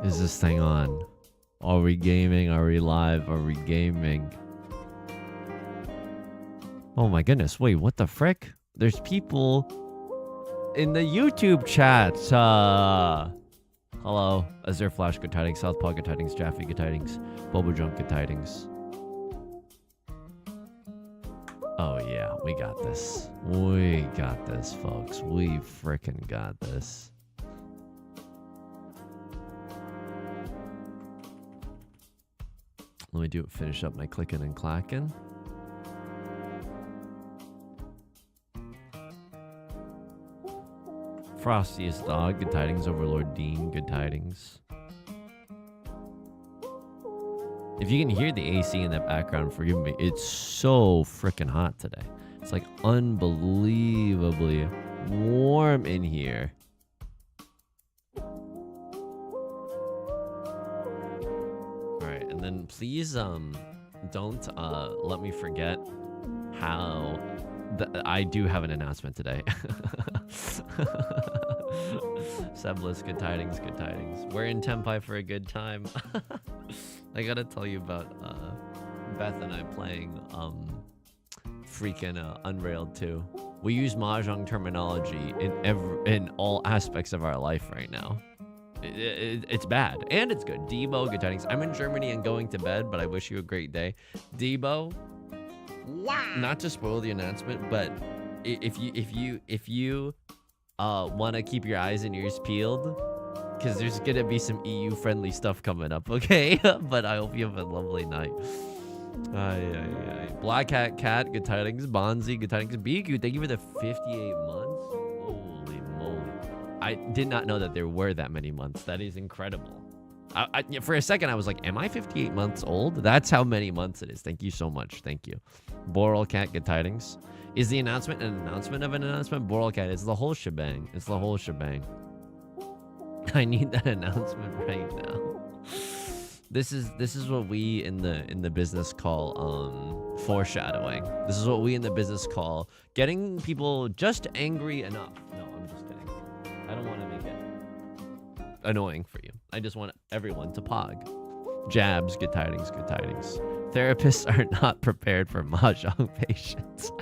is this thing on? Are we gaming? Are we live? Are we gaming? Oh my goodness. Wait, what the frick? There's people in the YouTube chat. Hello. Azure Flash, good tidings. Southpaw, good tidings. Jaffe, good tidings. Bobo Junk, good tidings. Oh yeah, we got this. We got this, folks. We frickin' got this. Let me finish up my clicking and clacking. Frostiest Dog, good tidings. Overlord Dean, good tidings. If you can hear the AC in the background, forgive me. It's so freaking hot today. It's like unbelievably warm in here. All right, and then please don't let me forget how I do have an announcement today. Seblis, good tidings, good tidings. We're in Tempai for a good time. I gotta tell you about Beth and I playing freaking Unrailed 2. We use Mahjong terminology in all aspects of our life right now. It's bad and it's good. Debo, good tidings. I'm in Germany and going to bed, but I wish you a great day. Debo, not to spoil the announcement, but if you want to keep your eyes and ears peeled, because there's gonna be some EU friendly stuff coming up, okay? But I hope you have a lovely night. Black Cat, good tidings. Bonzi, good tidings. BQ, thank you for the 58 months. Holy moly. I did not know that there were that many months. That is incredible. For a second, I was like, am I 58 months old? That's how many months it is. Thank you so much. Thank you. Boral Cat, good tidings. Is the announcement an announcement of an announcement? Boral Cat, it's the whole shebang. It's the whole shebang. I need that announcement right now. This is what we in the business call foreshadowing. This is what we in the business call getting people just angry enough. No, I'm just kidding. I don't want to make it annoying for you. I just want everyone to pog. Jabs, good tidings, good tidings. Therapists are not prepared for Mahjong patients.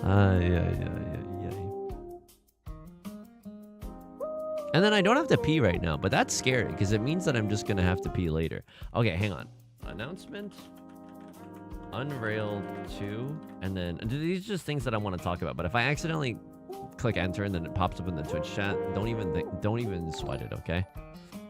Yeah. And then I don't have to pee right now, but that's scary because it means that I'm just gonna have to pee later. Okay, hang on. Announcement. Unrailed 2, and then these are just things that I want to talk about. But if I accidentally click enter and then it pops up in the Twitch chat, don't even sweat it, okay?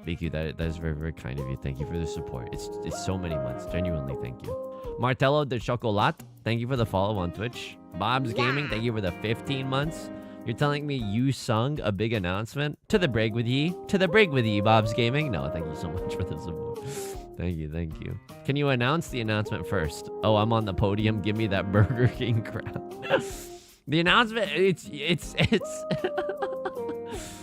BQ, that is very, very kind of you. Thank you for the support. It's so many months. Genuinely, thank you. Martello de Chocolat, thank you for the follow on Twitch. Bob's Gaming, thank you for the 15 months. You're telling me you sung a big announcement? To the brig with ye. To the brig with ye, Bob's Gaming. No, thank you so much for the support. Thank you, thank you. Can you announce the announcement first? Oh, I'm on the podium. Give me that Burger King crown. The announcement, it's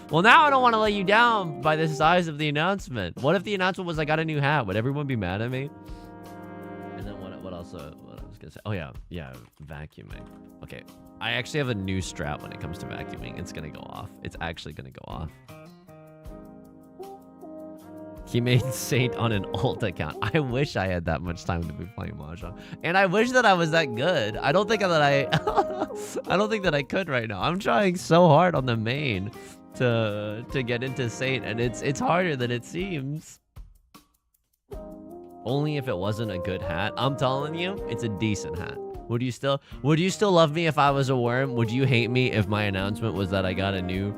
Well, now I don't want to let you down by the size of the announcement. What if the announcement was I got a new hat? Would everyone be mad at me? And then what else? What I was gonna say? Oh yeah, vacuuming. Okay, I actually have a new strat when it comes to vacuuming. It's gonna go off. It's actually gonna go off. He made Saint on an alt account. I wish I had that much time to be playing Mahjong, and I wish that I was that good. I don't think that I don't think that I could right now. I'm trying so hard on the main to get into Saint, and it's harder than it seems. Only if it wasn't a good hat. I'm telling you, it's a decent hat. Would you still love me if I was a worm? Would you hate me if my announcement was that I got a new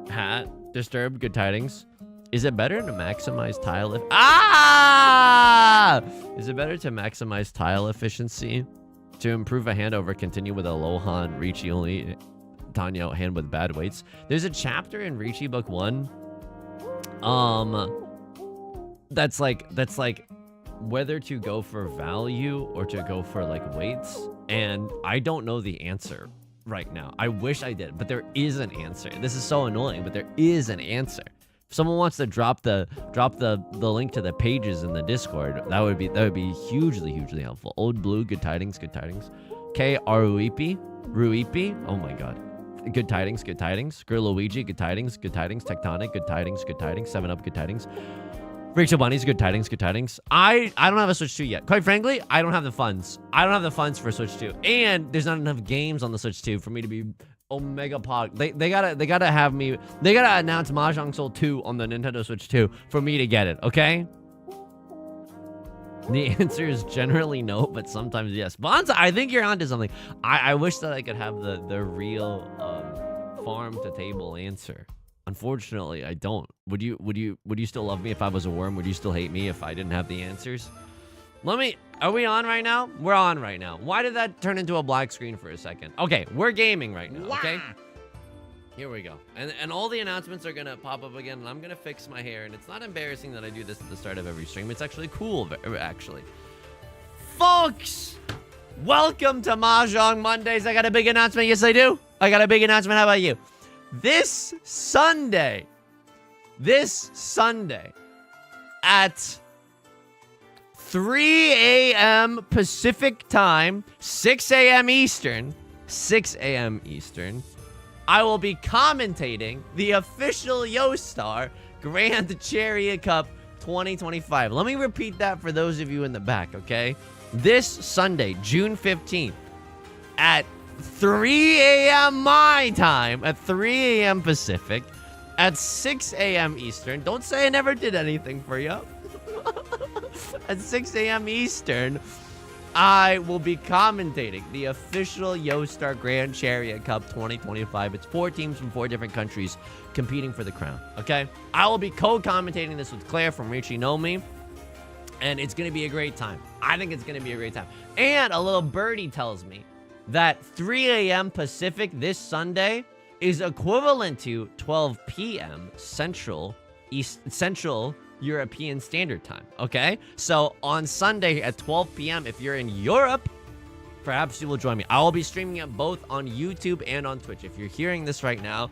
hat? Disturbed, good tidings. Is it better to maximize tile Is it better to maximize tile efficiency to improve a hand over continue with a Lohan Riichi only Tanyo hand with bad weights? There's a chapter in Riichi book 1 that's like whether to go for value or to go for like weights, and I don't know the answer right now. I wish I did, but there is an answer. This is so annoying, but there is an answer. If someone wants to drop the link to the pages in the Discord, that would be hugely helpful. Old Blue, good tidings, good tidings. K Ruipi, oh my god. good tidings, good tidings. Luigi, good tidings, good tidings. Tectonic, good tidings, good tidings. 7-Up, good tidings. Rachel Bunnies, good tidings, good tidings. I don't have a Switch 2 yet. Quite frankly, I don't have the funds. I don't have the funds for Switch 2. And there's not enough games on the Switch 2 for me to be Omega Pog. They gotta have me. They gotta announce Mahjong Soul 2 on the Nintendo Switch 2 for me to get it, okay? The answer is generally no, but sometimes yes. Bonza, I think you're onto something. I wish that I could have the real farm to table answer. Unfortunately, I don't. Would you still love me if I was a worm? Would you still hate me if I didn't have the answers? Are we on right now? We're on right now. Why did that turn into a black screen for a second? Okay, we're gaming right now, okay? Here we go. And all the announcements are gonna pop up again, and I'm gonna fix my hair, and it's not embarrassing that I do this at the start of every stream. It's actually cool, actually. Folks, welcome to Mahjong Mondays. I got a big announcement. Yes, I do. I got a big announcement. How about you? This Sunday at 3 a.m. Pacific time, 6 a.m. Eastern, I will be commentating the official Yostar Grand Chariot Cup 2025. Let me repeat that for those of you in the back, okay? This Sunday, June 15th, at 3 a.m. my time, at 3 a.m. Pacific, at 6 a.m. Eastern. Don't say I never did anything for you. At 6 a.m. Eastern, I will be commentating the official Yostar Grand Chariot Cup 2025. It's 4 teams from 4 different countries competing for the crown, okay? I will be co-commentating this with Claire from Riichi Nomi, and it's going to be a great time. I think it's going to be a great time. And a little birdie tells me that 3 a.m. Pacific this Sunday is equivalent to 12 p.m. Central European Standard Time, okay? So on Sunday at 12 p.m., if you're in Europe, perhaps you will join me. I will be streaming it both on YouTube and on Twitch. If you're hearing this right now,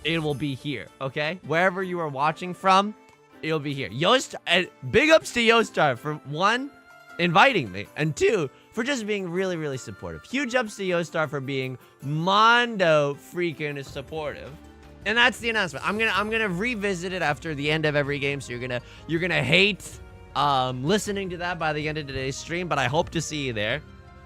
it will be here, okay? Wherever you are watching from, it'll be here. Yostar, big ups to Yostar for 1, inviting me, and 2, for just being really, really supportive. Huge ups to Yostar for being mondo freaking supportive. And that's the announcement. I'm gonna revisit it after the end of every game, so you're gonna hate listening to that by the end of today's stream, but I hope to see you there.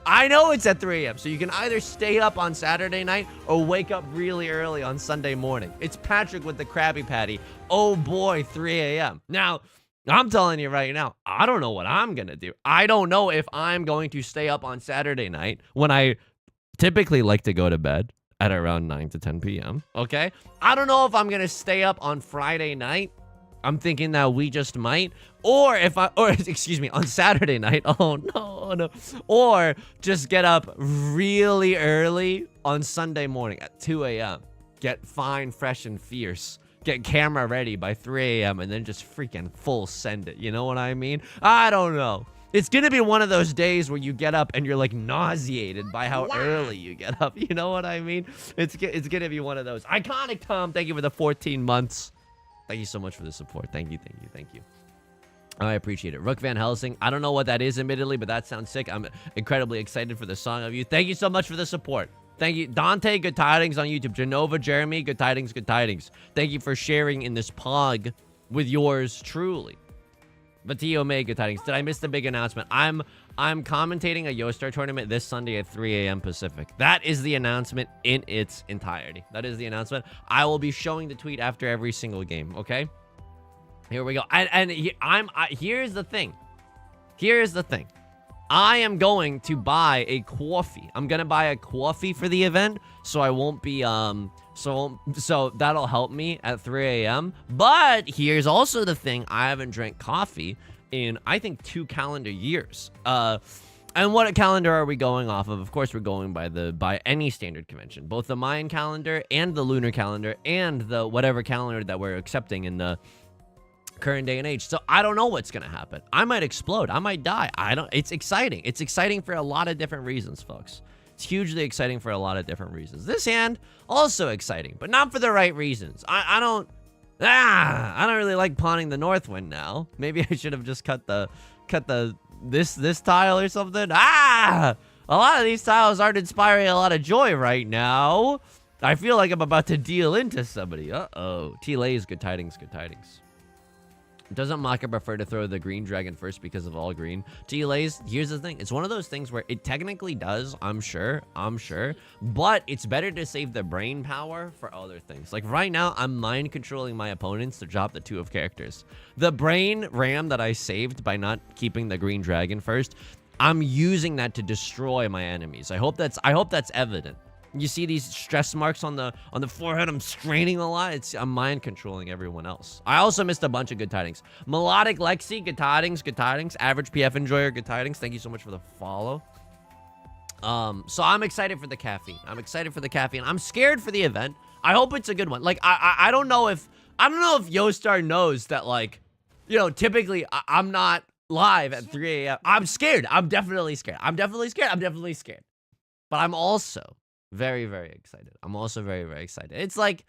I know it's at 3 a.m., so you can either stay up on Saturday night or wake up really early on Sunday morning. It's Patrick with the Krabby Patty. Oh boy, 3 a.m. Now, I'm telling you right now, I don't know what I'm gonna do. I don't know if I'm going to stay up on Saturday night when I typically like to go to bed at around 9 to 10 p.m. Okay? I don't know if I'm gonna stay up on Friday night. I'm thinking that we just might. Or excuse me, on Saturday night. Oh no. Or just get up really early on Sunday morning at 2 a.m. Get fine, fresh, and fierce. Get camera ready by 3 a.m. and then just freaking full send it. You know what I mean? I don't know. It's going to be one of those days where you get up and you're like nauseated by how early you get up. You know what I mean? It's going to be one of those. Iconic Tom, thank you for the 14 months. Thank you so much for the support. Thank you. I appreciate it. Rook Van Helsing. I don't know what that is, admittedly, but that sounds sick. I'm incredibly excited for the song of you. Thank you so much for the support. Thank you. Dante, good tidings on YouTube. Genova, Jeremy, good tidings, good tidings. Thank you for sharing in this pog with yours truly. Batio May, good tidings. Did I miss the big announcement? I'm commentating a Yostar tournament this Sunday at 3 a.m. Pacific. That is the announcement in its entirety. That is the announcement. I will be showing the tweet after every single game, okay? Here we go. Here's the thing. Here's the thing. I am going to buy a coffee. I'm going to buy a coffee for the event, so I won't be, so that'll help me at 3 a.m. But here's also the thing. I haven't drank coffee in, I think, 2 calendar years. And what calendar are we going off of? Of course, we're going by any standard convention, both the Mayan calendar and the lunar calendar and the whatever calendar that we're accepting in the current day and age. So I don't know what's gonna happen. I might explode. I might die. It's exciting. It's exciting for a lot of different reasons, folks. It's hugely exciting for a lot of different reasons. This hand, also exciting, but not for the right reasons. I don't really like pawning the Northwind now. Maybe I should have just cut this tile or something. A lot of these tiles aren't inspiring a lot of joy right now. I feel like I'm about to deal into somebody. Uh-oh. T-Lays, good tidings, good tidings. Doesn't Maka prefer to throw the green dragon first because of all green? T-Lays, here's the thing. It's one of those things where it technically does, I'm sure. But it's better to save the brain power for other things. Like right now, I'm mind controlling my opponents to drop the 2 of characters. The brain RAM that I saved by not keeping the green dragon first, I'm using that to destroy my enemies. I hope that's evident. You see these stress marks on the forehead? I'm straining a lot. I'm mind controlling everyone else. I also missed a bunch of good tidings. Melodic Lexi, good tidings, good tidings. Average PF enjoyer, good tidings. Thank you so much for the follow. So I'm excited for the caffeine. I'm scared for the event. I hope it's a good one. Like I don't know if Yostar knows that, like, you know, typically I'm not live at 3 a.m. I'm scared. I'm definitely scared. But I'm also very, very excited. It's like,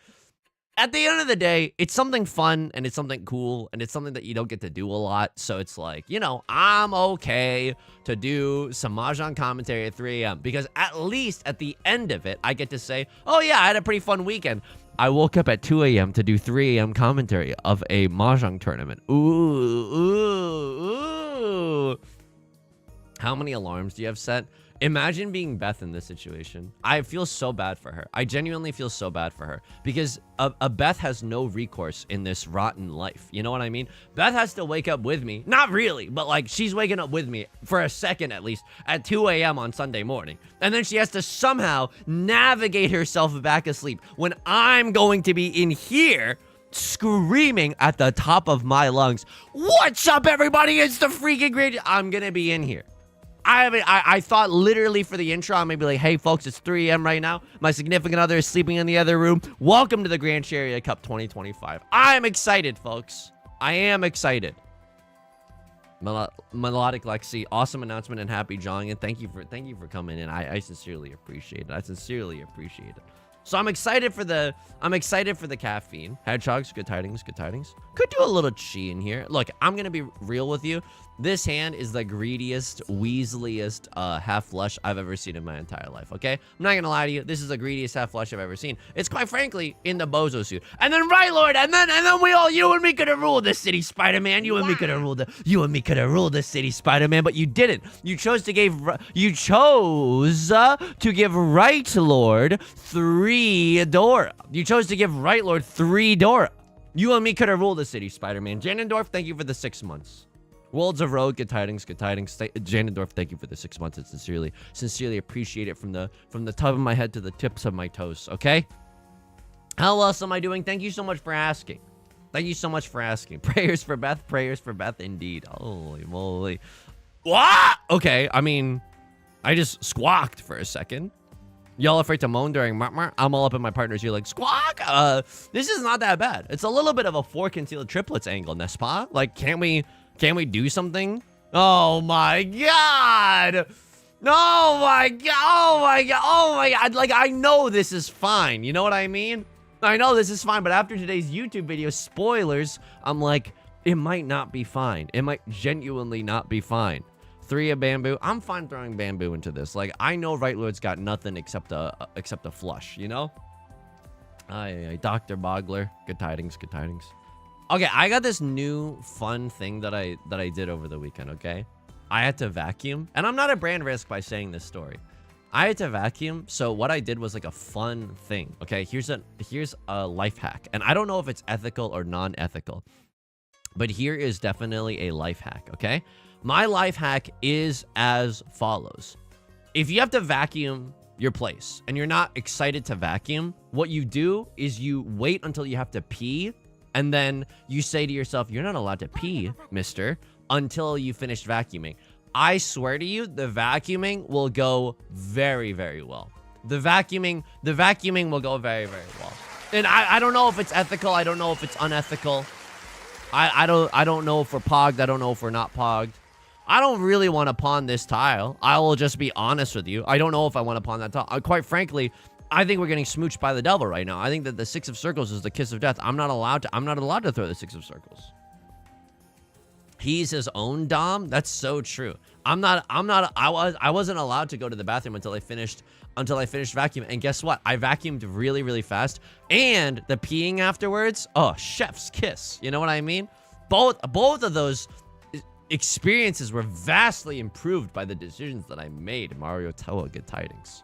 at the end of the day, it's something fun, and it's something cool, and it's something that you don't get to do a lot. So it's like, you know, I'm okay to do some Mahjong commentary at 3 a.m. because at least at the end of it, I get to say, oh yeah, I had a pretty fun weekend. I woke up at 2 a.m. to do 3 a.m. commentary of a Mahjong tournament. Ooh. How many alarms do you have set? Imagine being Beth in this situation. I feel so bad for her. I genuinely feel so bad for her because a Beth has no recourse in this rotten life. You know what I mean? Beth has to wake up with me. Not really, but like she's waking up with me for a second at least at 2 a.m. on Sunday morning. And then she has to somehow navigate herself back asleep when I'm going to be in here screaming at the top of my lungs. What's up, everybody? It's the freaking great. I'm going to be in here. I thought literally for the intro, I'm going to be like, hey, folks, it's 3 a.m. right now. My significant other is sleeping in the other room. Welcome to the Grand Chariot Cup 2025. I'm excited, folks. I am excited. Melodic Lexi, awesome announcement and happy jawing. And thank you for coming in. I sincerely appreciate it. So I'm excited for the caffeine. Hedgehogs, good tidings. Could do a little chi in here. Look, I'm going to be real with you. This hand is the greediest, weaseliest half flush I've ever seen in my entire life, okay? I'm not going to lie to you. This is the greediest half flush I've ever seen. It's quite frankly in the bozo suit. And then, right, Lord, and then you and me could have ruled the city, Spider-Man. You and me could have ruled the city, Spider-Man, but you didn't. You chose to give Right Lord 3 Dora. You chose to give Right Lord 3 Dora. You and me could have ruled the city, Spider-Man. Janendorf, thank you for the 6 months. Worlds of Road, good tidings. Janendorf, thank you for the 6 months. I sincerely appreciate it from the top of my head to the tips of my toes, okay? How else am I doing? Thank you so much for asking. Prayers for Beth, indeed. Holy moly. What? Okay, I mean, I just squawked for a second. Y'all afraid to moan during I'm all up in my partner's ear like, squawk! This is not that bad. It's a little bit of a 4 concealed triplets angle, n'est-ce pas? Like, can't we do something? Oh my god! Oh my god! Like, I know this is fine. You know what I mean? I know this is fine, but after today's YouTube video, spoilers, I'm like, it might not be fine. It might genuinely not be fine. 3 of bamboo. I'm fine throwing bamboo into this. Like, I know Right Lord's got nothing except a flush, you know? Dr. Bogler. Good tidings. Okay, I got this new fun thing that I did over the weekend, okay? I had to vacuum, and I'm not a brand risk by saying this story. I had to vacuum, so what I did was like a fun thing, okay? Here's a life hack, and I don't know if it's ethical or non-ethical, but here is definitely a life hack, okay? My life hack is as follows. If you have to vacuum your place and you're not excited to vacuum, what you do is you wait until you have to pee, and then you say to yourself, you're not allowed to pee, mister, until you finish vacuuming. I swear to you, the vacuuming will go very, very well. The vacuuming will go very, very well. And I don't know if it's ethical. I don't know if it's unethical. I don't know if we're pogged. I don't know if we're not pogged. I don't really want to pawn this tile. I will just be honest with you. I don't know if I want to pawn that tile. Quite frankly, I think we're getting smooched by the devil right now. I think that the 6 of circles is the kiss of death. I'm not allowed to throw the 6 of circles. He's his own dom. That's so true. I wasn't allowed to go to the bathroom until I finished vacuuming. And guess what? I vacuumed really, really fast. And the peeing afterwards, oh, chef's kiss. You know what I mean? Both of those experiences were vastly improved by the decisions that I made. Mario Toa, good tidings.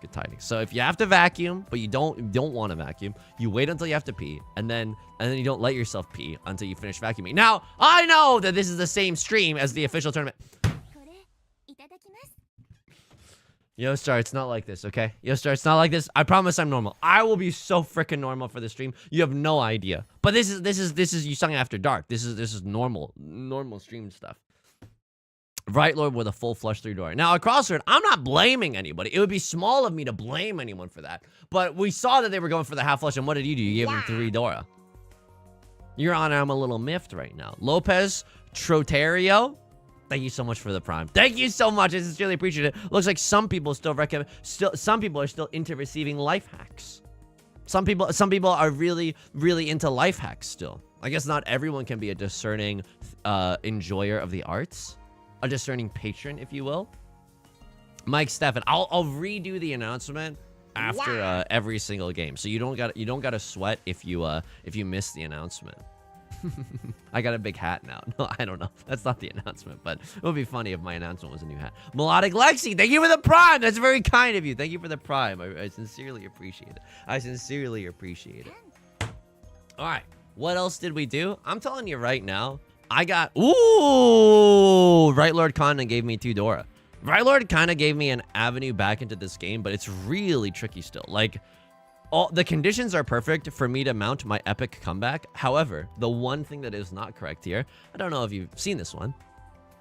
Good tidings. So if you have to vacuum, but you don't want to vacuum, you wait until you have to pee, and then you don't let yourself pee until you finish vacuuming. Now, I know that this is the same stream as the official tournament. Yostar, it's not like this, okay? Yostar, it's not like this. I promise I'm normal. I will be so freaking normal for the stream. You have no idea. But this is Yusong After Dark. This is normal stream stuff. Right Lord with a full flush 3 door. Now, across Crossword, I'm not blaming anybody. It would be small of me to blame anyone for that. But we saw that they were going for the half flush, and what did you do? You gave them 3 Dora. Your Honor, I'm a little miffed right now. Lopez Trotario, thank you so much for the prime. Thank you so much. I sincerely appreciate it. Looks like some people some people are still into receiving life hacks. Some people are really, really into life hacks still. I guess not everyone can be a discerning enjoyer of the arts. A discerning patron, if you will. Mike Stefan, I'll redo the announcement after every single game, so you don't gotta sweat if you miss the announcement. I got a big hat now. No, I don't know. That's not the announcement, but it would be funny if my announcement was a new hat. Melodic Lexi, thank you for the prime. That's very kind of you. Thank you for the prime. I sincerely appreciate it. I sincerely appreciate it. All right, what else did we do? I'm telling you right now. I got, ooh, Right Lord kinda gave me 2 Dora. Right Lord kinda gave me an avenue back into this game, but it's really tricky still. Like, all the conditions are perfect for me to mount my epic comeback. However, the one thing that is not correct here, I don't know if you've seen this one.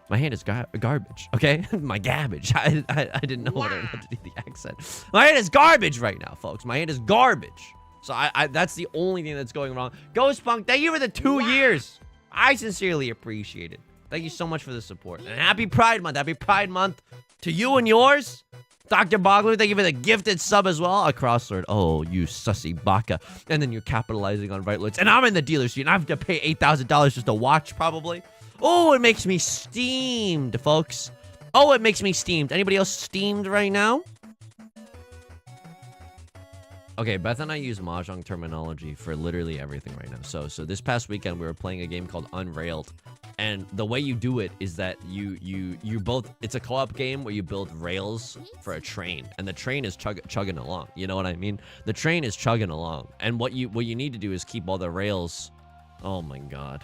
My hand is garbage, okay? My gabbage. I didn't know whether or not to do the accent. My hand is garbage right now, folks. My hand is garbage. So that's the only thing that's going wrong. Ghost Punk, thank you for the 2 years. I sincerely appreciate it. Thank you so much for the support. And happy Pride Month. Happy Pride Month to you and yours. Dr. Bogler, thank you for the gifted sub as well. A crossword. Oh, you sussy baka. And then you're capitalizing on Right Lords. And I'm in the dealer seat. And I have to pay $8,000 just to watch, probably. Oh, it makes me steamed, folks. Oh, it makes me steamed. Anybody else steamed right now? Okay, Beth and I use Mahjong terminology for literally everything right now. So this past weekend we were playing a game called Unrailed, and the way you do it is that you both, it's a co-op game where you build rails for a train, and the train is chugging along. You know what I mean? The train is chugging along, and what you need to do is keep all the rails. Oh my god.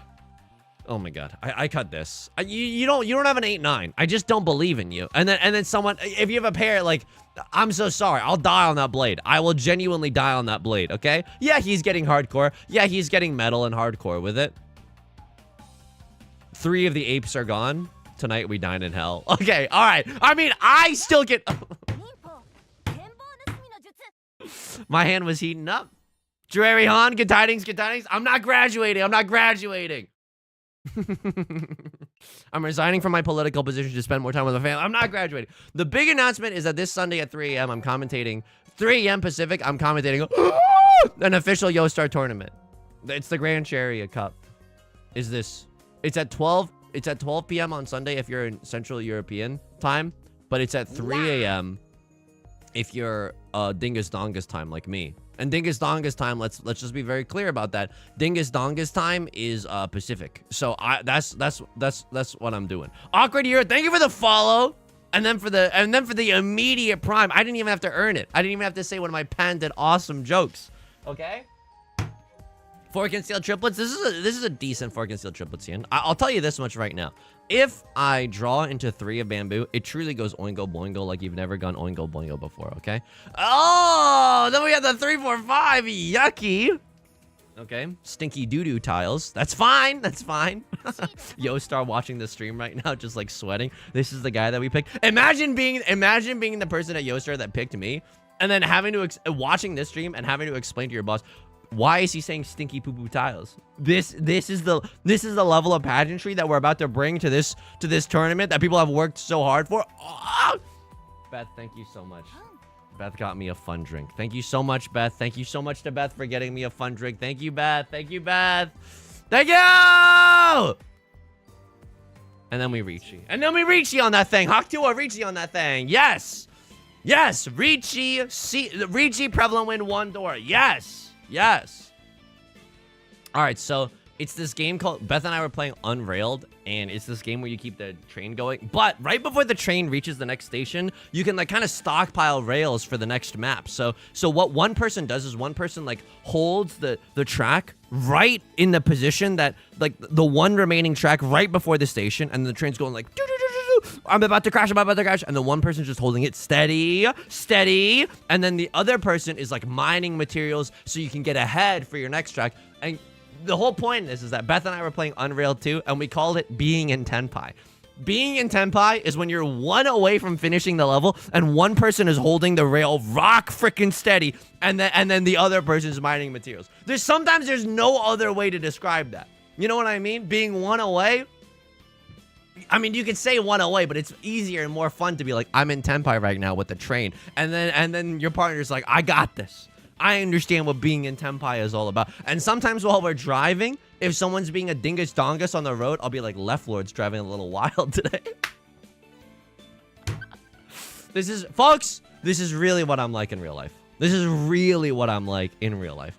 Oh my god, I cut this. You don't have an 8-9. I just don't believe in you. And then someone, if you have a pair, like, I'm so sorry. I'll die on that blade. I will genuinely die on that blade, okay? Yeah, he's getting hardcore. Yeah, he's getting metal and hardcore with it. 3 of the apes are gone. Tonight we dine in hell. Okay, all right. I mean, I still get... My hand was heating up. Jerry Han, good tidings, good tidings. I'm not graduating. I'm not graduating. I'm resigning from my political position to spend more time with my family. I'm not graduating. The big announcement is that this Sunday at 3 a.m. I'm commentating, 3 a.m. Pacific, I'm commentating an official Yostar tournament. It's the Grand Chariot Cup. It's at 12 p.m. on Sunday if you're in Central European time, but it's at 3 a.m. if you're Dingus Dongus time like me. And Dingus Dongus time, let's just be very clear about that. Dingus Dongus time is Pacific. So that's what I'm doing. Awkward Hero, thank you for the follow. And then for the immediate prime. I didn't even have to earn it. I didn't even have to say one of my patented awesome jokes. Okay? 4 concealed triplets. This is a decent 4 concealed triplets here. I'll tell you this much right now. If I draw into 3 of bamboo, it truly goes oingo boingo like you've never gone oingo boingo before, okay? Oh, then we have the 3, 4, 5. Yucky. Okay, stinky doo-doo tiles. That's fine. That's fine. Yostar watching the stream right now, just like sweating. This is the guy that we picked. Imagine being the person at Yostar that picked me, and then having to watching this stream and having to explain to your boss, why is he saying stinky poo-poo tiles? This is the level of pageantry that we're about to bring to this tournament that people have worked so hard for. Oh! Beth, thank you so much. Beth got me a fun drink. Thank you so much, Beth. Thank you so much to Beth for getting me a fun drink. Thank you, Beth. Thank you, Beth. Thank you! And then we Riichi. And then we Riichi on that thing. Hakuto Riichi on that thing. Yes. Yes. Riichi prevalent win 1 door. Yes. Yes. All right, so it's this game called, Beth and I were playing Unrailed, and it's this game where you keep the train going. But right before the train reaches the next station, you can like kind of stockpile rails for the next map. So what one person does is one person like holds the track right in the position that like the one remaining track right before the station, and the train's going like, I'm about to crash, and the one person's just holding it steady, and then the other person is like mining materials so you can get ahead for your next track. And the whole point of this is that Beth and I were playing Unrailed 2, and we called it being in Tenpai. Being in Tenpai is when you're 1 away from finishing the level, and one person is holding the rail rock freaking steady, and then the other person is mining materials. Sometimes there's no other way to describe that. You know what I mean? Being 1 away. I mean, you could say 1 away, but it's easier and more fun to be like, I'm in Tenpai right now with the train, and then your partner's like, I got this. I understand what being in Tenpai is all about. And sometimes while we're driving, if someone's being a dingus dongus on the road, I'll be like, Left Lord's driving a little wild today. Folks, this is really what I'm like in real life. This is really what I'm like in real life.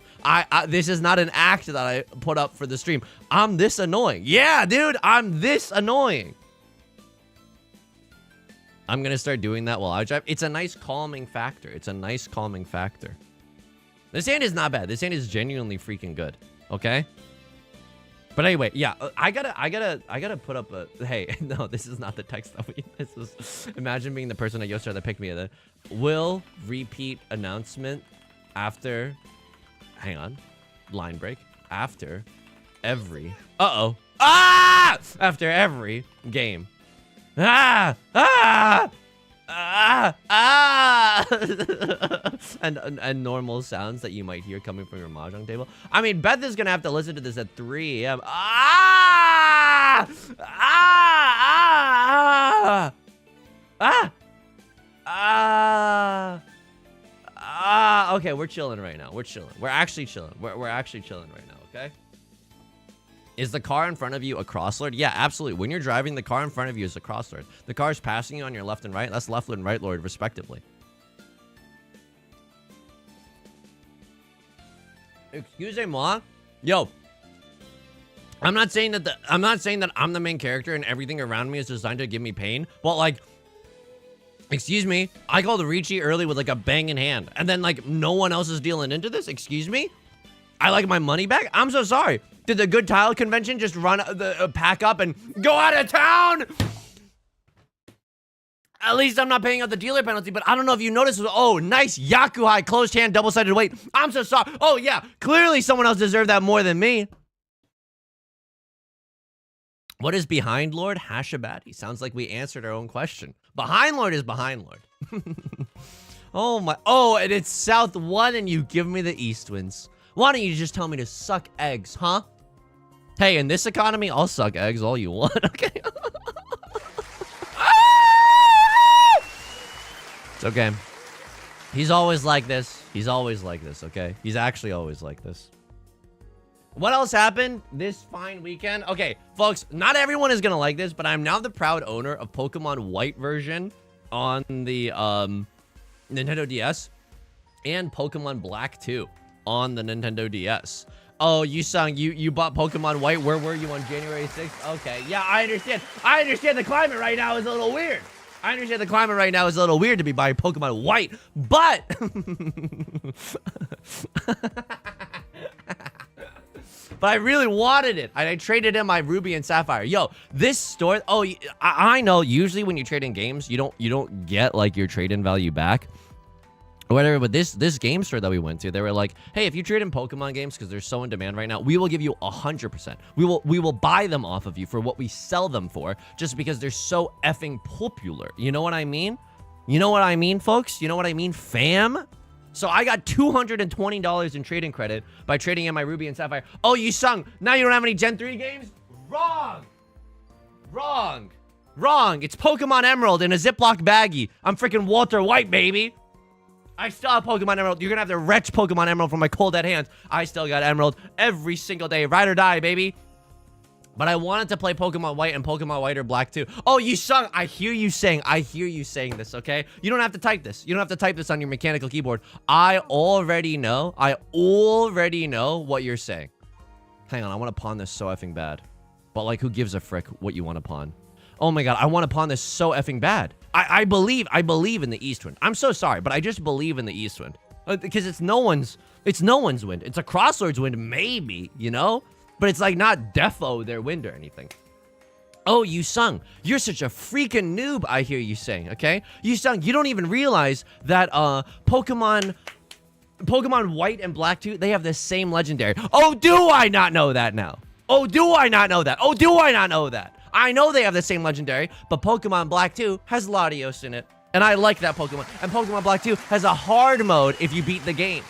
This is not an act that I put up for the stream. I'm this annoying. Yeah, dude, I'm this annoying. I'm going to start doing that while I drive. It's a nice calming factor. This hand is not bad. This hand is genuinely freaking good. Okay? But anyway, yeah, I gotta put up a, hey, no, this is not the text that this is, imagine being the person at Yostra that picked me at will repeat announcement after, hang on, line break, after every, after every game. And normal sounds that you might hear coming from your mahjong table. I mean, Beth is gonna have to listen to this at 3 a.m. Okay, we're chilling right now. We're chilling. We're actually chilling. We're actually chilling right now. Okay. Is the car in front of you a crosslord? Yeah, absolutely. When you're driving, the car in front of you is a crosslord. The car's passing you on your left and right. That's left and right lord, respectively. Excusez-moi. Yo. I'm not saying that I'm the main character and everything around me is designed to give me pain, but like, excuse me, I called Riichi early with like a bang in hand, and then like no one else is dealing into this. Excuse me? I like my money back? I'm so sorry. Did the Good Tile Convention just run pack up and go out of town? At least I'm not paying out the dealer penalty, but I don't know if you noticed. Oh, nice Yakuhai closed hand double-sided weight. I'm so sorry. Oh, yeah. Clearly someone else deserved that more than me. What is Behind Lord? Hashabati. Sounds like we answered our own question. Behind Lord is Behind Lord. Oh, my. Oh, and it's South 1 and you give me the East Winds. Why don't you just tell me to suck eggs, huh? Hey, in this economy, I'll suck eggs all you want, okay? It's okay. He's always like this. He's always like this, okay? He's actually always like this. What else happened this fine weekend? Okay, folks, not everyone is gonna like this, but I'm now the proud owner of Pokemon White version on the Nintendo DS and Pokemon Black 2 on the Nintendo DS. Oh, you bought Pokemon White. Where were you on January 6th? Okay, yeah, I understand. I understand the climate right now is a little weird. I understand the climate right now is a little weird to be buying Pokemon White, but but I really wanted it. I traded in my Ruby and Sapphire. Yo, this store. Oh, I know. Usually when you trade in games, you don't get like your trade-in value back or whatever. But this game store that we went to, they were like, hey, if you trade in Pokemon games because they're so in demand right now, we will give you 100%. We will buy them off of you for what we sell them for, just because they're so effing popular. You know what I mean? You know what I mean, folks? You know what I mean, fam? So I got $220 in trading credit by trading in my Ruby and Sapphire. Oh, Yusong, now you don't have any Gen 3 games? Wrong. Wrong. Wrong. It's Pokemon Emerald in a Ziploc baggie. I'm freaking Walter White, baby. I still have Pokemon Emerald. You're gonna have to retch Pokemon Emerald from my cold dead hands. I still got Emerald every single day. Ride or die, baby. But I wanted to play Pokemon White and Pokemon White or Black too. Oh, Yusong, I hear you saying this, okay? You don't have to type this. You don't have to type this on your mechanical keyboard. I already know what you're saying. Hang on, I want to pawn this so effing bad. But like, who gives a frick what you want to pawn? Oh my god, I want to pawn this so effing bad. I believe in the East Wind. I'm so sorry, but I just believe in the East Wind. Because it's no one's wind. It's a Crosslord's wind, maybe, you know? But it's like not defo their wind or anything. Oh, Yusong, you're such a freaking noob, I hear you saying, okay? Yusong, you don't even realize that Pokemon White and Black 2, they have the same legendary. Oh, do I not know that now? Oh, do I not know that? Oh, do I not know that? I know they have the same legendary, but Pokemon Black 2 has Latios in it. And I like that Pokemon. And Pokemon Black 2 has a hard mode if you beat the game.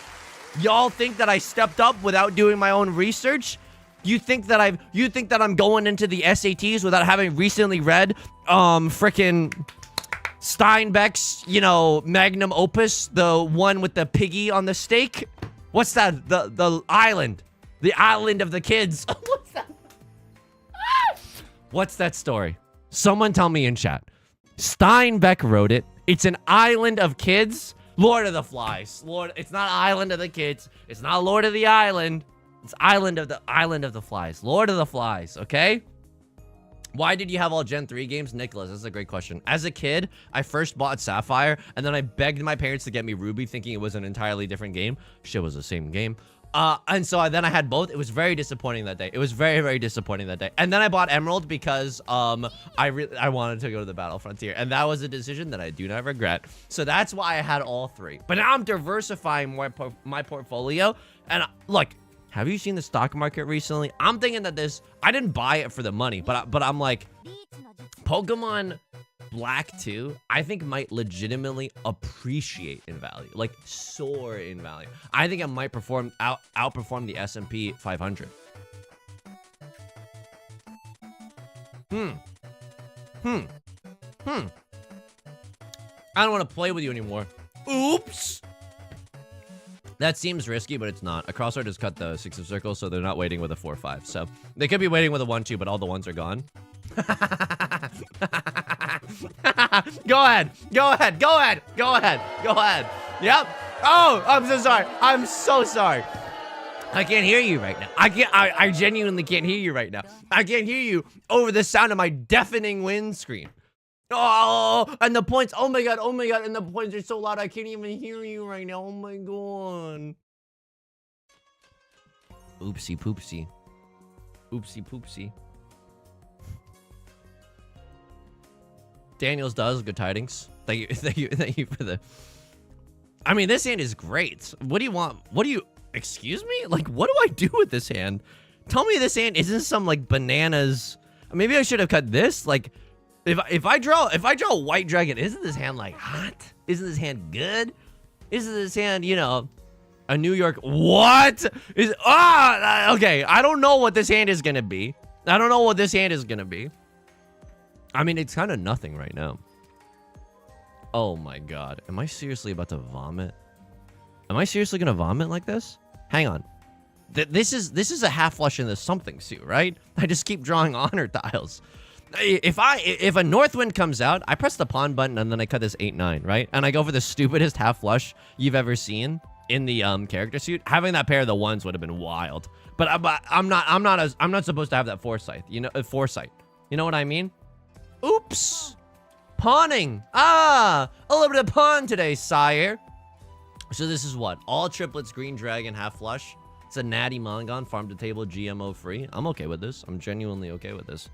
Y'all think that I stepped up without doing my own research? You think that I'm going into the SATs without having recently read frickin' Steinbeck's, you know, magnum opus, the one with the piggy on the stake? What's that? The island. The island of the kids. What's that? What's that story? Someone tell me in chat. Steinbeck wrote it. It's an island of kids. Lord of the Flies. It's not Island of the Kids. It's not Lord of the Island. It's Island of the Flies. Lord of the Flies, okay? Why did you have all Gen 3 games? Nicholas, that's a great question. As a kid, I first bought Sapphire, and then I begged my parents to get me Ruby, thinking it was an entirely different game. Shit was the same game. And so then I had both. It was very disappointing that day. It was very, very disappointing that day. And then I bought Emerald because I wanted to go to the Battle Frontier. And that was a decision that I do not regret. So that's why I had all three. But now I'm diversifying my portfolio. And look, have you seen the stock market recently? I'm thinking that I didn't buy it for the money, but I'm like, Pokemon Black 2, I think might legitimately appreciate in value, like soar in value. I think it might outperform the S&P 500. I don't want to play with you anymore. Oops. That seems risky, but it's not. A Crossword has cut the 6 of circles, so they're not waiting with a 4-5. So they could be waiting with a 1-2, but all the ones are gone. Go ahead. Yep. Oh, I'm so sorry. I'm so sorry. I can't hear you right now. I genuinely can't hear you right now. I can't hear you over the sound of my deafening windscreen. Oh, and the points. Oh my god. And the points are so loud. I can't even hear you right now. Oh my god. Oopsie poopsie. Oopsie poopsie. Daniels does good tidings. Thank you for the. I mean, this hand is great. What do you want? Excuse me? Like, what do I do with this hand? Tell me this hand isn't some like bananas. Maybe I should have cut this. Like, if I draw a white dragon, isn't this hand like hot? Isn't this hand good? Isn't this hand, you know, a New York? What is? Okay. I don't know what this hand is gonna be. I mean, it's kind of nothing right now. Oh my god. Am I seriously about to vomit? Am I seriously gonna vomit like this? Hang on. This is a half flush in the something suit, right? I just keep drawing honor tiles. If a Northwind comes out, I press the pawn button and then I cut this 8-9, right? And I go for the stupidest half flush you've ever seen in the character suit. Having that pair of the ones would have been wild. But I'm not supposed to have that foresight. You know, foresight. You know what I mean? Oops. Pawning. A little bit of pawn today, sire. So this is what? All triplets, green dragon, half flush. It's a natty Mongon, farm to table, GMO free. I'm okay with this. I'm genuinely okay with this.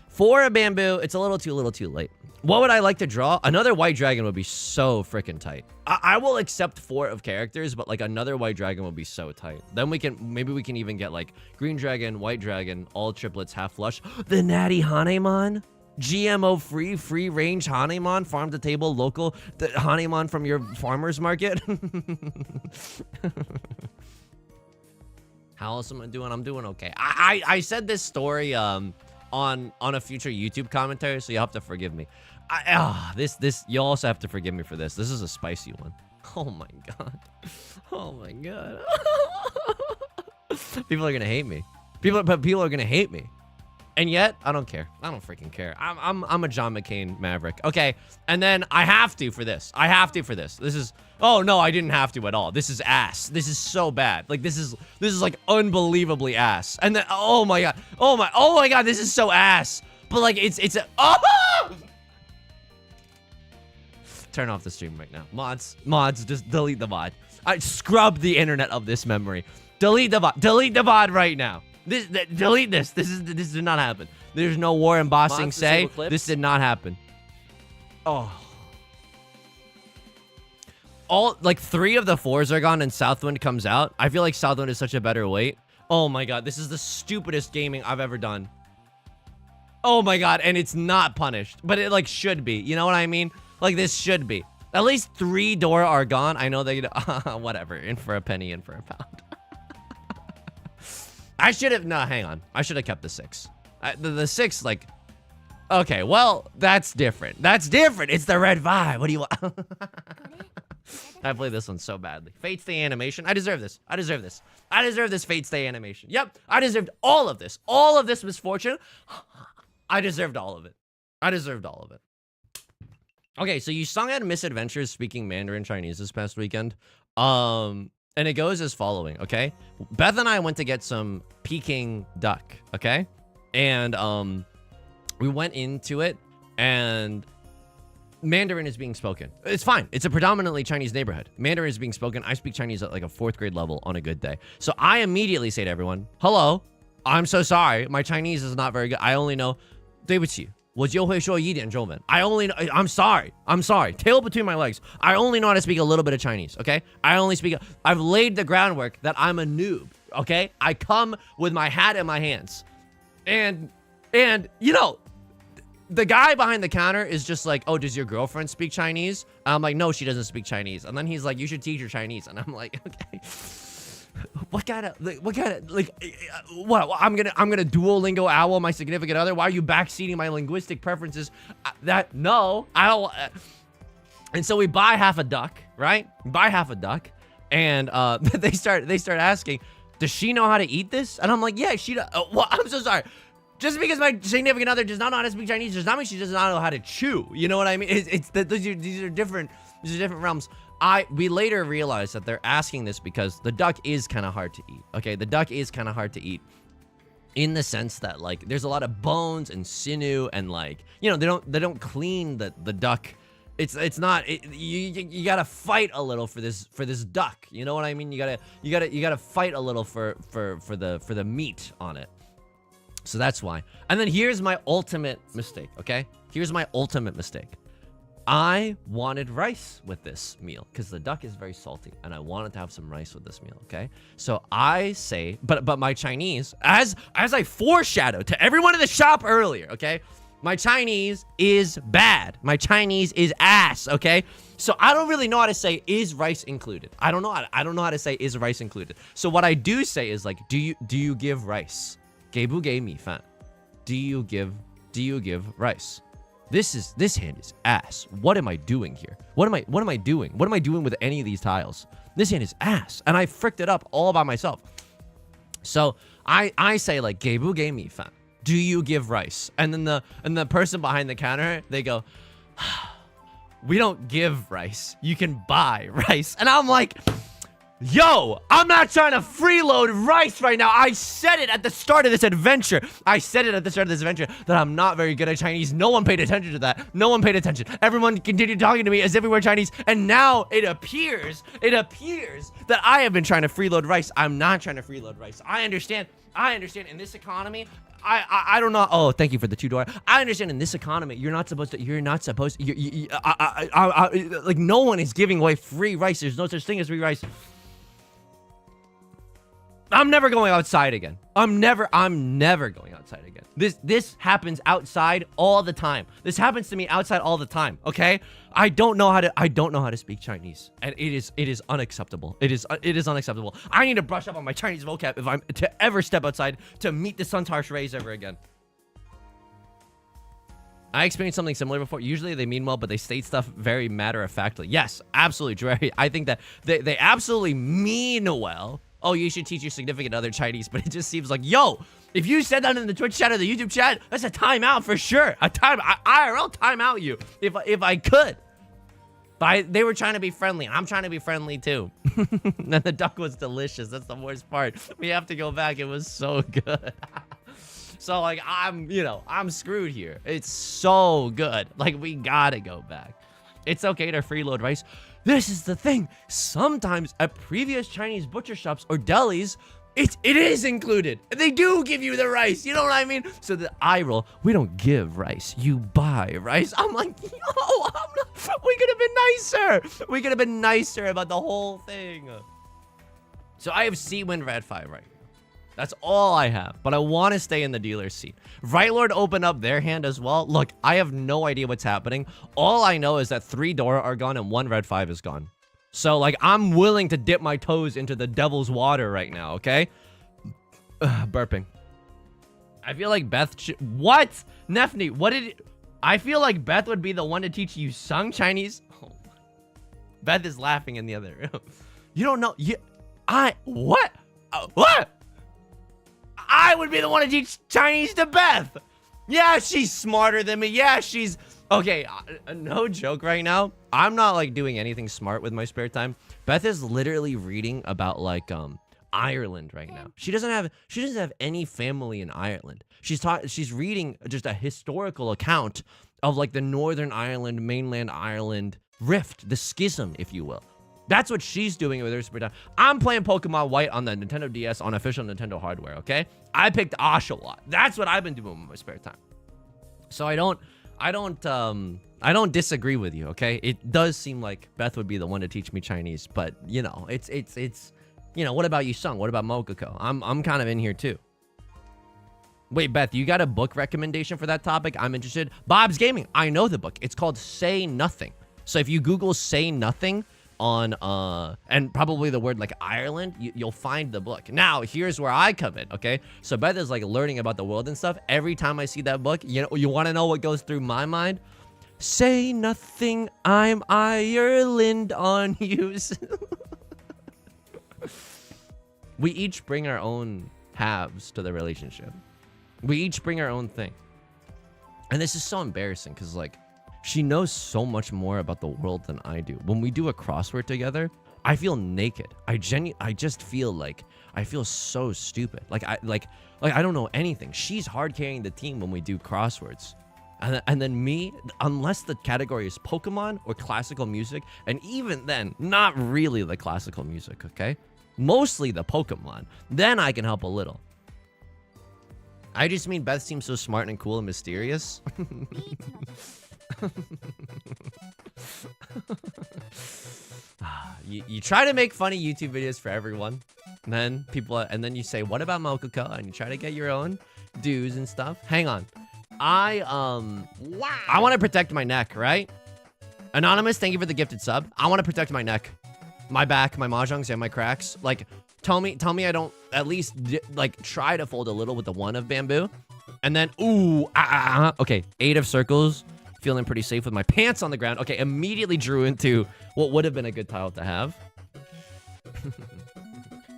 For a bamboo, it's a little too late. What would I like to draw? Another white dragon would be so freaking tight. I will accept 4 of characters, but like another white dragon would be so tight. Then maybe we can even get like green dragon, white dragon, all triplets, half flush. The natty Hanemon. GMO free range Hanemon, farm to table, local, the Hanemon from your farmer's market. How else am I doing? I'm doing okay. I said this story on a future YouTube commentary, so you'll have to forgive me. You also have to forgive me for this. This is a spicy one. Oh my god. Oh my god. People are gonna hate me. People are gonna hate me. And yet, I don't care. I don't freaking care. I'm a John McCain maverick. Okay, and then I have to for this. I have to for this. This is, oh no, I didn't have to at all. This is ass. This is so bad. Like this is like unbelievably ass. And then, oh my god, oh my god, this is so ass. But like it's a, oh! Turn off the stream right now. Mods, just delete the VOD. I scrub the internet of this memory. Delete the VOD right now. Delete this. This did not happen. There's no war embossing. Say this did not happen. Oh. All like 3 of the 4s are gone and Southwind comes out. I feel like Southwind is such a better weight. Oh my god, this is the stupidest gaming I've ever done. Oh my god, and it's not punished, but it like should be. You know what I mean? Like this should be. At least 3 door are gone. I know they whatever. In for a penny, in for a pound. I should have, no, hang on. I should have kept the 6. The 6, like, okay, well, that's different. That's different. It's the red vibe. What do you want? I played this one so badly. Fate Stay animation. I deserve this. I deserve this. I deserve this Fate Stay animation. Yep, I deserved all of this. All of this misfortune. I deserved all of it. I deserved all of it. Okay, so Yusong had misadventures speaking Mandarin Chinese this past weekend. And it goes as following, okay? Beth and I went to get some Peking duck, okay? And we went into it, and Mandarin is being spoken. It's fine. It's a predominantly Chinese neighborhood. Mandarin is being spoken. I speak Chinese at like a 4th grade level on a good day. So I immediately say to everyone, hello, I'm so sorry. My Chinese is not very good. I only know 对不起 我就会说一点中文. I'm sorry. I'm sorry. Tail between my legs. I only know how to speak a little bit of Chinese, okay? I've laid the groundwork that I'm a noob, okay? I come with my hat in my hands. And you know, the guy behind the counter is just like, oh, does your girlfriend speak Chinese? I'm like, no, she doesn't speak Chinese. And then he's like, you should teach her Chinese. And I'm like, okay. What kind of what I'm gonna Duolingo owl my significant other? Why are you backseating my linguistic preferences? No, I don't. And so we buy half a duck, right? Buy half a duck, and they start asking, does she know how to eat this? And I'm like, yeah, she does. Well, I'm so sorry. Just because my significant other does not know how to speak Chinese does not mean she does not know how to chew. You know what I mean? These are different realms. We later realized that they're asking this because the duck is kind of hard to eat. Okay, the duck is kind of hard to eat in the sense that like there's a lot of bones and sinew and like, you know, they don't clean the duck. It's not you gotta fight a little for this duck. You know what I mean? You gotta fight a little for the meat on it. So that's why. And then here's my ultimate mistake. Okay, here's my ultimate mistake. I wanted rice with this meal because the duck is very salty and I wanted to have some rice with this meal, okay? So I say, but my Chinese, as I foreshadowed to everyone in the shop earlier, okay? My Chinese is bad. My Chinese is ass, okay? So I don't really know how to say, is rice included? I don't know how to say, is rice included? So what I do say is like, do you give rice? 给不给米饭? Do you give rice? This hand is ass. What am I doing here? What am I doing? What am I doing with any of these tiles? This hand is ass. And I fricked it up all by myself. So I say like, 给不给米饭? Do you give rice? And then the person behind the counter, they go, we don't give rice. You can buy rice. And I'm like, yo, I'm not trying to freeload rice right now. I said it at the start of this adventure. That I'm not very good at Chinese. No one paid attention to that. No one paid attention. Everyone continued talking to me as if we were Chinese. And now it appears that I have been trying to freeload rice. I'm not trying to freeload rice. I understand in this economy, I don't know. Oh, thank you for the $2. I understand in this economy, you're not supposed to, like no one is giving away free rice. There's no such thing as free rice. I'm never going outside again. I'm never going outside again. This happens outside all the time. This happens to me outside all the time, okay? I don't know how to speak Chinese. And it is unacceptable. It is unacceptable. I need to brush up on my Chinese vocab if I'm to ever step outside to meet the sun's harsh rays ever again. I experienced something similar before. Usually they mean well, but they state stuff very matter-of-factly. Yes, absolutely, Dre. I think that they absolutely mean well. Oh, you should teach your significant other Chinese, but it just seems like, yo, If you said that in the Twitch chat or the YouTube chat, that's a timeout for sure. IRL timeout you if I could. But they were trying to be friendly. I'm trying to be friendly too. And the duck was delicious. That's the worst part. We have to go back. It was so good. So like I'm screwed here. It's so good. Like we gotta go back. It's okay to freeload rice. This is the thing. Sometimes at previous Chinese butcher shops or delis, it is included. They do give you the rice. You know what I mean? So the eye roll, we don't give rice. You buy rice. I'm like, yo, we could have been nicer. We could have been nicer about the whole thing. So I have C-Wind Red 5 right here. That's all I have. But I want to stay in the dealer's seat. Right Lord opened up their hand as well. Look, I have no idea what's happening. All I know is that 3 Dora are gone and 1 Red 5 is gone. So, like, I'm willing to dip my toes into the devil's water right now, okay? Burping. I feel like Beth... What? Nefni, what did... I feel like Beth would be the one to teach you Sung Chinese. Oh. Beth is laughing in the other room. You don't know... What? What? I would be the one to teach Chinese to Beth. Yeah, she's smarter than me. Yeah, she's... Okay, no joke right now. I'm not like doing anything smart with my spare time. Beth is literally reading about like Ireland right now. She doesn't have any family in Ireland. She's reading just a historical account of like the Northern Ireland, mainland Ireland rift, the schism, if you will. That's what she's doing with her spare time. I'm playing Pokemon White on the Nintendo DS on official Nintendo hardware, okay? I picked Oshawott. That's what I've been doing with my spare time. So I don't disagree with you, okay? It does seem like Beth would be the one to teach me Chinese, but you know, it's you know, what about Yusong? What about Mokuko? I'm kind of in here too. Wait, Beth, you got a book recommendation for that topic? I'm interested. Bob's Gaming. I know the book. It's called Say Nothing. So if you Google Say Nothing on and probably the word like Ireland, you'll find the book. Now here's where I come in, okay? So Beth is like learning about the world and stuff. Every time I see that book, you know, you want to know what goes through my mind? Say nothing, I'm Ireland on you. We each bring our own halves to the relationship. We each bring our own thing. And this is so embarrassing because like she knows so much more about the world than I do. When we do a crossword together, I feel naked. I just feel like I feel so stupid. Like I don't know anything. She's hard carrying the team when we do crosswords. And then me, unless the category is Pokemon or classical music, and even then, not really the classical music, okay? Mostly the Pokemon. Then I can help a little. I just mean Beth seems so smart and cool and mysterious. You try to make funny YouTube videos for everyone, and then you say, what about Mokuko? And you try to get your own dues and stuff. Hang on. I want to protect my neck, right? Anonymous, thank you for the gifted sub. I want to protect my neck, my back, my mahjongs, and my cracks. Like, tell me I don't at least like try to fold a little with the 1 of bamboo, and then okay, 8 of circles. Feeling pretty safe with my pants on the ground. Okay, immediately drew into what would have been a good tile to have.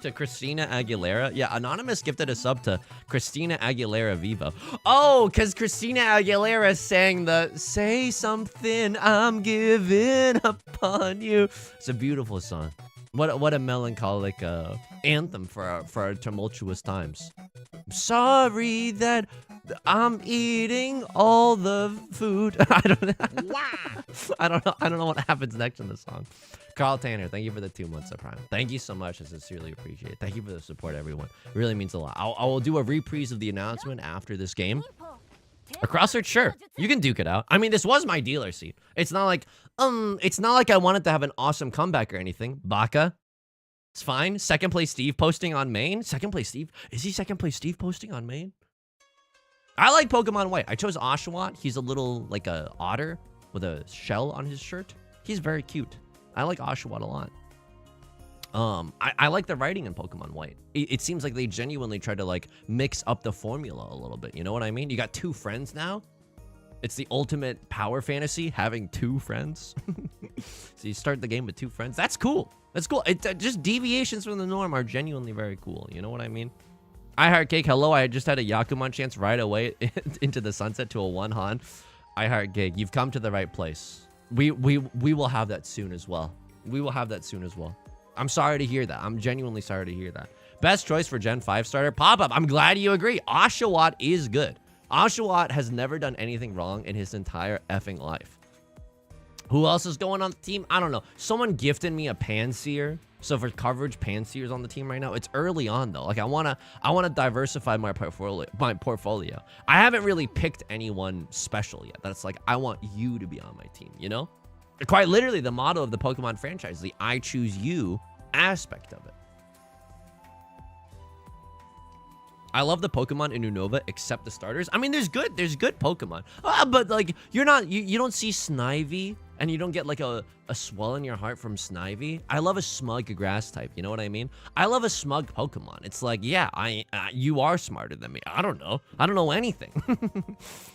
To Christina Aguilera. Yeah, Anonymous gifted a sub to Christina Aguilera Vivo. Oh, because Christina Aguilera sang the Say Something, I'm Giving Up on You. It's a beautiful song. What a melancholic anthem for our tumultuous times. I'm sorry that I'm eating all the food. I don't know what happens next in the song. Carl Tanner, thank you for the 2 months of Prime. Thank you so much. I sincerely appreciate it. Thank you for the support, everyone. It really means a lot. I will do a reprise of the announcement after this game. A crossword, sure. You can duke it out. I mean, this was my dealer seat. It's not like I wanted to have an awesome comeback or anything. Baka. It's fine. Second place Steve posting on main. Second place Steve. Is he second place Steve posting on main? I like Pokemon White. I chose Oshawott. He's a little like a otter with a shell on his shirt. He's very cute. I like Oshawott a lot. I like the writing in Pokemon White. It seems like they genuinely try to like mix up the formula a little bit. You know what I mean? You got 2 friends now. It's the ultimate power fantasy, having 2 friends. So you start the game with 2 friends. That's cool. That's cool. Just deviations from the norm are genuinely very cool. You know what I mean? I Heart Cake, hello. I just had a Yakuman chance right away into the sunset to a 1 Han. I Heart Cake, you've come to the right place. We will have that soon as well. We will have that soon as well. I'm sorry to hear that. I'm genuinely sorry to hear that. Best choice for Gen 5 starter, Pop-Up. I'm glad you agree. Oshawott is good. Oshawott has never done anything wrong in his entire effing life. Who else is going on the team? I don't know. Someone gifted me a Panseer. So for coverage, Panseer's on the team right now. It's early on though. Like I wanna diversify my portfolio. I haven't really picked anyone special yet. That's like I want you to be on my team, you know? Quite literally the motto of the Pokemon franchise, the I choose you aspect of it. I love the Pokemon in Unova except the starters. I mean, there's good Pokemon. But like you don't see Snivy and you don't get like a swell in your heart from Snivy. I love a smug grass type, you know what I mean? I love a smug Pokemon. It's like, yeah, you are smarter than me. I don't know anything.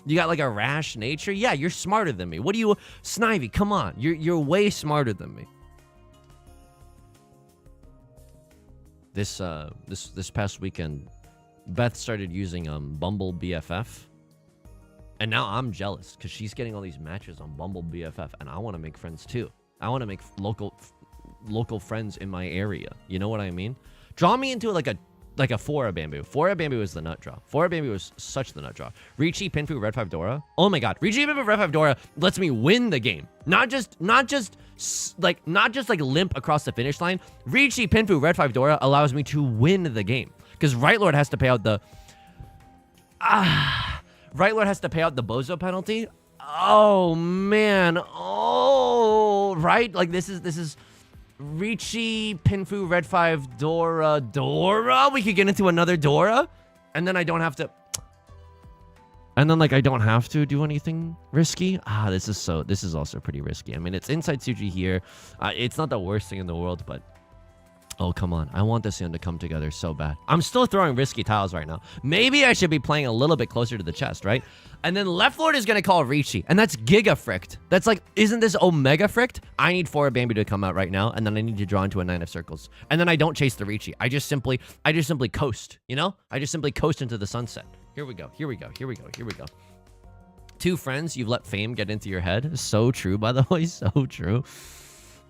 You got like a rash nature. Yeah, you're smarter than me. What do you, Snivy, come on. You're way smarter than me. This past weekend, Beth started using Bumble BFF. And now I'm jealous because she's getting all these matches on Bumble BFF, and I want to make friends too. I want to make local friends in my area. You know what I mean? Draw me into like a Fora Bamboo. Fora Bamboo is the nut draw. Fora Bamboo is such the nut draw. Riichi, Pinfu, Red 5 Dora. Oh my god. Riichi, Pinfu, Red 5 Dora lets me win the game. Not just like limp across the finish line. Riichi, Pinfu, Red 5 Dora allows me to win the game. Because Right Lord has to pay out the Right Lord has to pay out the Bozo penalty. Oh man. Oh, right? Like this is Riichi, Pinfu, Red 5, Dora. We could get into another Dora. And then I don't have to. And then like I don't have to do anything risky. This is also pretty risky. I mean, it's inside Tsuji here. It's not the worst thing in the world, but oh, come on. I want this one to come together so bad. I'm still throwing risky tiles right now. Maybe I should be playing a little bit closer to the chest, right? And then Left Lord is going to call Riichi. And that's Giga Fricked. That's like, isn't this Omega Fricked? I need Fora Bambi to come out right now. And then I need to draw into a 9 of circles. And then I don't chase the Riichi. I just simply coast, you know? I just simply coast into the sunset. Here we go. Here we go. Here we go. Here we go. 2 friends you've let fame get into your head. So true, by the way. So true.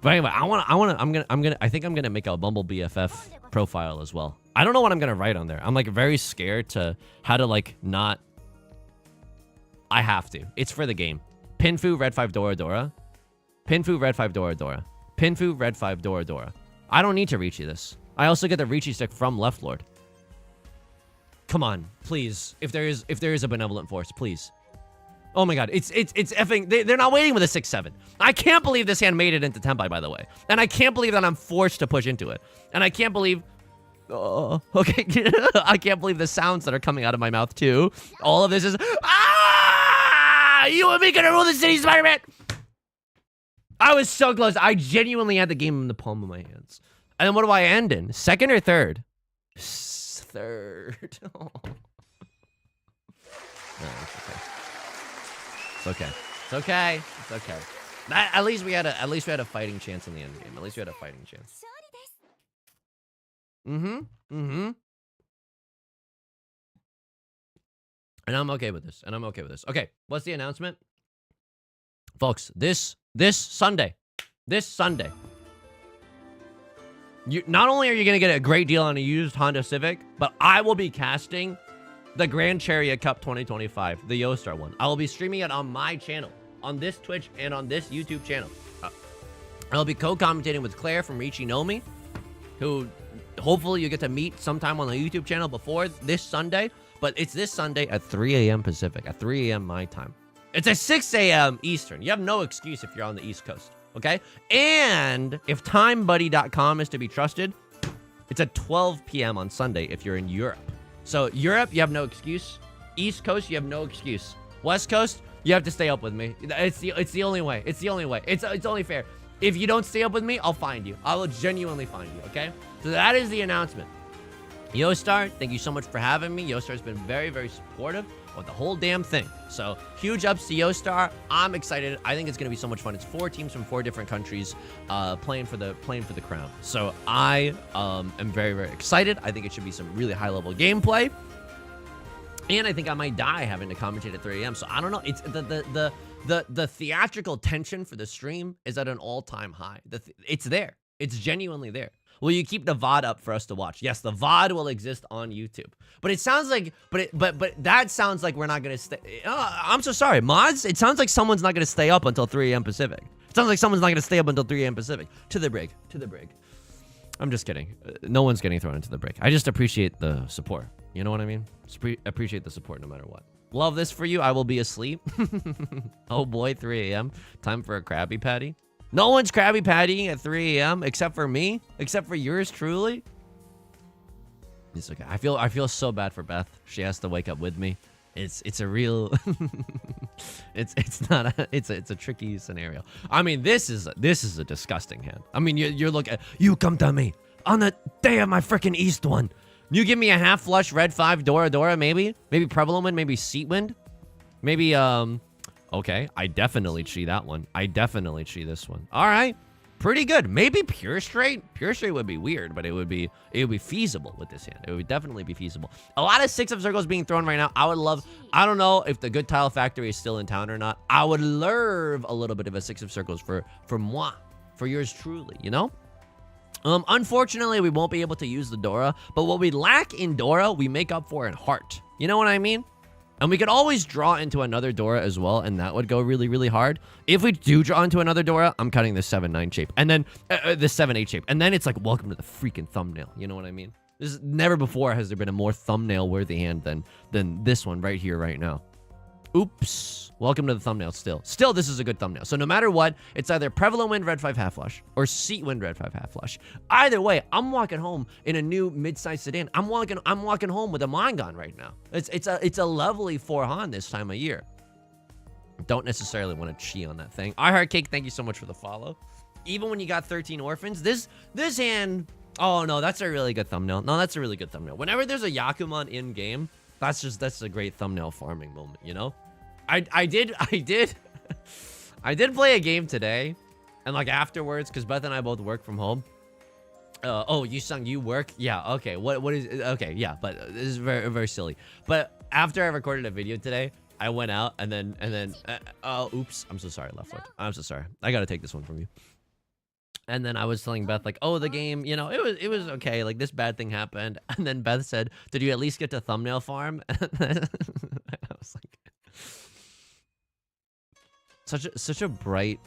But anyway, I think I'm gonna make a Bumble BFF profile as well. I don't know what I'm gonna write on there. I'm like very scared to how to like not. I have to. It's for the game. Pinfu, Red 5 Dora Dora. Pinfu, Red 5 Dora Dora. Pinfu, Red 5 Dora Dora. I don't need to Riichi this. I also get the Riichi stick from Left Lord. Come on, please. If there is a benevolent force, please. Oh my god, it's effing, they're not waiting with a 6-7. I can't believe this hand made it into Tenpai, by the way. And I can't believe that I'm forced to push into it. And I can't believe, okay, I can't believe the sounds that are coming out of my mouth too. All of this is, you and me gonna rule the city, Spider-Man! I was so close. I genuinely had the game in the palm of my hands. And then what do I end in? 2nd or 3rd? 3rd. Oh. No, it's okay. It's okay. It's okay. It's okay. At least we had a fighting chance in the end game. At least we had a fighting chance. And I'm okay with this. Okay, what's the announcement? Folks, this Sunday. Not only are you going to get a great deal on a used Honda Civic, but I will be casting the Grand Chariot Cup 2025, the Yostar one. I will be streaming it on my channel, on this Twitch and on this YouTube channel. I'll be co-commentating with Claire from Riichi Nomi, who hopefully you get to meet sometime on the YouTube channel before this Sunday. But it's this Sunday at 3 a.m. Pacific, at 3 a.m. my time. It's at 6 a.m. Eastern. You have no excuse if you're on the East Coast, okay? And if TimeBuddy.com is to be trusted, it's at 12 p.m. on Sunday if you're in Europe. So Europe, you have no excuse. East Coast, you have no excuse. West Coast, you have to stay up with me. It's the only way. It's the only way. It's only fair. If you don't stay up with me, I'll find you. I will genuinely find you, okay? So that is the announcement. Yostar, thank you so much for having me. Yostar's been very, very supportive. with the whole damn thing. So huge ups to Yostar. I'm excited. I think it's gonna be so much fun. It's 4 teams from 4 different countries playing for the crown. So I am very, very excited. I think it should be some really high level gameplay. And I think I might die having to commentate at 3 a.m. So I don't know. It's the theatrical tension for the stream is at an all-time high. It's there. It's genuinely there. Will you keep the VOD up for us to watch? Yes, the VOD will exist on YouTube. But it sounds like, but that sounds like we're not gonna stay. I'm so sorry, mods. It sounds like someone's not gonna stay up until 3 a.m. Pacific. It sounds like someone's not gonna stay up until 3 a.m. Pacific. To the brig. I'm just kidding. No one's getting thrown into the brig. I just appreciate the support. You know what I mean? Appreciate the support no matter what. Love this for you. I will be asleep. Oh boy, 3 a.m. Time for a Krabby Patty. No one's Krabby Pattying at 3 a.m. except for me, except for yours truly. It's okay. I feel so bad for Beth. She has to wake up with me. It's a real it's a tricky scenario. I mean, this is a disgusting hand. I mean, you're looking, you come to me on the day of my freaking East one. You give me a half flush red 5 Dora, maybe Prevalent Wind, maybe Seat Wind, maybe okay, I definitely chi that one. I definitely chi this one. All right, pretty good. Maybe Pure Straight. Pure Straight would be weird, but it would be feasible with this hand. It would definitely be feasible. A lot of 6 of circles being thrown right now. I don't know if the Good Tile Factory is still in town or not. I would love a little bit of a 6 of circles for moi, for yours truly, you know? Unfortunately, we won't be able to use the Dora, but what we lack in Dora, we make up for in Heart. You know what I mean? And we could always draw into another Dora as well, and that would go really, really hard. If we do draw into another Dora, I'm cutting the 7-9 shape, and then the 7-8 shape, and then it's like, welcome to the freaking thumbnail. You know what I mean? This is, never before has there been a more thumbnail-worthy hand than this one right here, right now. Oops. Welcome to the thumbnail still. Still, this is a good thumbnail. So no matter what, it's either Prevalent Wind Red 5 half flush or Seat Wind Red 5 half flush. Either way, I'm walking home in a new mid-sized sedan. I'm walking home with a Mangon right now. It's a lovely 4Han this time of year. Don't necessarily want to chi on that thing. I Heart Cake, thank you so much for the follow. Even when you got 13 orphans, this hand, oh no, that's a really good thumbnail. No, that's a really good thumbnail. Whenever there's a Yakuman in game, that's a great thumbnail farming moment, you know? I did play a game today, and like afterwards, because Beth and I both work from home. Oh, Yusong, you work? Yeah, okay. What is, okay, yeah, but this is very, very silly. But after I recorded a video today, I went out and then oops, I'm so sorry, Left Lord. I'm so sorry. I gotta take this one from you. And then I was telling Beth, like, oh, the game, you know, it was okay. Like, this bad thing happened. And then Beth said, did you at least get to thumbnail farm? And then I was like, such a bright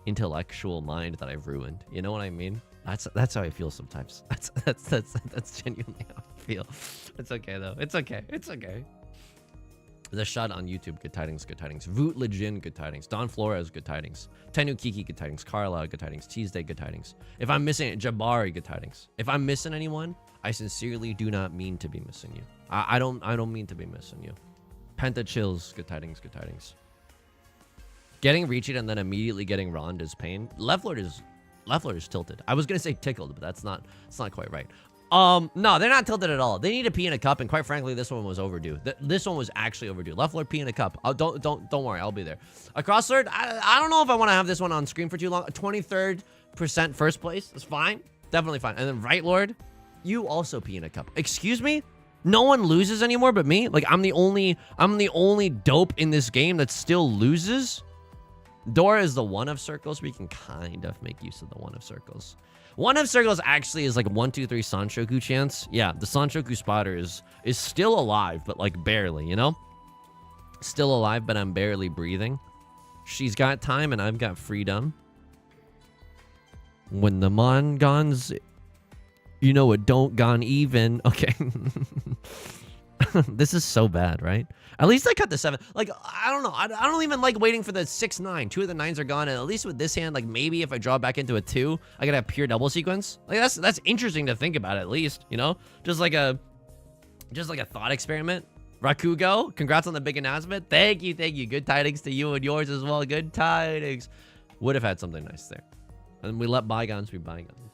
intellectual mind that I've ruined. You know what I mean? That's how I feel sometimes. That's genuinely how I feel. It's okay though. It's okay. It's okay. The Shot on YouTube, good tidings, good tidings. Voot Lejin, good tidings. Don Flores, good tidings. Tenhou Kiki, good tidings. Carla, good tidings. Tuesday, good tidings. If I'm missing Jabari, good tidings. If I'm missing anyone, I sincerely do not mean to be missing you. I don't mean to be missing you. Penta Chills, good tidings, good tidings. Getting Riichi and then immediately getting Rond is pain. Left Lord is tilted. I was gonna say tickled, but that's not quite right. No, they're not tilted at all. They need a pee in a cup, and quite frankly, this one was overdue. This one was actually overdue. Left Lord pee in a cup. Don't worry, I'll be there. Across third, I don't know if I want to have this one on screen for too long. 23rd% first place is fine, definitely fine. And then Right Lord, you also pee in a cup. Excuse me? No one loses anymore but me? Like I'm the only dope in this game that still loses? Dora is the 1 of circles. We can kind of make use of the 1 of circles. 1 of circles actually is like 1, 2, 3 Sanshoku chance. Yeah, the Sanshoku spotter is still alive, but like barely, you know? Still alive, but I'm barely breathing. She's got time and I've got freedom. When the Mongons, you know, it don't gone even. Okay. This is so bad, right? At least I cut the 7. Like, I don't know. I don't even like waiting for the 6-9. 2 of the 9s are gone. And at least with this hand, like maybe if I draw back into a 2, I could have pure double sequence. Like that's interesting to think about at least, you know? Just like a thought experiment. Rakugo, congrats on the big announcement. Thank you. Good tidings to you and yours as well. Good tidings. Would have had something nice there. And we let bygones be bygones.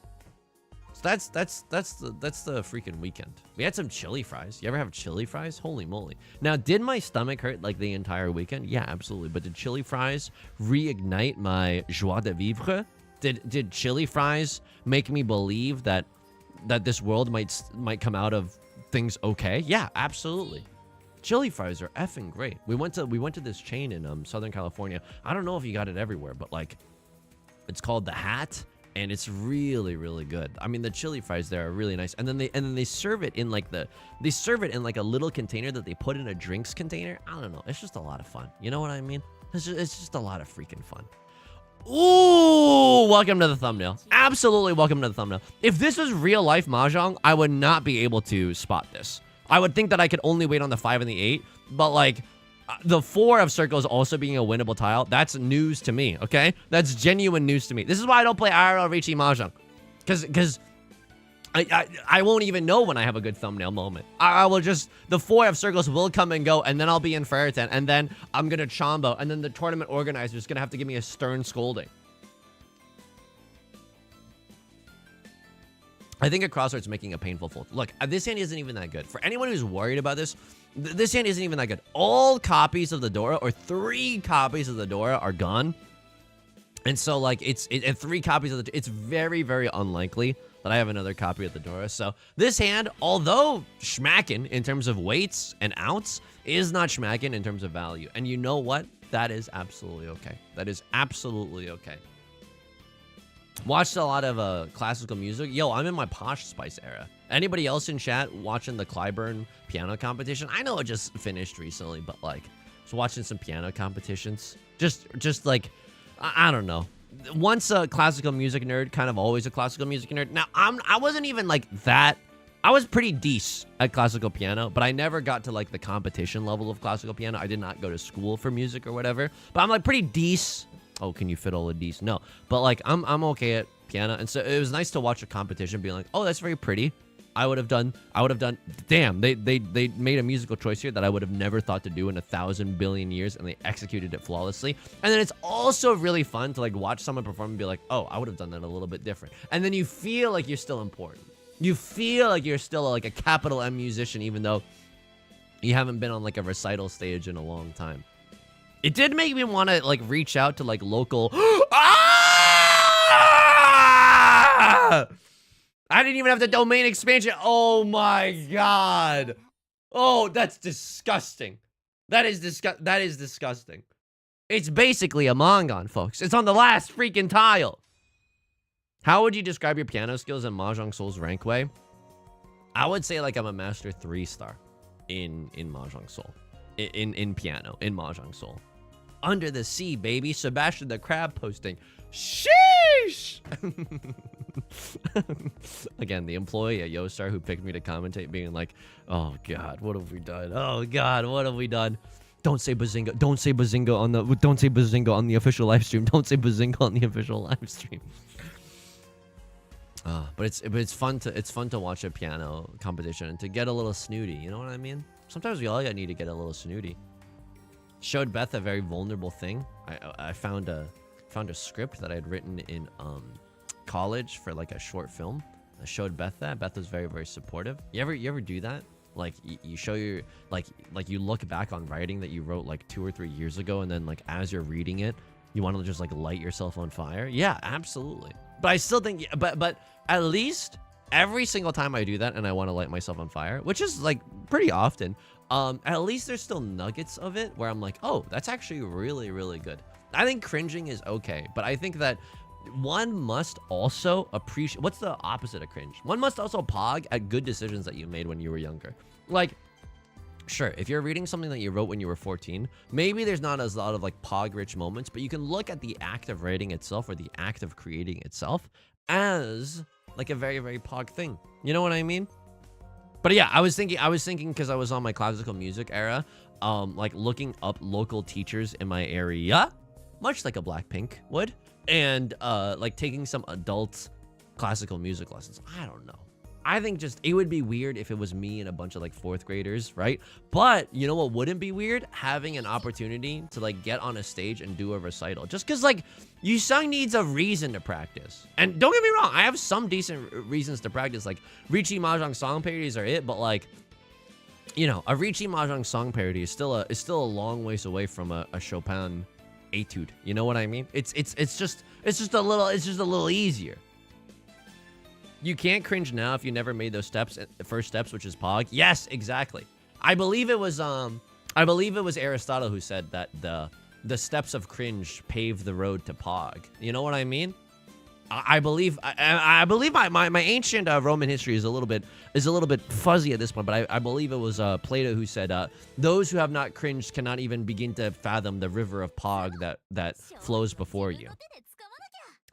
So that's the freaking weekend. We had some chili fries. You ever have chili fries? Holy moly. Now, did my stomach hurt like the entire weekend? Yeah, absolutely. But did chili fries reignite my joie de vivre? Did chili fries make me believe that this world might come out of things okay? Yeah, absolutely. Chili fries are effing great. We went to this chain in Southern California. I don't know if you got it everywhere, but like it's called The Hat. And it's really, really good. I mean, the chili fries there are really nice. And then they serve it in like a little container that they put in a drinks container. I don't know. It's just a lot of fun. You know what I mean? It's just a lot of freaking fun. Ooh, welcome to the thumbnail. Absolutely welcome to the thumbnail. If this was real life Mahjong, I would not be able to spot this. I would think that I could only wait on the 5 and the 8, but like the 4 of circles also being a winnable tile, that's news to me, okay? That's genuine news to me. This is why I don't play IRL Riichi Mahjong. Because I won't even know when I have a good thumbnail moment. I will just, the 4 of circles will come and go, and then I'll be in Ferritan, and then I'm going to chombo, and then the tournament organizer is going to have to give me a stern scolding. I think a crossword's making a painful fold. Look, this hand isn't even that good. For anyone who's worried about this, this hand isn't even that good. All copies of the Dora, or 3 copies of the Dora, are gone. And so, like, it's 3 copies of the... It's very, very unlikely that I have another copy of the Dora. So, this hand, although schmackin' in terms of weights and outs, is not schmackin' in terms of value. And you know what? That is absolutely okay. That is absolutely okay. Watched a lot of classical music. Yo, I'm in my Posh Spice era. Anybody else in chat watching the Clyburn piano competition? I know it just finished recently, but like, just watching some piano competitions. Just like, I don't know. Once a classical music nerd, kind of always a classical music nerd. Now, I wasn't even like that. I was pretty decent at classical piano, but I never got to like the competition level of classical piano. I did not go to school for music or whatever, but I'm like pretty decent. Oh, can you fiddle a D's? No, but like I'm okay at piano, and so it was nice to watch a competition, being like, oh, that's very pretty. I would have done. Damn, they made a musical choice here that I would have never thought to do in 1,000 billion years, and they executed it flawlessly. And then it's also really fun to like watch someone perform and be like, oh, I would have done that a little bit different. And then you feel like you're still important. You feel like you're still like a capital M musician, even though you haven't been on like a recital stage in a long time. It did make me want to like reach out to like local. Ah! I didn't even have the domain expansion. Oh my god. Oh, that's disgusting. That is disgusting. It's basically a Mongon, folks. It's on the last freaking tile. How would you describe your piano skills in Mahjong Soul's rank way? I would say like I'm a master 3-star in Mahjong Soul. In piano, in Mahjong Soul. Under the sea, baby. Sebastian the Crab posting. Sheesh! Again, the employee at YoStar who picked me to commentate, being like, oh god, what have we done? Oh god, what have we done? Don't say Bazinga. Don't say Bazinga on the official live stream. Don't say Bazinga on the official live stream. But it's fun to watch a piano competition and to get a little snooty. You know what I mean? Sometimes we all need to get a little snooty. Showed Beth a very vulnerable thing. I found a script that I had written in college for like a short film. I showed Beth that. Beth was very, very supportive. You ever do that? Like you show your like you look back on writing that you wrote like 2 or 3 years ago, and then like as you're reading it, you want to just like light yourself on fire. Yeah, absolutely. But I still think, but at least every single time I do that and I want to light myself on fire, which is like pretty often, at least there's still nuggets of it where I'm like, oh, that's actually really, really good. I think cringing is okay, but I think that one must also appreciate, what's the opposite of cringe? One must also pog at good decisions that you made when you were younger. Like, sure, if you're reading something that you wrote when you were 14, maybe there's not as a lot of like pog-rich moments, but you can look at the act of writing itself or the act of creating itself as like a very, very pog thing. You know what I mean? But yeah, I was thinking because I was on my classical music era, like looking up local teachers in my area, much like a Blackpink would, and like taking some adult classical music lessons. I don't know. I think just it would be weird if it was me and a bunch of like 4th graders, right? But you know what wouldn't be weird? Having an opportunity to like get on a stage and do a recital. Just because like Yusong needs a reason to practice. And don't get me wrong, I have some decent reasons to practice. Like Riichi Mahjong song parodies are it, but like, you know, a Riichi Mahjong song parody is still a long ways away from a Chopin etude. You know what I mean? It's just a little easier. You can't cringe now if you never made those steps, first steps, which is Pog. Yes, exactly. I believe it was Aristotle who said that the steps of cringe pave the road to Pog. You know what I mean? I believe my ancient Roman history is a little bit fuzzy at this point, but I believe it was Plato who said those who have not cringed cannot even begin to fathom the river of Pog that flows before you.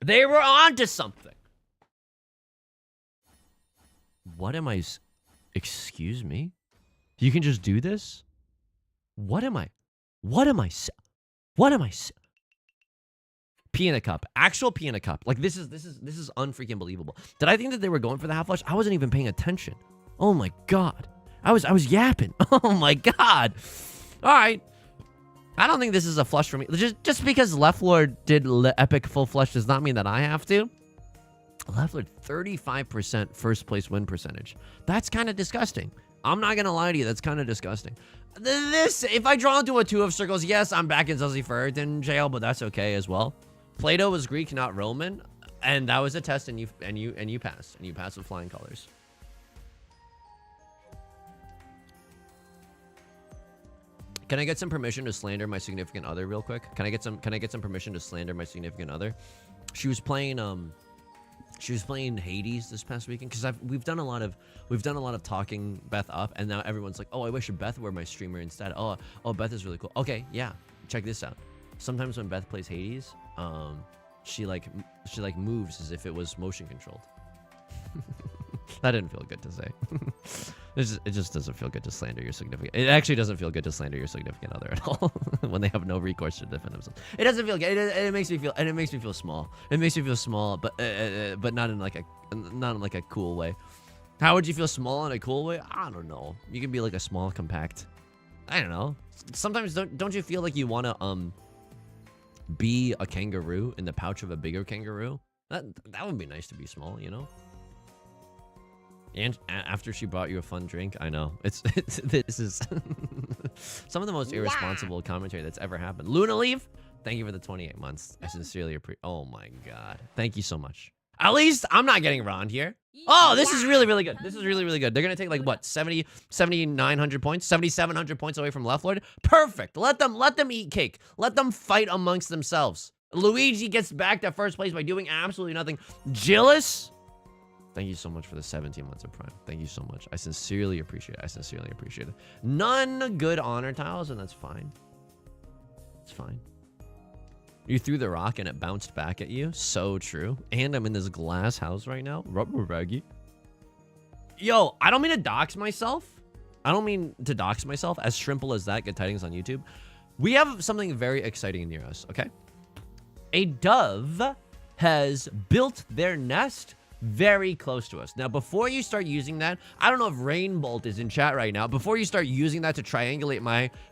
They were onto something. What am I? Excuse me? You can just do this? What am I? Pee in a cup. Actual pee in a cup. Like this is unfreaking believable. Did I think that they were going for the half flush? I wasn't even paying attention. Oh my god. I was yapping. Oh my god. All right. I don't think this is a flush for me. Just because Left Lord did epic full flush does not mean that I have to. Left Lord 35% first place win percentage. That's kind of disgusting. I'm not gonna lie to you, that's kind of disgusting. This, if I draw into a 2 of circles, yes, I'm back in Zelzy Ferritin jail, but that's okay as well. Plato was Greek, not Roman, and that was a test, and you passed, and you passed with flying colors. Can I get some permission to slander my significant other real quick? Can I get some permission to slander my significant other? She was playing Hades this past weekend because we've done a lot of talking Beth up, and now everyone's like, oh, I wish Beth were my streamer instead. Oh, Beth is really cool. Okay, yeah, check this out. Sometimes when Beth plays Hades, she moves as if it was motion controlled. That didn't feel good to say. It just doesn't feel good to slander your significant. It actually doesn't feel good to slander your significant other at all when they have no recourse to defend themselves. It doesn't feel good. It makes me feel small. It makes me feel small, but not in like a cool way. How would you feel small in a cool way? I don't know. You can be like a small compact. I don't know. Sometimes don't you feel like you want to be a kangaroo in the pouch of a bigger kangaroo? That would be nice to be small, you know? And after she brought you a fun drink, I know this is some of the most irresponsible commentary that's ever happened. Luna Leave, thank you for the 28 months. I sincerely appreciate. Oh my god, thank you so much. At least I'm not getting around here. Oh, this is really good. This is really good. They're gonna take like what 7,900 points, 7,700 points away from Left Lord. Perfect. Let them eat cake. Let them fight amongst themselves. Luigi gets back to first place by doing absolutely nothing. Gillis, thank you so much for the 17 months of Prime. Thank you so much. I sincerely appreciate it. None good honor tiles, and that's fine. It's fine. You threw the rock and it bounced back at you. So true. And I'm in this glass house right now. Rubber baggy. Yo, I don't mean to dox myself. As shrimple as that. Get tidings on YouTube. We have something very exciting near us, okay? A dove has built their nest very close to us. Now, before you start using that, I don't know if Rainbolt is in chat right now. Before you start using that to triangulate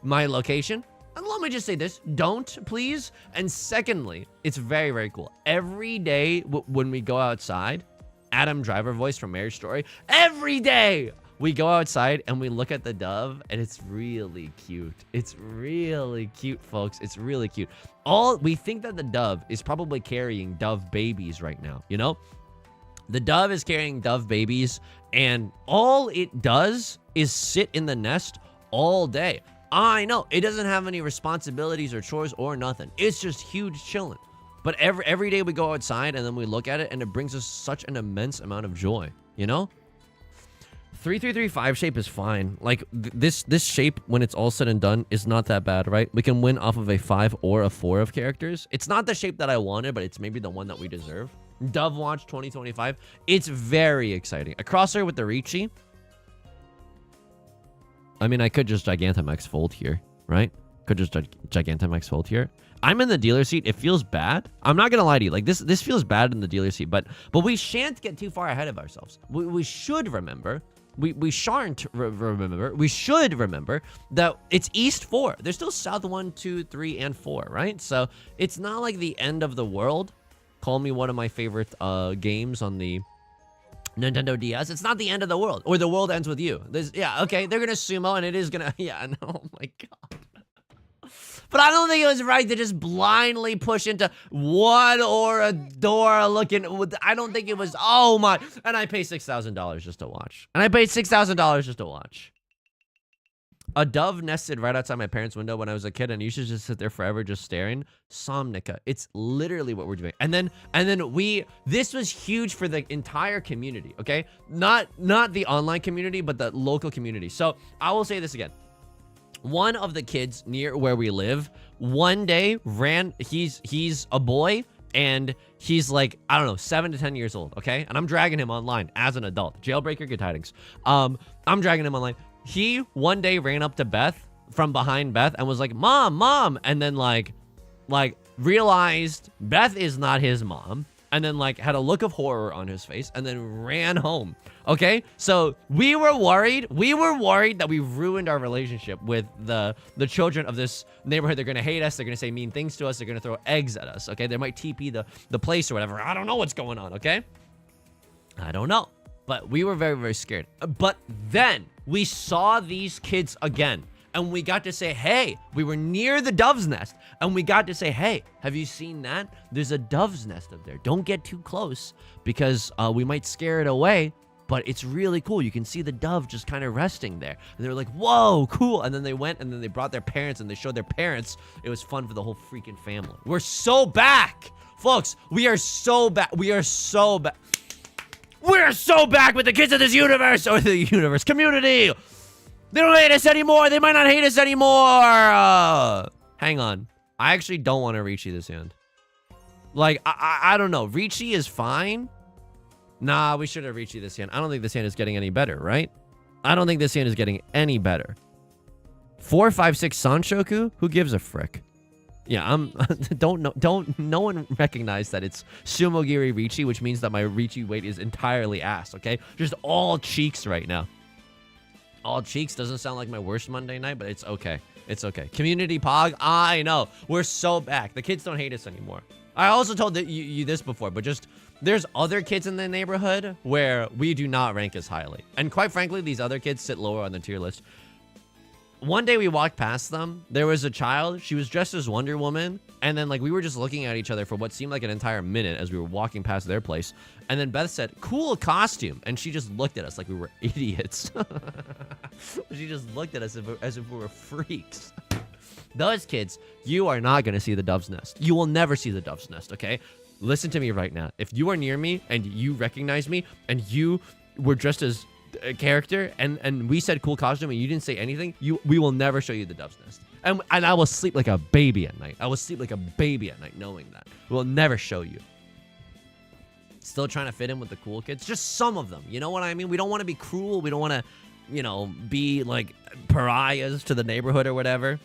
my location, and let me just say this, don't, please. And secondly, it's very cool. Every day when we go outside, Adam Driver voice from Marriage Story, every day we go outside and we look at the dove, and it's really cute. It's really cute, folks. It's really cute. We think that the dove is probably carrying dove babies right now, you know? The dove is carrying dove babies, and all it does is sit in the nest all day. I know, it doesn't have any responsibilities or chores or nothing. It's just huge chilling. But every day we go outside and then we look at it, and it brings us such an immense amount of joy, you know? 3335 shape is fine. Like, this shape, when it's all said and done, is not that bad, right? We can win off of a 5 or a 4 of characters. It's not the shape that I wanted, but it's maybe the one that we deserve. Dove Watch 2025. It's very exciting. A crosshair with the Riichi. I mean, I could just Gigantamax fold here, right? Could just Gigantamax hold here. I'm in the dealer seat. It feels bad. I'm not gonna lie to you. Like this feels bad in the dealer seat, but we shan't get too far ahead of ourselves. We should remember. We shan't remember. We should remember that it's East 4. There's still South 1, 2, 3, and 4, right? So it's not like the end of the world. Call me one of my favorite games on the Nintendo DS. It's not the end of the world, or the world ends with you. Yeah, okay, they're gonna sumo, and it is gonna. Yeah, no, oh my god. But I don't think it was right to just blindly push into one or a door looking. I don't think it was. Oh my! And I paid $6,000 just to watch. And I paid $6,000 just to watch. A dove nested right outside my parents' window when I was a kid, and you should just sit there forever just staring. Somnica. It's literally what we're doing. And then this was huge for the entire community, okay? Not the online community, but the local community. So I will say this again. One of the kids near where we live, one day he's a boy, and he's like, I don't know, 7 to 10 years old, okay? And I'm dragging him online as an adult. Jailbreaker, good tidings. I'm dragging him online. He one day ran up to Beth from behind Beth and was like, Mom, and then like realized Beth is not his mom, and then like had a look of horror on his face and then ran home. Okay, so we were worried that we ruined our relationship with the children of this neighborhood. They're gonna hate us, they're gonna say mean things to us, they're gonna throw eggs at us. Okay, they might TP the place or whatever. I don't know what's going on. Okay, I don't know, but we were very, very scared. But then we saw these kids again, and we got to say, hey, we were near the dove's nest, and we got to say, hey, have you seen that? There's a dove's nest up there. Don't get too close because we might scare it away, but it's really cool. You can see the dove just kind of resting there. And they were like, whoa, cool. And then they went, and then they brought their parents, and they showed their parents. It was fun for the whole freaking family. We're so back. Folks, we are so back. We are so back. We're so back with the kids of this universe, or the universe community. They don't hate us anymore. They might not hate us anymore. Hang on. I actually don't want to Riichi this hand. Like, I don't know. Riichi is fine. Nah, we should have Riichi this hand. I don't think this hand is getting any better, right? I don't think this hand is getting any better. 4, 5, 6 Sanshoku? Who gives a frick? Yeah, no one recognize that it's Sumogiri Riichi, which means that my Riichi weight is entirely ass, okay? Just all cheeks right now. All cheeks doesn't sound like my worst Monday night, but it's okay. It's okay. Community Pog, I know. We're so back. The kids don't hate us anymore. I also told you this before, but just there's other kids in the neighborhood where we do not rank as highly. And quite frankly, these other kids sit lower on the tier list. One day we walked past them. There was a child. She was dressed as Wonder Woman. And then like we were just looking at each other for what seemed like an entire minute as we were walking past their place. And then Beth said, cool costume. And she just looked at us like we were idiots. She just looked at us as if we were freaks. Those kids, you are not going to see the dove's nest. You will never see the dove's nest, okay? Listen to me right now. If you are near me and you recognize me and you were dressed as a character and we said cool costume and you didn't say anything, we will never show you the dove's nest. And I will sleep like a baby at night. I will sleep like a baby at night knowing that. We will never show you. Still trying to fit in with the cool kids. Just some of them. You know what I mean? We don't want to be cruel. We don't want to, you know, be like pariahs to the neighborhood or whatever.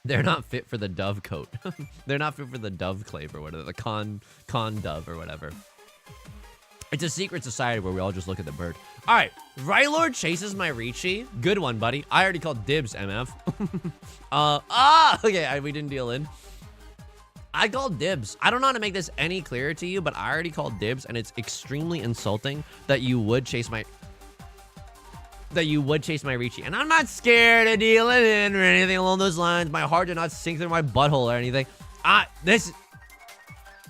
They're not fit for the dove coat. They're not fit for the dove clave or whatever. The con dove or whatever. It's a secret society where we all just look at the bird. All right, Rylord chases my Riichi. Good one, buddy. I already called dibs, MF. Okay, we didn't deal in. I called dibs. I don't know how to make this any clearer to you, but I already called dibs, and it's extremely insulting that you would chase my Riichi. And I'm not scared of dealing in or anything along those lines. My heart did not sink through my butthole or anything. This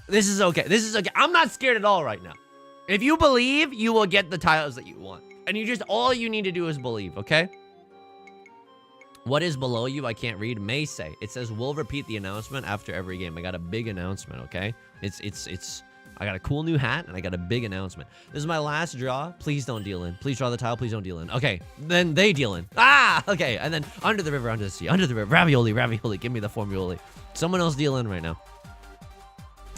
is okay. This is okay. I'm not scared at all right now. If you believe, you will get the titles that you want. And all you need to do is believe, okay? What is below you? I can't read. May say. It says, we'll repeat the announcement after every game. I got a big announcement, okay? I got a cool new hat, and I got a big announcement. This is my last draw. Please don't deal in. Please draw the tile. Please don't deal in. Okay, then they deal in. Okay. And then under the river, under the sea, under the river. Ravioli, ravioli. Give me the formuoli. Someone else deal in right now.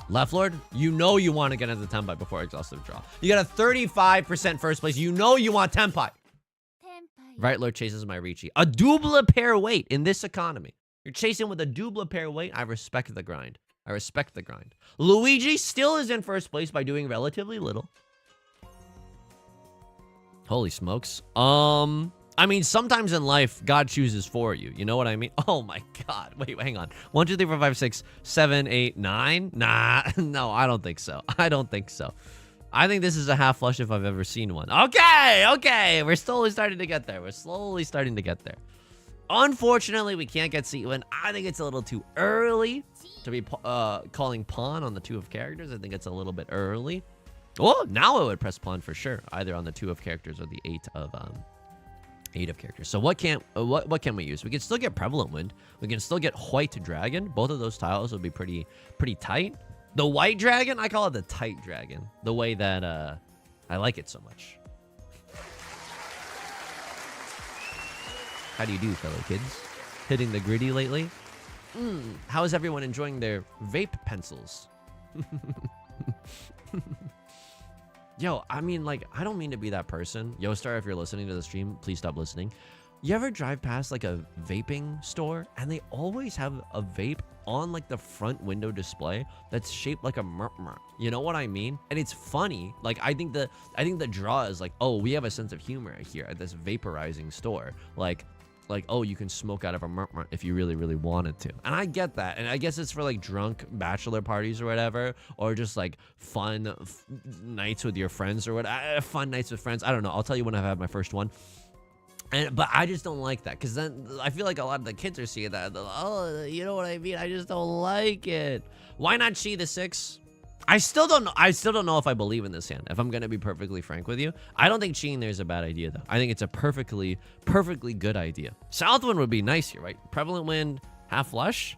Left Lord, you know you want to get into Tenpai before exhaustive draw. You got a 35% first place. You know you want Tenpai. Right Lord chases my Riichi. A double pair weight in this economy. You're chasing with a double pair weight. I respect the grind. I respect the grind. Luigi still is in first place by doing relatively little. Holy smokes. I mean, sometimes in life, God chooses for you. You know what I mean? Oh my God. Wait, hang on. 1, 2, 3, 4, 5, 6, 7, 8, 9. Nah, no, I don't think so. I don't think so. I think this is a half flush if I've ever seen one. Okay, okay. We're slowly starting to get there. We're slowly starting to get there. Unfortunately, we can't get C1. I think it's a little too early to be calling pawn on the 2 of characters. I think it's a little bit early. Oh, now I would press pawn for sure, either on the 2 of characters or the 8 of characters. So what can we use? We can still get Prevalent Wind. We can still get White Dragon. Both of those tiles would be pretty tight. The White Dragon, I call it the tight dragon. The way that I like it so much. How do you do, fellow kids? Hitting the gritty lately? How is everyone enjoying their vape pencils? Yo, I mean, like, I don't mean to be that person. Yo, Star, if you're listening to the stream, please stop listening. You ever drive past, like, a vaping store, and they always have a vape on, like, the front window display that's shaped like a murk. You know what I mean? And it's funny. Like, I think the draw is like, oh, we have a sense of humor here at this vaporizing store. Like, oh, you can smoke out of a murk if you really, really wanted to. And I get that. And I guess it's for, like, drunk bachelor parties or whatever, or just, like, fun nights with your friends or whatever. Fun nights with friends. I don't know. I'll tell you when I've had my first one. But I just don't like that, because then I feel like a lot of the kids are seeing that. Oh, you know what I mean? I just don't like it. Why not Chi the 6? I still don't know if I believe in this hand, if I'm going to be perfectly frank with you. I don't think Chi there is a bad idea, though. I think it's a perfectly good idea. Southwind would be nice here, right? Prevalent Wind, half flush.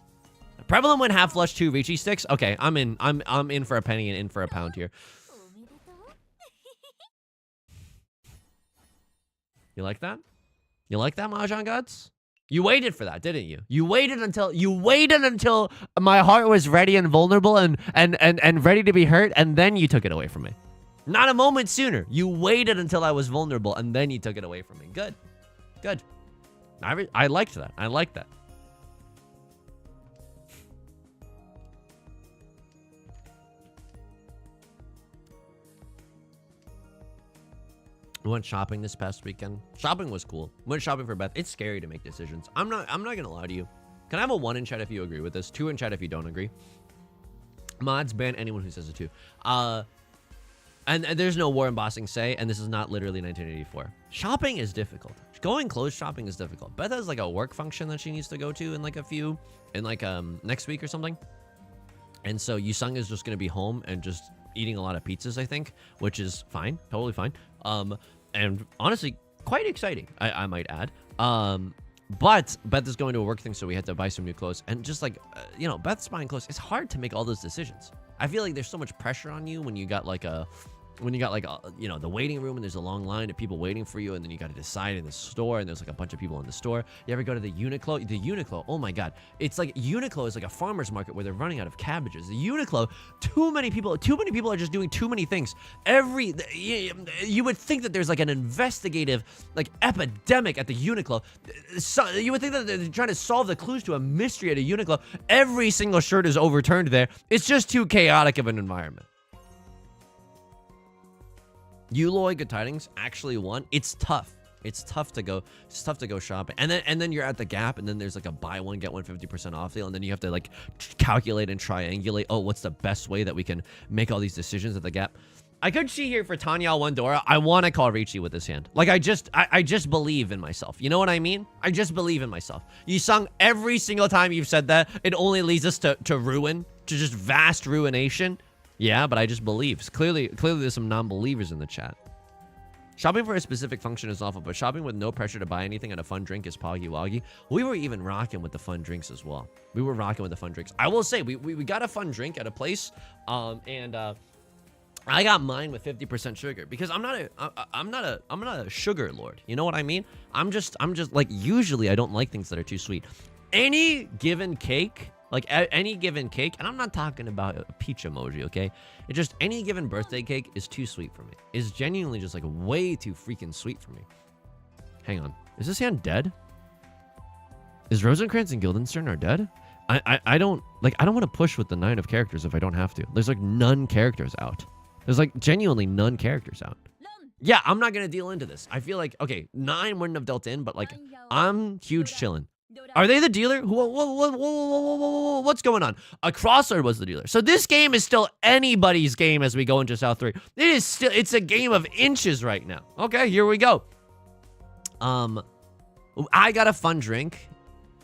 Prevalent Wind, half flush, 2 Riichi sticks. Okay, I'm in for a penny and in for a pound here. You like that? You like that, Mahjong Gods? You waited for that, didn't you? You waited until my heart was ready and vulnerable and ready to be hurt, and then you took it away from me. Not a moment sooner. You waited until I was vulnerable, and then you took it away from me. Good. Good. I liked that. I liked that. We went shopping this past weekend. Shopping was cool. Went shopping for Beth. It's scary to make decisions. I'm not gonna lie to you. Can I have a 1 in chat if you agree with this? 2 in chat if you don't agree. Mods ban anyone who says it too. And there's no war embossing say, and this is not literally 1984. Shopping is difficult. Going clothes shopping is difficult. Beth has like a work function that she needs to go to in like next week or something. And so Yusong is just gonna be home and just eating a lot of pizzas, I think, which is fine, totally fine. And honestly, quite exciting, I might add. But Beth is going to a work thing, so we had to buy some new clothes. And just like, you know, Beth's buying clothes. It's hard to make all those decisions. I feel like there's so much pressure on you when you got like you know, the waiting room and there's a long line of people waiting for you, and then you got to decide in the store, and there's like a bunch of people in the store. You ever go to the Uniqlo? The Uniqlo, oh my God. It's like Uniqlo is like a farmer's market where they're running out of cabbages. The Uniqlo, too many people are just doing too many things. You would think that there's like an investigative like epidemic at the Uniqlo. So, you would think that they're trying to solve the clues to a mystery at a Uniqlo. Every single shirt is overturned there. It's just too chaotic of an environment. Eloy, good tidings, actually won. It's tough. It's tough to go shopping. And then you're at the Gap, and then there's like a buy one get one 50% off deal, and then you have to like calculate and triangulate, oh, what's the best way that we can make all these decisions at the Gap. I could see here for Tanya Wandora. I want to call Riichi with this hand. Like I just believe in myself. You know what I mean? I just believe in myself. You sung every single time you've said that. It only leads us to ruin, to just vast ruination. Yeah, but I just believe. Clearly there's some non-believers in the chat. Shopping for a specific function is awful, but shopping with no pressure to buy anything and a fun drink is poggy woggy. We were even rocking with the fun drinks as well. We were rocking with the fun drinks. I will say, we got a fun drink at a place, and I got mine with 50% sugar because I'm not a sugar lord. You know what I mean? I'm just like, usually I don't like things that are too sweet. Any given cake, like any given cake, and I'm not talking about a peach emoji, okay? It's just any given birthday cake is too sweet for me. It's genuinely just like way too freaking sweet for me. Hang on. Is this hand dead? Is Rosencrantz and Guildenstern are dead? I don't want to push with the 9 of characters if I don't have to. There's like none characters out. There's like genuinely none characters out. Yeah, I'm not gonna deal into this. I feel like, okay, 9 wouldn't have dealt in, but like I'm huge chillin'. Are they the dealer? What's going on? A Crossroad was the dealer. So this game is still anybody's game as we go into South 3. It's a game of inches right now. Okay, here we go. I got a fun drink.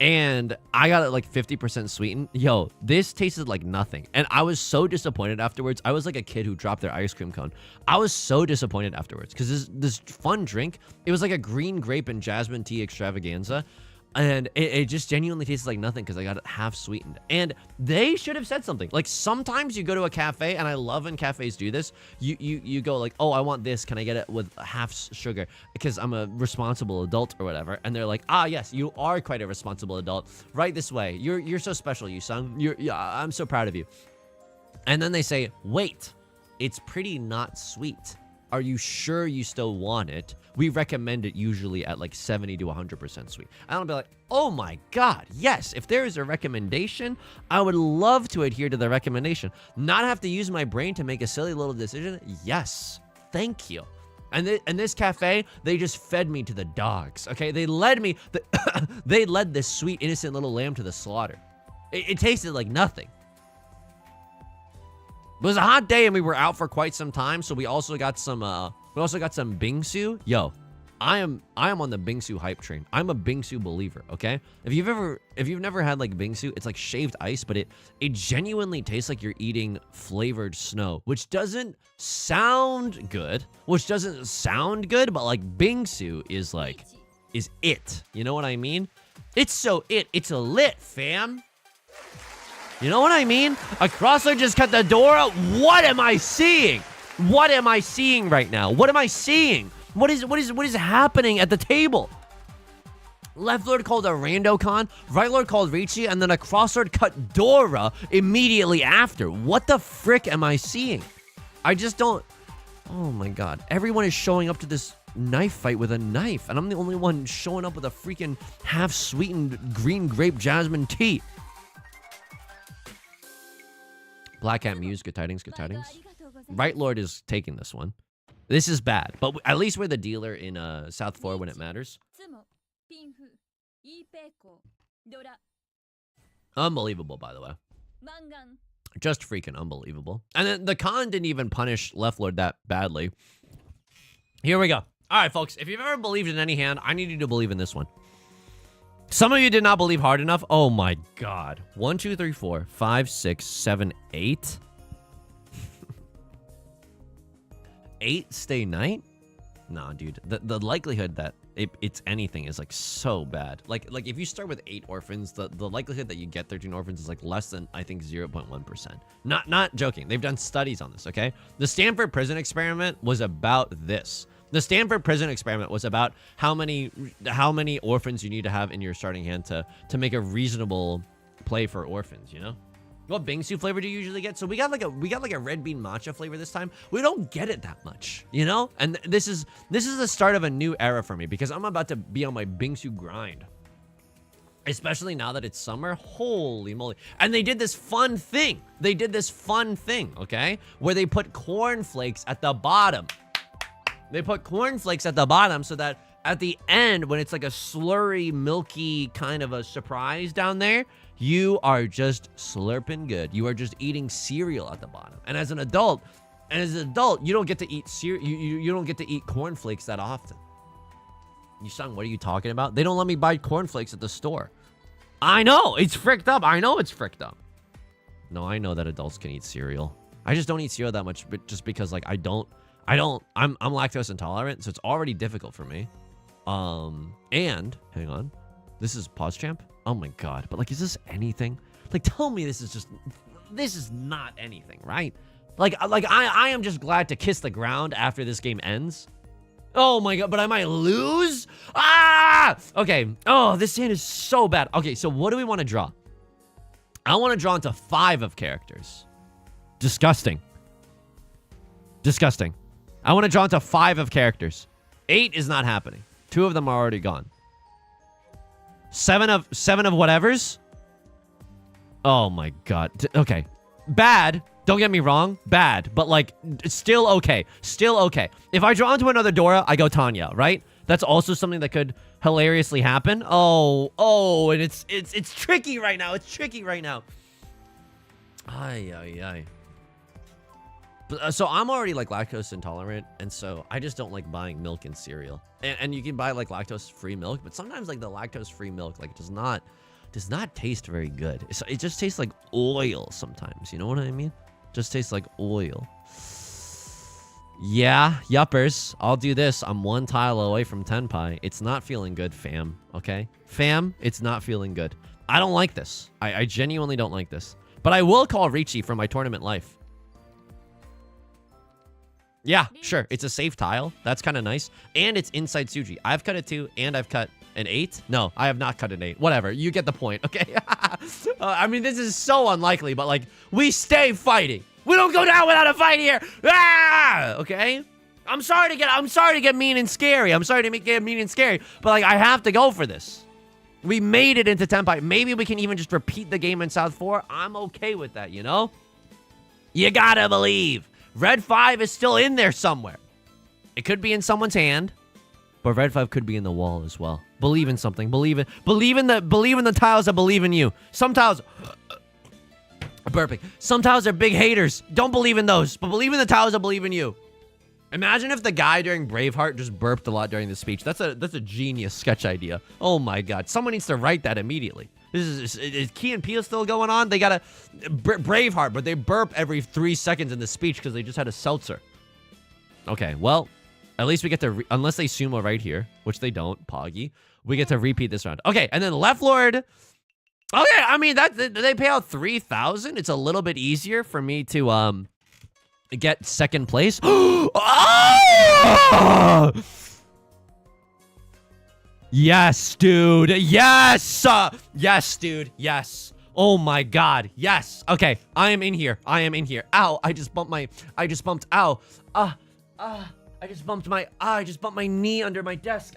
And I got it like 50% sweetened. Yo, this tasted like nothing. And I was so disappointed afterwards. I was like a kid who dropped their ice cream cone. I was so disappointed afterwards because this fun drink, it was like a green grape and jasmine tea extravaganza. And it just genuinely tastes like nothing because I got it half sweetened. And they should have said something. Like sometimes you go to a cafe, and I love when cafes do this. You go like, oh, I want this. Can I get it with half sugar? Because I'm a responsible adult or whatever. And they're like, ah, yes, you are quite a responsible adult. Right this way. You're so special, Yusong. I'm so proud of you. And then they say, wait, it's pretty not sweet. Are you sure you still want it? We recommend it usually at like 70 to 100% sweet. And I'll be like, oh my God, yes. If there is a recommendation, I would love to adhere to the recommendation. Not have to use my brain to make a silly little decision. Yes, thank you. And this cafe, they just fed me to the dogs, okay? They led me, they led this sweet, innocent little lamb to the slaughter. It tasted like nothing. It was a hot day and we were out for quite some time, so we also got some bingsu. Yo, I am on the bingsu hype train. I'm a bingsu believer, okay? If you've never had like bingsu, it's like shaved ice, but it genuinely tastes like you're eating flavored snow, which doesn't sound good. But like bingsu is it. You know what I mean? It's a lit, fam. You know what I mean? A Crossroad just cut the door out. What am I seeing? What am I seeing right now? What am I seeing? What is happening at the table? Left Lord called a Randocon, Right Lord called Riichi, and then a Crossroad cut Dora immediately after. What the frick am I seeing? I just don't... Oh my God. Everyone is showing up to this knife fight with a knife, and I'm the only one showing up with a freaking half-sweetened green grape jasmine tea. Black Cat Muse, good tidings, good tidings. Right Lord is taking this one. This is bad, but at least we're the dealer in South 4 when it matters. Unbelievable, by the way. Just freaking unbelievable. And then the con didn't even punish Left Lord that badly. Here we go. All right, folks. If you've ever believed in any hand, I need you to believe in this one. Some of you did not believe hard enough. Oh my God. 1, 2, 3, 4, 5, 6, 7, 8. 8 stay knight? Nah, dude. The likelihood that it's anything is like so bad. Like if you start with 8 orphans, the likelihood that you get 13 orphans is like less than, I think, 0.1%. Not joking. They've done studies on this, okay? The Stanford prison experiment was about this. The Stanford prison experiment was about how many orphans you need to have in your starting hand to make a reasonable play for orphans, you know? What bingsu flavor do you usually get? So we got like a red bean matcha flavor this time. We don't get it that much, you know? And this is the start of a new era for me because I'm about to be on my bingsu grind. Especially now that it's summer. Holy moly. And they did this fun thing. Okay? Where they put cornflakes at the bottom. They put cornflakes at the bottom so that at the end, when it's like a slurry, milky kind of a surprise down there, you are just slurping good. You are just eating cereal at the bottom. And as an adult, you don't get to eat cereal. You don't get to eat cornflakes that often. Yusong, what are you talking about? They don't let me buy cornflakes at the store. I know, it's fricked up. No, I know that adults can eat cereal. I just don't eat cereal that much, but just because like I'm lactose intolerant, so it's already difficult for me. And hang on, this is pause champ. Oh my God, but like, is this anything? Like, tell me this is not anything, right? Like I am just glad to kiss the ground after this game ends. Oh my God, but I might lose. Ah, okay. Oh, this hand is so bad. Okay, so what do we want to draw? I want to draw into 5 of characters. Disgusting. I want to draw into 5 of characters. 8 is not happening. 2 of them are already gone. Seven of whatevers? Oh my god. Okay. Bad. Don't get me wrong. Bad. But like, still okay. Still okay. If I draw into another Dora, I go Tanya, right? That's also something that could hilariously happen. Oh, and it's tricky right now. It's tricky right now. Ay. So I'm already like lactose intolerant, and so I just don't like buying milk and cereal. And you can buy like lactose-free milk, but sometimes like the lactose-free milk like does not taste very good. It just tastes like oil sometimes. You know what I mean? Just tastes like oil. Yeah, yuppers. I'll do this. I'm one tile away from Tenpai. It's not feeling good, fam. Okay? Fam, it's not feeling good. I don't like this. I genuinely don't like this. But I will call Riichi for my tournament life. Yeah, sure. It's a safe tile. That's kind of nice. And it's inside Tsuji. I've cut a 2 and I've cut an 8. No, I have not cut an 8. Whatever. You get the point, okay? I mean, this is so unlikely, but like, we stay fighting. We don't go down without a fight here. Ah! Okay? I'm sorry to get mean and scary. I'm sorry to get mean and scary, but like, I have to go for this. We made it into Tenpai. Maybe we can even just repeat the game in South 4. I'm okay with that, you know? You gotta believe. Red 5 is still in there somewhere. It could be in someone's hand, but Red 5 could be in the wall as well. Believe in something. Believe in the tiles that believe in you. Some tiles burping. Some tiles are big haters. Don't believe in those, but believe in the tiles that believe in you. Imagine if the guy during Braveheart just burped a lot during the speech. That's a genius sketch idea. Oh my god. Someone needs to write that immediately. Is Key and Peele still going on? They got a Braveheart, but they burp every 3 seconds in the speech because they just had a seltzer. Okay, well, at least we get to, unless they sumo right here, which they don't, Poggy, we get to repeat this round. Okay, and then Left Lord. Okay, I mean, they pay out 3,000. It's a little bit easier for me to, get second place. Oh! Yes, dude. Yes. Yes, dude. Yes. Oh my god. Yes. Okay. I am in here. I am in here. Ow. I just bumped. Ow. I just bumped my knee under my desk.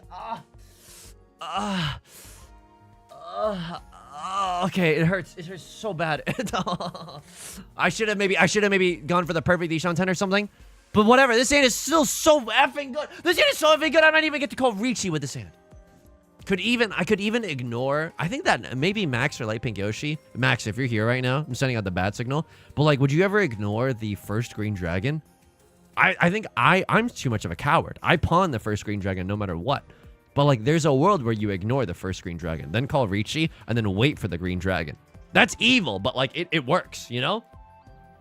Okay, it hurts. It hurts so bad. I should have maybe gone for the perfect Ishan 10 or something. But whatever. This hand is still so effing good. This hand is so effing good. I might even get to call Riichi with this hand. I could even ignore, I think that maybe Max or Light Pink Yoshi. Max, if you're here right now, I'm sending out the bat signal. But like, would you ever ignore the first green dragon? I think I'm too much of a coward. I pawn the first green dragon no matter what. But like, there's a world where you ignore the first green dragon, then call Riichi, and then wait for the green dragon. That's evil, but like, it works, you know?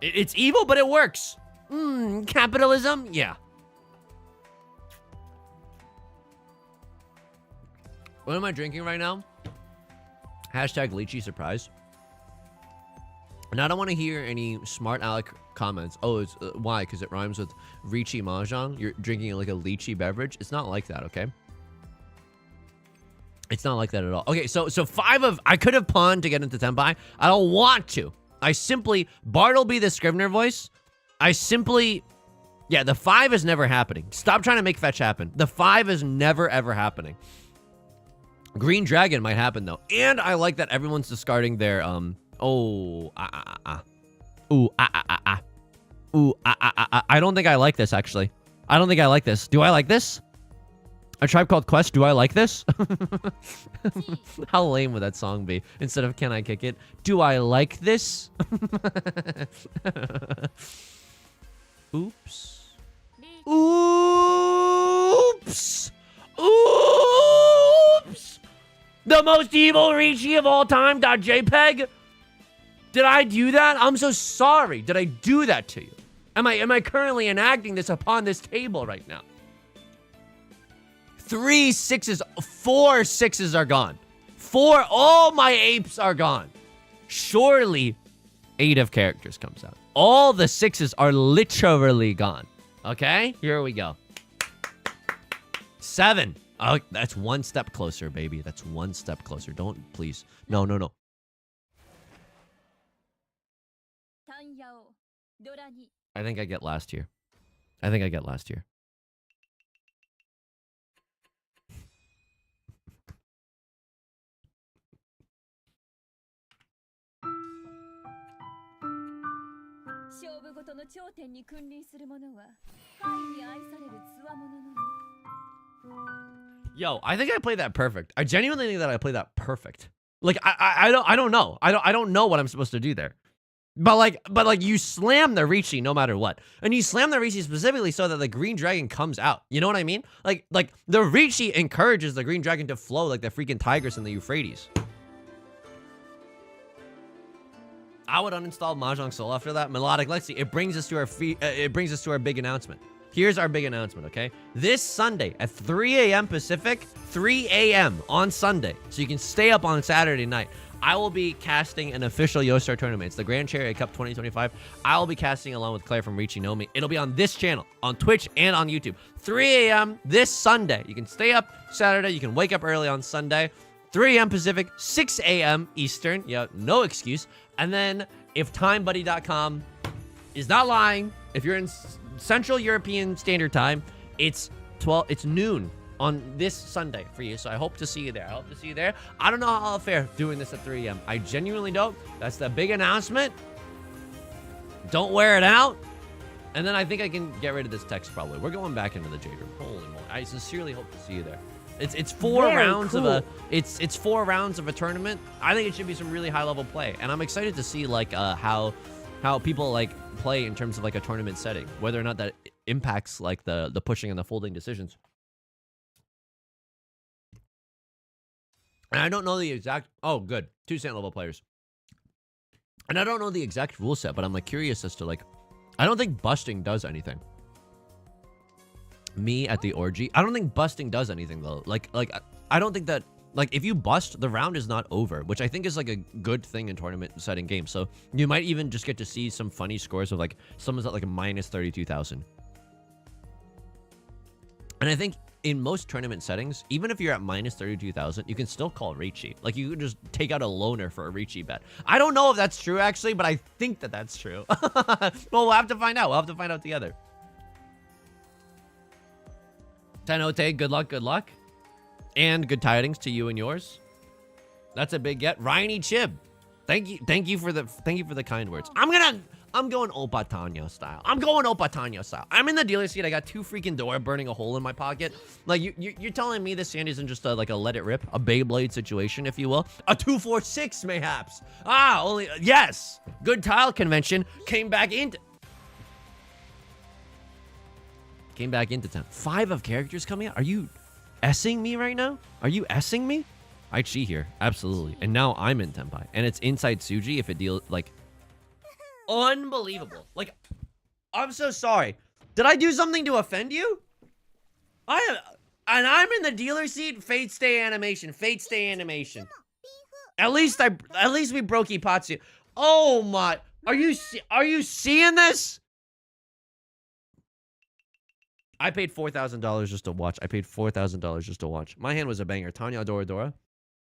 It's evil, but it works. Capitalism? Yeah. What am I drinking right now? Hashtag lychee surprise. And I don't want to hear any smart aleck comments. Oh, it's why? Because it rhymes with Riichi Mahjong. You're drinking like a lychee beverage. It's not like that, okay? It's not like that at all. Okay, so 5 of... I could have pawned to get into Tenpai. I don't want to. I simply... Bartleby the Scrivener voice. I simply... Yeah, the 5 is never happening. Stop trying to make fetch happen. The 5 is never, ever happening. Green Dragon might happen, though. And I like that everyone's discarding their, I don't think I like this, actually. I don't think I like this. Do I like this? A Tribe Called Quest, do I like this? How lame would that song be? Instead of Can I Kick It? Do I like this? Oops. Oops. Oops. The most evil Riichi of all time. .jpg. Did I do that? I'm so sorry. Did I do that to you? Am I currently enacting this upon this table right now? 3 6s, 4 6s are gone. 4, all my apes are gone. Surely 8 of characters comes out. All the 6s are literally gone. Okay, here we go. 7. Oh, that's 1 step closer, baby. That's 1 step closer. Don't, please. No, no, no. I think I get last here. I think I get last here. Yo, I think I played that perfect. I genuinely think that I played that perfect. Like I don't know. I don't know what I'm supposed to do there. But like you slam the Riichi no matter what. And you slam the Riichi specifically so that the green dragon comes out. You know what I mean? Like the Riichi encourages the green dragon to flow like the freaking tigers in the Euphrates. I would uninstall Mahjong Soul after that. Melodic Lexi. It brings us to our big announcement. Here's our big announcement, okay? This Sunday at 3 a.m. Pacific, 3 a.m. on Sunday, so you can stay up on Saturday night, I will be casting an official Yo-Star tournament. It's the Grand Chariot Cup 2025. I will be casting along with Claire from Riichi No Mi. It'll be on this channel, on Twitch and on YouTube. 3 a.m. this Sunday. You can stay up Saturday. You can wake up early on Sunday. 3 a.m. Pacific, 6 a.m. Eastern. Yeah, no excuse. And then if TimeBuddy.com is not lying, if you're in Central European Standard Time, it's noon on this Sunday for you. So I hope to see you there. I don't know how I'll fare doing this at 3 a.m. I genuinely don't. That's the big announcement. Don't wear it out. And then I think I can get rid of this text probably. We're going back into the Jade Room. Holy moly. I sincerely hope to see you there. It's 4 rounds of a it's 4 rounds of a tournament. I think it should be some really high level play. And I'm excited to see like how people like play in terms of like a tournament setting, whether or not that impacts like the pushing and the folding decisions. And I don't know the exact, oh good, 2 cent level players. And I don't know the exact rule set, but I'm like curious as to like, I don't think busting does anything. Me at the orgy, I don't think busting does anything though. Like I don't think that, like, if you bust, the round is not over, which I think is, like, a good thing in tournament setting games. So you might even just get to see some funny scores of, like, someone's at, like, a minus 32,000. And I think in most tournament settings, even if you're at minus 32,000, you can still call Riichi. Like, you can just take out a loner for a Riichi bet. I don't know if that's true, actually, but I think that that's true. Well, we'll have to find out. We'll have to find out together. Tenhou, good luck, good luck. And good tidings to you and yours. That's a big get. Ryan Chib. Thank you for the kind words. I'm going Oppa Tanya style. I'm in the dealer seat. I got 2 freaking door burning a hole in my pocket. Like you're telling me this Sandy isn't just like a let it rip, a Beyblade situation, if you will. A 246 mayhaps. Only yes. Good tile convention came back into 10. 5 of characters coming out. Are you S-ing me right now? Are you S-ing me? I cheat here. Absolutely. And now I'm in Tenpai. And it's inside Tsuji if it deals, like... Unbelievable. Like, I'm so sorry. Did I do something to offend you? And I'm in the dealer seat. Fate stay animation. At least we broke Ipatsu. Oh my... Are you seeing this? I paid $4,000 just to watch. My hand was a banger. Tanya Dora.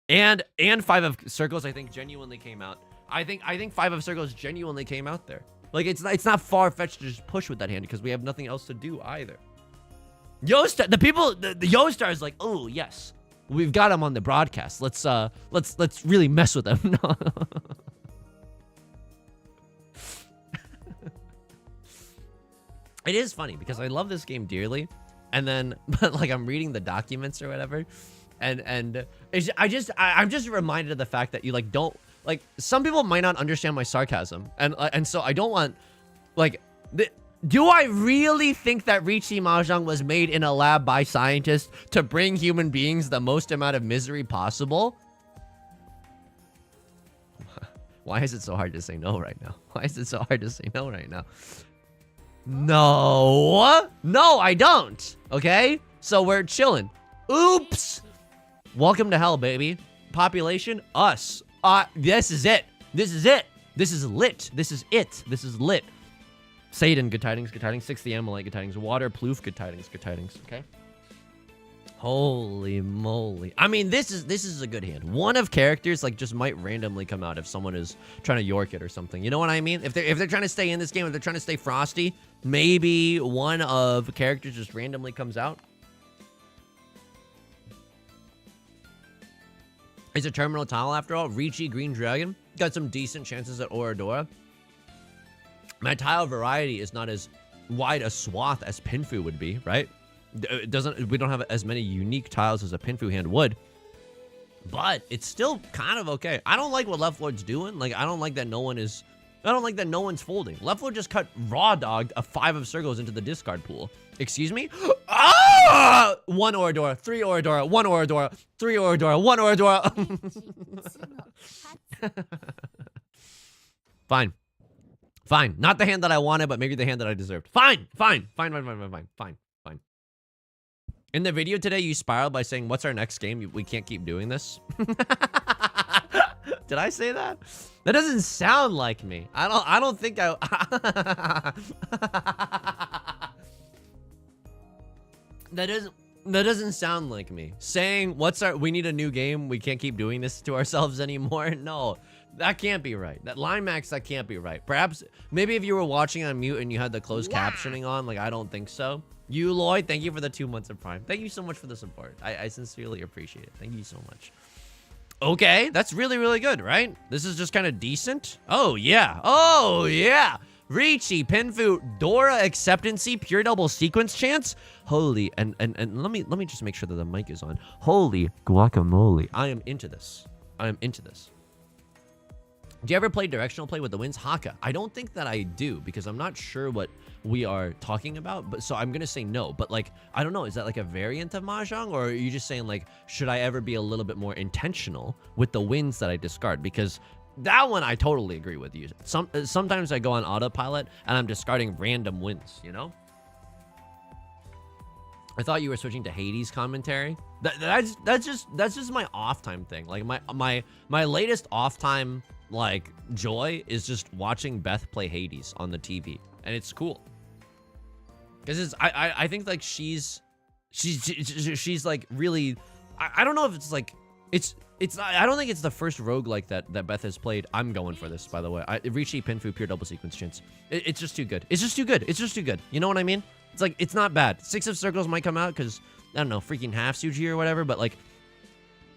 And 5 of circles, I think, genuinely came out. I think 5 of circles genuinely came out there. Like, it's not far-fetched to just push with that hand because we have nothing else to do either. Yostar, the Yostar is like, oh yes, we've got him on the broadcast. Let's really mess with him. No. It is funny because I love this game dearly, and then but like I'm reading the documents or whatever, and I'm just reminded of the fact that you like don't like some people might not understand my sarcasm, and so I don't want like do I really think that Riichi Mahjong was made in a lab by scientists to bring human beings the most amount of misery possible? Why is it so hard to say no right now? No, I don't. Okay? So we're chilling. Oops. Welcome to hell, baby. Population, us. This is it. This is lit. This is lit. Satan, good tidings. 6th the Amalite, good tidings. Water, Ploof, good tidings. Okay? Holy moly. I mean, this is a good hand. One of characters like just might randomly come out if someone is trying to York it or something. You know what I mean? If they're trying to stay in this game, if they're trying to stay frosty, maybe one of characters just randomly comes out. It's a terminal tile after all. Riichi Green Dragon got some decent chances at Oradora. My tile variety is not as wide a swath as Pinfu would be, right? We don't have as many unique tiles as a Pinfu hand would. But it's still kind of okay. I don't like what Left Lord's doing. Like, I don't like that no one's folding. Left Lord just cut raw dogged a 5 of circles into the discard pool. Excuse me? Ah! 1 Oradora, 3 Oradora, 1 Oradora, 3 Oradora, 1 Oradora. Fine. Fine. Not the hand that I wanted, but maybe the hand that I deserved. Fine. Fine. Fine. Fine. Fine. Fine. Fine. Fine. Fine. In the video today, you spiraled by saying, "What's our next game? We can't keep doing this." Did I say that? That doesn't sound like me. I don't think I That doesn't sound like me. Saying, we need a new game, we can't keep doing this to ourselves anymore. No, that can't be right. That line max, that can't be right. Perhaps, maybe if you were watching on mute and you had the closed captioning on, like, I don't think so. You, Lloyd, thank you for the 2 months of Prime. Thank you so much for the support. I sincerely appreciate it. Thank you so much. Okay, that's really, really good, right? This is just kind of decent. Oh, yeah. Oh, yeah. Riichi, Pinfu, Dora, Acceptancy, Pure Double Sequence Chance. Holy, and let me just make sure that the mic is on. Holy guacamole. I am into this. I am into this. Do you ever play directional play with the winds? Haka. I don't think that I do, because I'm not sure what we are talking about, but so I'm gonna say no. But like, I don't know, is that like a variant of Mahjong, or are you just saying like, should I ever be a little bit more intentional with the wins that I discard? Because that one I totally agree with you. Sometimes I go on autopilot and I'm discarding random wins, you know? I thought you were switching to Hades commentary. That's just my off time thing. Like my latest off time like joy is just watching Beth play Hades on the TV, and it's cool. Because I think like she's like really, I don't know if it's like I don't think it's the first roguelike that Beth has played. I'm going for this, by the way. Riichi, Pinfu, Pure Double Sequence Chance. It's just too good. It's just too good. It's just too good. You know what I mean? It's like, it's not bad. 6 of Circles might come out because, I don't know, freaking half Suji or whatever, but like,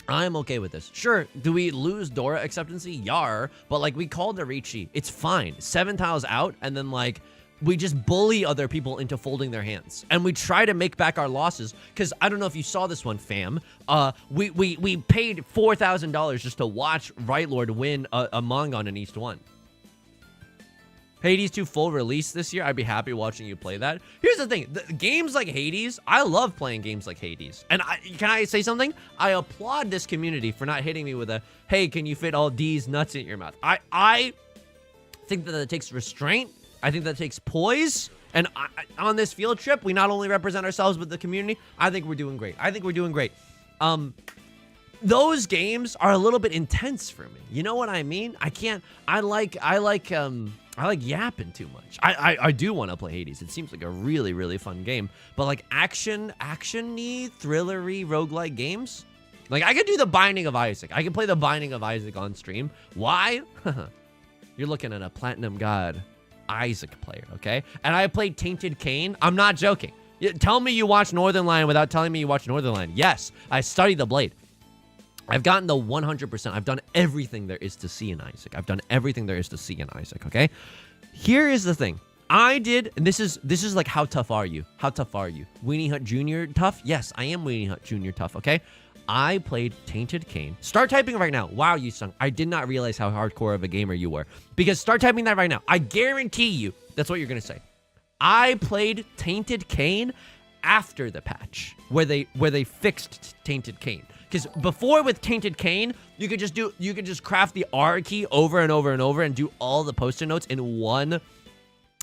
I'm okay with this. Sure, do we lose Dora Acceptancy? Yar, but like, we called the Riichi. It's fine. 7 tiles out, and then like, we just bully other people into folding their hands. And we try to make back our losses. Because I don't know if you saw this one, fam. We paid $4,000 just to watch Right Lord win a Mongon in East 1. Hades 2 full release this year. I'd be happy watching you play that. Here's the thing. Games like Hades, I love playing games like Hades. And can I say something? I applaud this community for not hitting me with a, hey, can you fit all these nuts in your mouth? I think that it takes restraint. I think that takes poise. And on this field trip, we not only represent ourselves, but the community. I think we're doing great. I think we're doing great. Those games are a little bit intense for me. You know what I mean? I like yapping too much. I do want to play Hades. It seems like a really, really fun game. But like action-y, thriller-y, roguelike games. Like I could do the Binding of Isaac. I could play the Binding of Isaac on stream. Why? You're looking at a Platinum God Isaac player, okay? And I played Tainted Cain. I'm not joking. Tell me you watch Northern Lion without telling me you watch Northern Lion. Yes, I studied the blade. I've gotten the 100%. I've done everything there is to see in Isaac. I've done everything there is to see in Isaac, okay? Here is the thing. I did, and this is like, how tough are you? How tough are you? Weenie Hut Jr. tough? Yes, I am Weenie Hut Jr. tough, okay? I played Tainted Cain. Start typing right now. Wow, Yusong, I did not realize how hardcore of a gamer you were. Because start typing that right now. I guarantee you that's what you're going to say. I played Tainted Cain after the patch where they fixed Tainted Cain. Because before with Tainted Cain, you could just craft the R key over and over and over and do all the post-it notes in one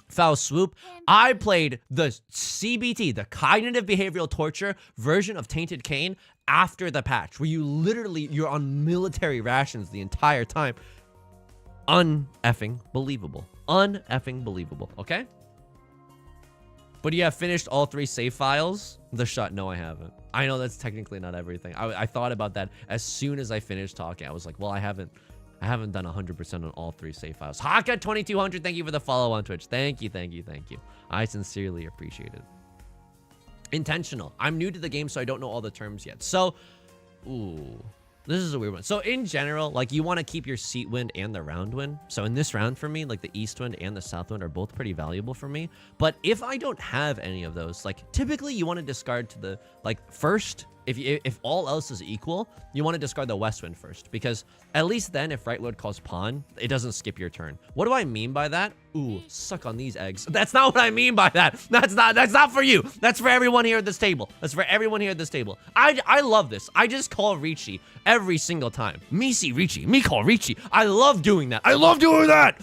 foul swoop. I played the CBT, the cognitive behavioral torture version of Tainted Cain after the patch, where you're on military rations the entire time. Un-effing believable. Un-effing believable, okay? But you have finished all 3 save files? The shot, no, I haven't. I know that's technically not everything. I thought about that as soon as I finished talking. I was like, well, I haven't done 100% on all 3 save files. Haka 2200, thank you for the follow on Twitch. Thank you. I sincerely appreciate it. Intentional. I'm new to the game, so I don't know all the terms yet. So, ooh. This is a weird one. So in general, like you want to keep your seat wind and the round wind. So in this round for me, like the east wind and the south wind are both pretty valuable for me. But if I don't have any of those, like typically you want to discard to the like first. If all else is equal, you want to discard the west wind first, because at least then if right lord calls pawn, it doesn't skip your turn. What do I mean by that? Ooh, suck on these eggs. That's not what I mean by that. That's not for you. That's for everyone here at this table. That's for everyone here at this table. I love this. I just call Riichi every single time. Me see Riichi. Me call Riichi. I love doing that. I love doing that.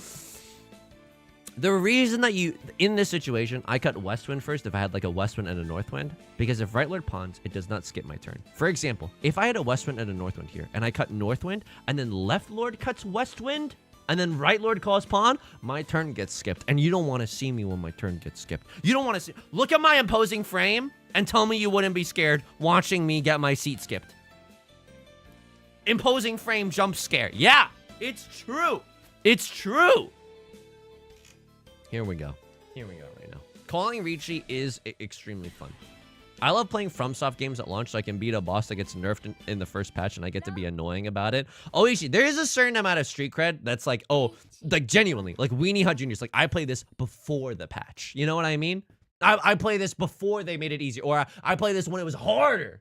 The reason that in this situation, I cut west wind first if I had like a west wind and a north wind, because if right lord pawns, it does not skip my turn. For example, if I had a west wind and a north wind here, and I cut north wind, and then left lord cuts west wind, and then right lord calls pawn, my turn gets skipped. And you don't want to see me when my turn gets skipped. You don't want to see. Look at my imposing frame and tell me you wouldn't be scared watching me get my seat skipped. Imposing frame jump scare. Yeah, it's true. It's true. Here we go. Here we go right now. Calling Riichi is extremely fun. I love playing FromSoft games at launch so I can beat a boss that gets nerfed in the first patch and I get to be annoying about it. Oh, Ishi, there is a certain amount of street cred that's like, oh, like genuinely, like Weenie Hut Juniors. Like I play this before the patch. You know what I mean? I play this before they made it easier, or I play this when it was harder.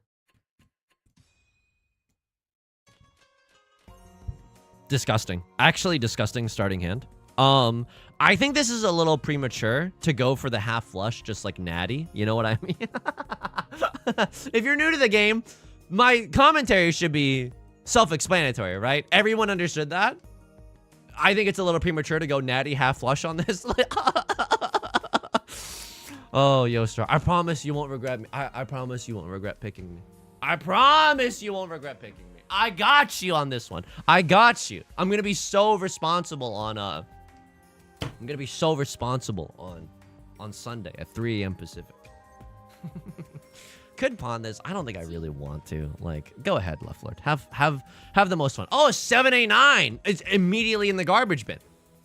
Disgusting. Actually disgusting starting hand. I think this is a little premature to go for the half flush, just like Natty. You know what I mean? If you're new to the game, my commentary should be self-explanatory, right? Everyone understood that? I think it's a little premature to go Natty half flush on this. Oh, Yostar, I promise you won't regret me. I promise you won't regret picking me. I promise you won't regret picking me. I got you on this one. I got you. I'm gonna be so responsible on I'm gonna be so responsible on Sunday at 3 a.m. Pacific. Could pawn this. I don't think I really want to. Like, go ahead, left lord. Have the most fun. Oh, 789. It's immediately in the garbage bin.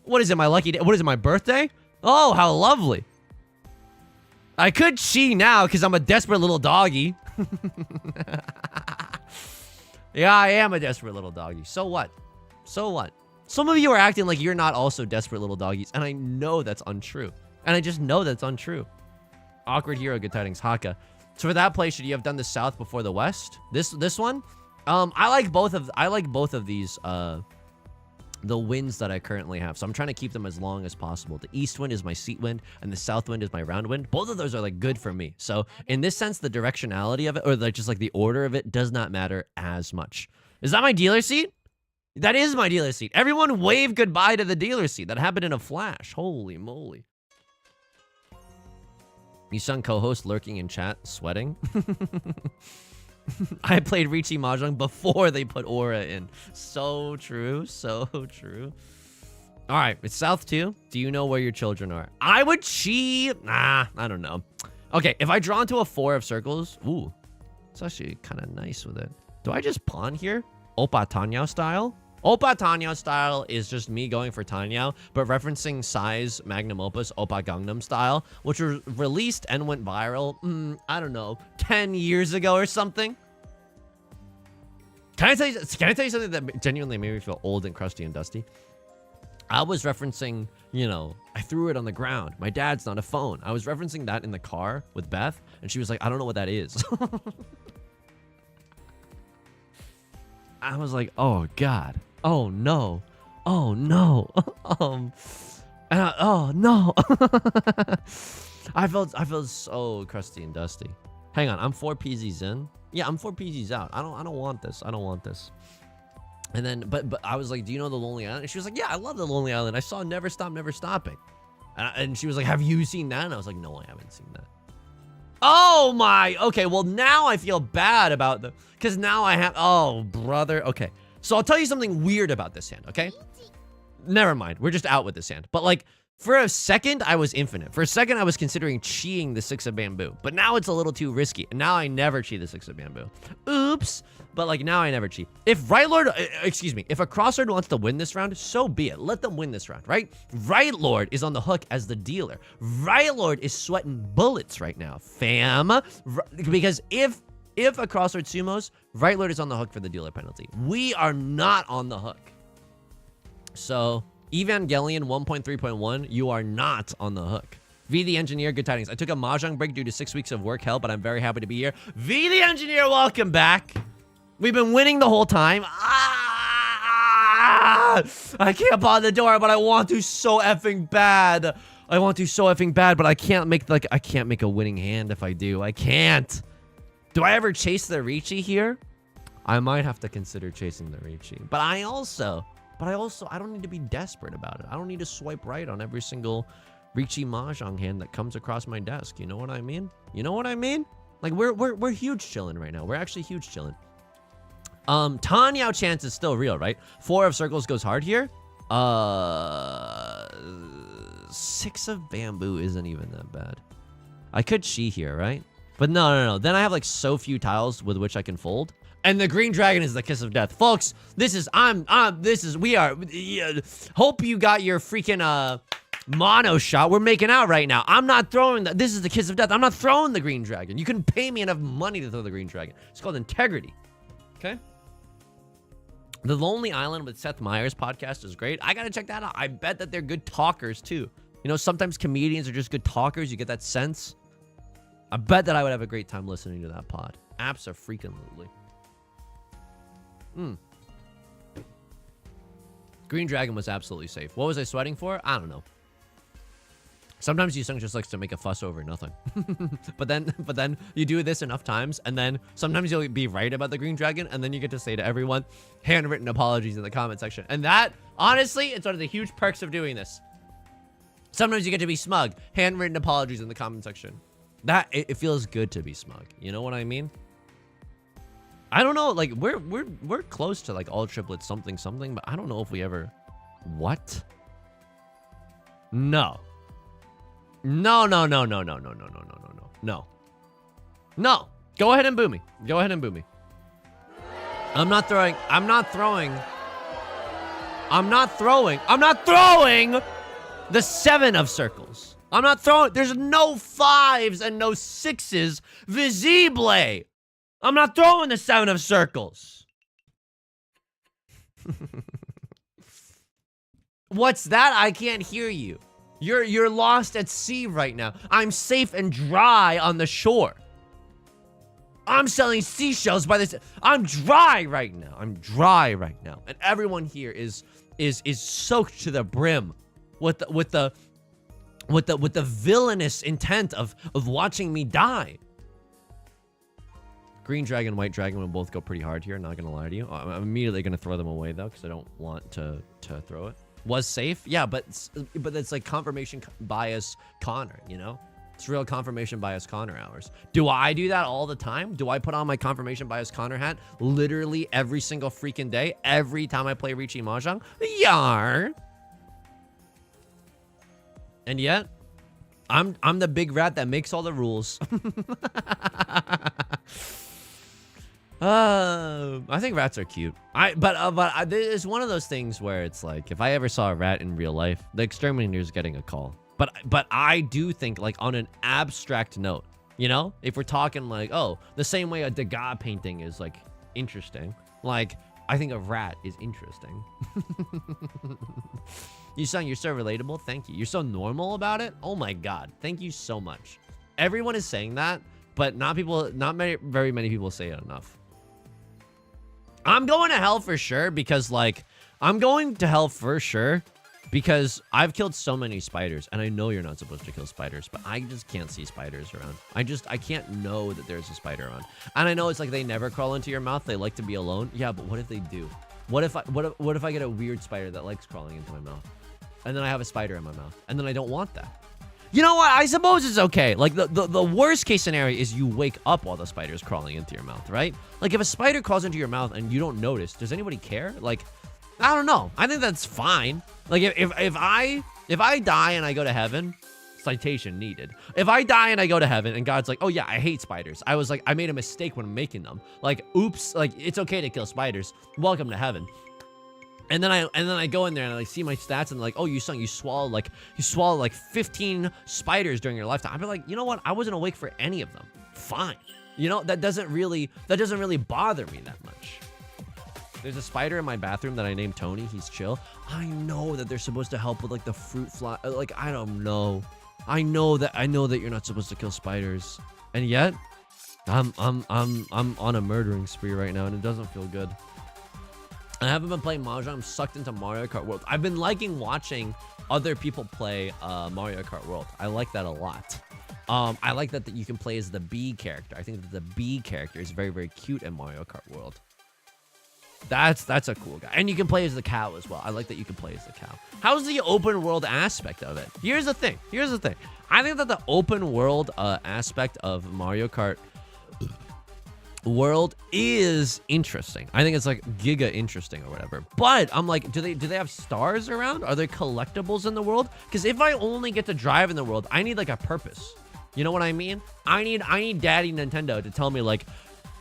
What is it? My lucky day? What is it? My birthday? Oh, how lovely. I could chi now because I'm a desperate little doggy. Yeah, I am a desperate little doggy. So what? So what? Some of you are acting like you're not also desperate little doggies, and I know that's untrue. And I just know that's untrue. Awkward hero, good tidings, Haka. So for that play, should you have done the south before the west? This one? I like both of these the winds that I currently have. So I'm trying to keep them as long as possible. The east wind is my seat wind, and the south wind is my round wind. Both of those are like good for me. So in this sense, the directionality of it, or like just like the order of it, does not matter as much. Is that my dealer seat? That is my dealer seat. Everyone wave goodbye to the dealer seat. That happened in a flash. Holy moly. Yusong co-host lurking in chat, sweating. I played Riichi Mahjong before they put Aura in. So true. So true. All right. It's South 2. Do you know where your children are? I would cheat. Nah, I don't know. Okay. If I draw into a 4 of circles. Ooh. It's actually kind of nice with it. Do I just pawn here? Oppa Tanyao style? Oppa Tanyao style is just me going for Tanyao, but referencing Psy's Magnum Opus Oppa Gangnam style, which was released and went viral, I don't know, 10 years ago or something. Can I tell you something that genuinely made me feel old and crusty and dusty? I was referencing, you know, I threw it on the ground. My dad's not a phone. I was referencing that in the car with Beth, and she was like, I don't know what that is. I was like, oh, God. Oh, no. Oh, no. Oh, no. I felt so crusty and dusty. Hang on. I'm 4 PZs in. Yeah, I'm 4 PZs out. I don't want this. I don't want this. And then, but I was like, do you know the Lonely Island? And she was like, yeah, I love the Lonely Island. I saw Never Stop, Never Stopping. And she was like, have you seen that? And I was like, no, I haven't seen that. Oh my, okay, well now I feel bad about the, because now I have, oh brother, okay. So I'll tell you something weird about this hand, okay? Never mind, we're just out with this hand. But like, for a second, I was infinite. For a second, I was considering cheating the 6 of bamboo. But now it's a little too risky. And now I never cheat the 6 of bamboo. Oops. But like, now I never cheat. If Right Lord, excuse me, if a Crossroad wants to win this round, so be it. Let them win this round, right? Right Lord is on the hook as the dealer. Right Lord is sweating bullets right now, fam. Because if If a crossword sumos, right lord is on the hook for the dealer penalty. We are not on the hook. So, Evangelion 1.3.1, you are not on the hook. V the Engineer, good tidings. I took a Mahjong break due to 6 weeks of work hell, but I'm very happy to be here. V the Engineer, welcome back. We've been winning the whole time. I can't bother the door, but I want to so effing bad. I want to so effing bad, but I can't make a winning hand if I do. I can't. Do I ever chase the Riichi here? I might have to consider chasing the Riichi. But I don't need to be desperate about it. I don't need to swipe right on every single Riichi Mahjong hand that comes across my desk. You know what I mean? You know what I mean? Like, we're huge chilling right now. We're actually huge chilling. Tanyao chance is still real, right? 4 of circles goes hard here. 6 of bamboo isn't even that bad. I could chi here, right? But no. Then I have like so few tiles with which I can fold. And the green dragon is the kiss of death. Folks, hope you got your freaking, mono shot. We're making out right now. I'm not throwing that. This is the kiss of death. I'm not throwing the green dragon. You couldn't pay me enough money to throw the green dragon. It's called integrity. Okay? The Lonely Island with Seth Meyers podcast is great. I gotta check that out. I bet that they're good talkers too. You know, sometimes comedians are just good talkers. You get that sense. I bet that I would have a great time listening to that pod. Abso-freaking-lutely. Green dragon was absolutely safe. What was I sweating for? I don't know. Sometimes Yusong just likes to make a fuss over nothing. but then you do this enough times, and then sometimes you'll be right about the green dragon, and then you get to say to everyone, handwritten apologies in the comment section. And that, honestly, it's one of the huge perks of doing this. Sometimes you get to be smug. Handwritten apologies in the comment section. It feels good to be smug. You know what I mean? I don't know, like, we're close to, like, all triplets something, but I don't know if we ever... What? No. No. Go ahead and boo me. I'm not throwing the 7 of circles. I'm not throwing, there's no 5s and no 6s visible. I'm not throwing the 7 of circles. What's that? I can't hear you. You're lost at sea right now. I'm safe and dry on the shore. I'm selling seashells by this. I'm dry right now. And everyone here is soaked to the brim with the villainous intent of watching me die. Green dragon, white dragon will both go pretty hard here. Not gonna lie to you. I'm immediately gonna throw them away though, because I don't want to throw it. Was safe, yeah, but it's like confirmation bias Connor, you know? It's real confirmation bias Connor hours. Do I do that all the time? Do I put on my confirmation bias Connor hat literally every single freaking day? Every time I play Riichi Mahjong? Yar. And yet, I'm the big rat that makes all the rules. I think rats are cute. But it's one of those things where it's like, if I ever saw a rat in real life, the exterminator's getting a call. But I do think, like, on an abstract note, you know, if we're talking like, oh, the same way a Degas painting is like interesting, like I think a rat is interesting. Yusong, you're so relatable. Thank you. You're so normal about it. Oh my god, thank you so much. Everyone is saying that, but not very many people say it enough. I'm going to hell for sure because, like, because I've killed so many spiders, and I know you're not supposed to kill spiders, but I just can't see spiders around. I can't know that there's a spider around. And I know it's like they never crawl into your mouth. They like to be alone. Yeah, but what if they do? What if I get a weird spider that likes crawling into my mouth? And then I have a spider in my mouth, and then I don't want that. You know what? I suppose it's okay. Like, the worst case scenario is you wake up while the spider's crawling into your mouth, right? Like, if a spider crawls into your mouth and you don't notice, does anybody care? Like, I don't know. I think that's fine. Like, if I die and I go to heaven, citation needed. If I die and I go to heaven and God's like, oh yeah, I hate spiders. I was like, I made a mistake when making them. Like, oops, like, it's okay to kill spiders. Welcome to heaven. And then I go in there and I like see my stats and like, oh, you swallowed like 15 spiders during your lifetime. I'd be like, you know what? I wasn't awake for any of them. Fine. You know, that doesn't really bother me that much. There's a spider in my bathroom that I named Tony. He's chill. I know that they're supposed to help with like the fruit fly. Like, I don't know. I know that you're not supposed to kill spiders. And yet, I'm on a murdering spree right now, and it doesn't feel good. I haven't been playing Mahjong. I'm sucked into Mario Kart World. I've been liking watching other people play Mario Kart World. I like that a lot. I like that you can play as the bee character. I think that the bee character is very, very cute in Mario Kart World. That's a cool guy. And you can play as the cow as well. I like that you can play as the cow. How's the open world aspect of it? Here's the thing. I think that the open world aspect of Mario Kart World is interesting. I think it's like giga interesting or whatever. But I'm like, do they have stars around? Are there collectibles in the world? Because if I only get to drive in the world, I need like a purpose. You know what I mean? I need Daddy Nintendo to tell me like,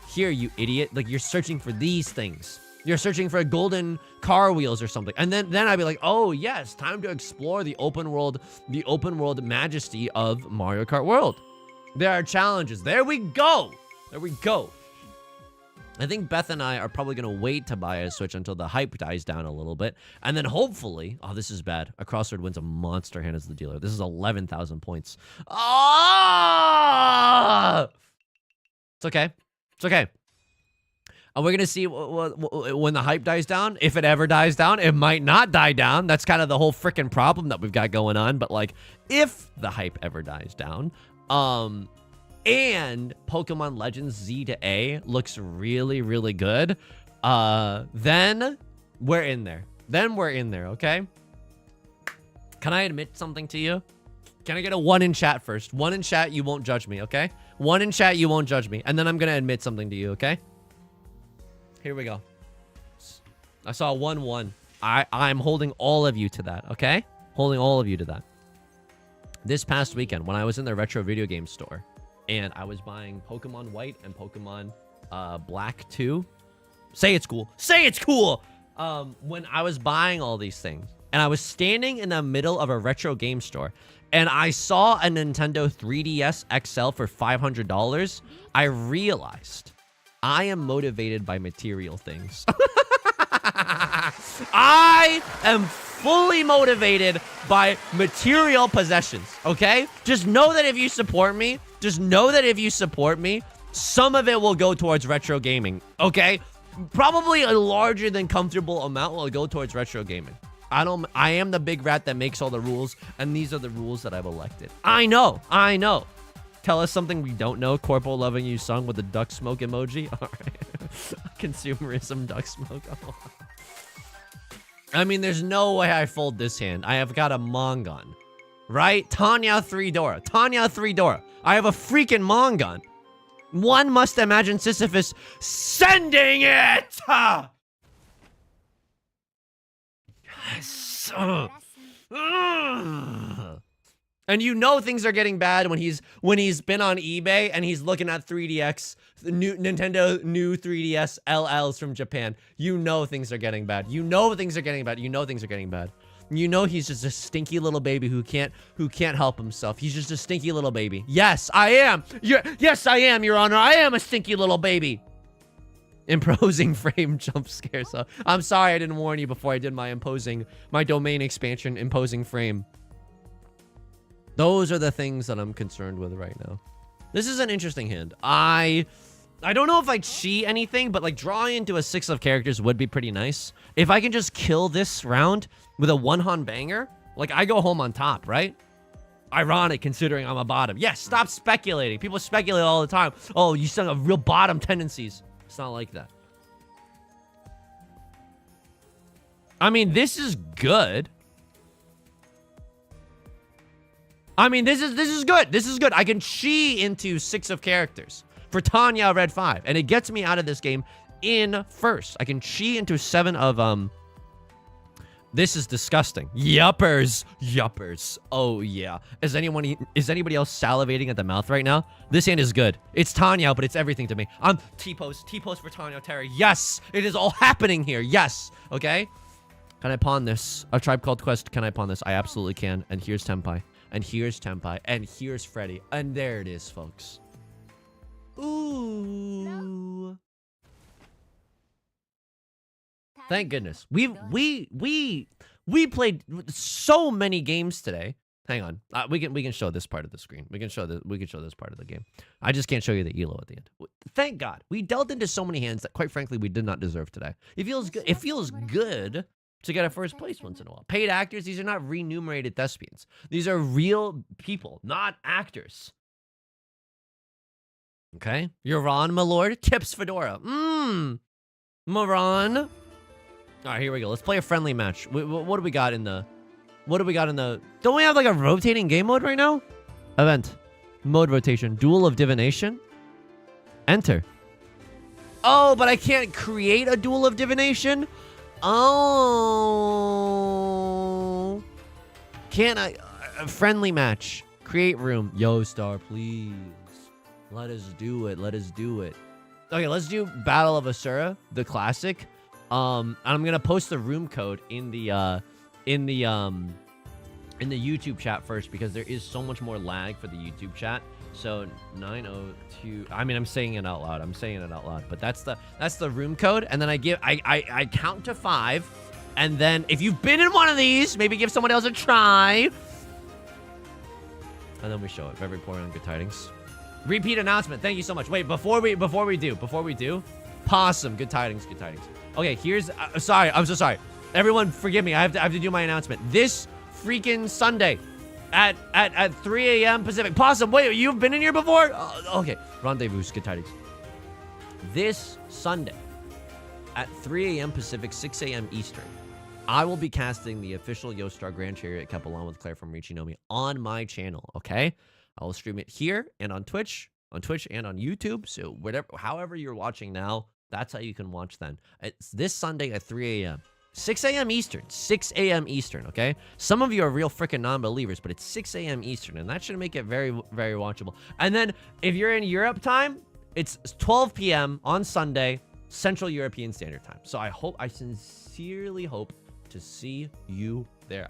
here, you idiot, like you're searching for these things. You're searching for golden car wheels or something. And then I'd be like, oh yes, time to explore the open world majesty of Mario Kart World. There are challenges. There we go. I think Beth and I are probably going to wait to buy a Switch until the hype dies down a little bit. And then hopefully, oh, this is bad. A Crossword wins a monster hand as the dealer. This is 11,000 points. Oh! It's okay. And we're going to see when the hype dies down. If it ever dies down, it might not die down. That's kind of the whole freaking problem that we've got going on. But like, if the hype ever dies down, and Pokemon Legends Z to A looks really, really good, then we're in there. Okay? Can I admit something to you? Can I get a 1 in chat first? 1 in chat, you won't judge me, okay? 1 in chat, you won't judge me. And then I'm going to admit something to you, okay? Here we go. I saw 1-1. I'm holding all of you to that, okay? Holding all of you to that. This past weekend, when I was in the retro video game store, and I was buying Pokemon White and Pokemon Black 2. Say it's cool. When I was buying all these things, and I was standing in the middle of a retro game store, and I saw a Nintendo 3DS XL for $500, I realized I am motivated by material things. I am fully motivated by material possessions, okay? Just know that if you support me, some of it will go towards retro gaming, okay? Probably a larger than comfortable amount will go towards retro gaming. I am the big rat that makes all the rules, and these are the rules that I've elected. I know. Tell us something we don't know. Corporal loving you sung with the duck smoke emoji. All right. Consumerism duck smoke. Oh. I mean, there's no way I fold this hand. I have got a Mongon, right? Tanya 3 Dora. I have a freaking Mongon. One must imagine Sisyphus sending it. Yes. And you know things are getting bad when he's been on eBay and he's looking at 3DX, the new Nintendo new 3DS LLs from Japan. You know things are getting bad. You know he's just a stinky little baby who can't help himself. He's just a stinky little baby. Yes, I am. Yes, I am, Your Honor. I am a stinky little baby. Imposing frame jump scare. So I'm sorry I didn't warn you before I did my domain expansion imposing frame. Those are the things that I'm concerned with right now. This is an interesting hand. I don't know if I cheat anything, but like drawing into a 6 of characters would be pretty nice. If I can just kill this round with a 1-hon banger, like I go home on top, right? Ironic considering I'm a bottom. Yes, stop speculating. People speculate all the time. Oh, you still have real bottom tendencies. It's not like that. I mean, this is good. This is good. I can chi into 6 of characters for Tanya Red 5, and it gets me out of this game in first. I can chi into 7 of This is disgusting. Yuppers. Oh yeah. Is anybody else salivating at the mouth right now? This hand is good. It's Tanya, but it's everything to me. I'm T-pose for Tanya Terry. Yes, it is all happening here. Yes. Okay. Can I pawn this? A Tribe Called Quest. Can I pawn this? I absolutely can. And here's Tenpai. And here's Tenpai. And here's Freddy. And there it is, folks. Ooh. Thank goodness. We played so many games today. Hang on. We can show this part of the screen. We can show this part of the game. I just can't show you the elo at the end. Thank God. We dealt into so many hands that quite frankly we did not deserve today. It feels good. It feels good to get a first place once in a while. Paid actors, these are not remunerated thespians. These are real people, not actors. Okay? You're on, my lord. Tips Fedora. Moron. All right, here we go. Let's play a friendly match. What do we got in the... Don't we have like a rotating game mode right now? Event. Mode rotation. Duel of Divination. Enter. Oh, but I can't create a Duel of Divination? Oh. Can't I? A friendly match. Create room. Yo, Star, please. Let us do it. Let us do it. Okay, let's do Battle of Asura, the classic. And I'm gonna post the room code in the YouTube chat first because there is so much more lag for the YouTube chat. So 902. I mean, I'm saying it out loud. But that's the room code, and then I count to 5, and then if you've been in one of these, maybe give someone else a try, and then we show it. Very poor on good tidings. Repeat announcement. Thank you so much. Wait, before we do, Possum. Good tidings. Okay, here's. Sorry, I'm so sorry. Everyone, forgive me. I have to do my announcement. This freaking Sunday, at 3 a.m. Pacific. Possum, wait, you've been in here before? Okay, rendezvous. Good tidings. This Sunday, at 3 a.m. Pacific, 6 a.m. Eastern, I will be casting the official Yostar Grand Chariot Cup along with Claire from Riichi Nomi on my channel. Okay, I will stream it here and on Twitch and on YouTube. So however you're watching now, that's how you can watch then. It's this Sunday at 3 a.m. 6 a.m. Eastern. 6 a.m. Eastern, okay? Some of you are real freaking non-believers, but it's 6 a.m. Eastern, and that should make it very, very watchable. And then, if you're in Europe time, it's 12 p.m. on Sunday, Central European Standard Time. So I sincerely hope to see you there.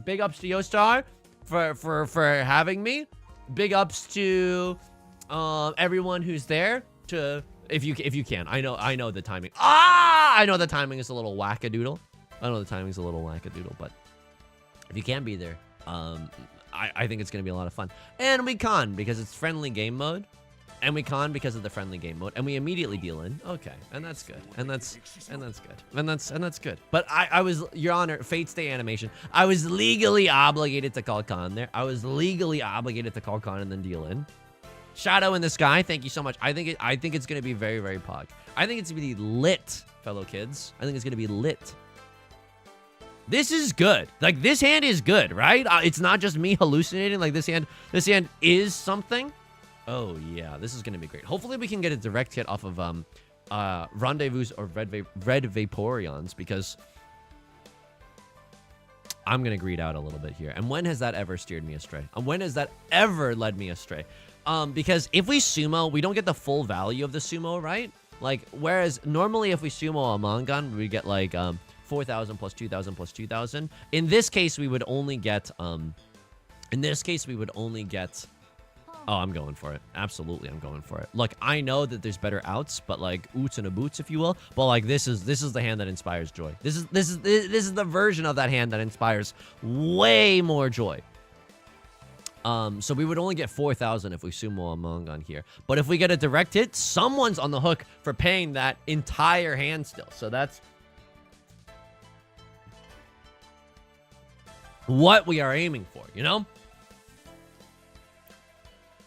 Big ups to Yostar for having me. Big ups to everyone who's there to... If you can. I know the timing. I know the timing is a little wackadoodle. But if you can be there, I think it's gonna be a lot of fun. And we con because it's friendly game mode. And we con because of the friendly game mode. And we immediately deal in. Okay. And that's good. And that's good. But I was, Your Honor, Fate's Day animation. I was legally obligated to call con there. I was legally obligated to call con and then deal in. Shadow in the Sky, thank you so much. I think it's gonna be very, very pog. I think it's gonna be lit, fellow kids. I think it's gonna be lit. This is good. Like, this hand is good, right? It's not just me hallucinating. Like, this hand is something. Oh yeah, this is gonna be great. Hopefully we can get a direct hit off of Rendezvous or Red Vaporeons, because I'm gonna greed out a little bit here. And when has that ever steered me astray? And when has that ever led me astray? Because if we sumo, we don't get the full value of the sumo, right? Like, whereas normally if we sumo a Mangan, we get like 4,000 plus 2,000 plus 2,000. In this case, we would only get oh, I'm going for it. Absolutely, I'm going for it. Look, I know that there's better outs, but like oots and a boots, if you will. But like this is the hand that inspires joy. This is the version of that hand that inspires way more joy. So we would only get 4,000 if we sumo a Mangan here. But if we get a direct hit, someone's on the hook for paying that entire hand still. So that's what we are aiming for, you know?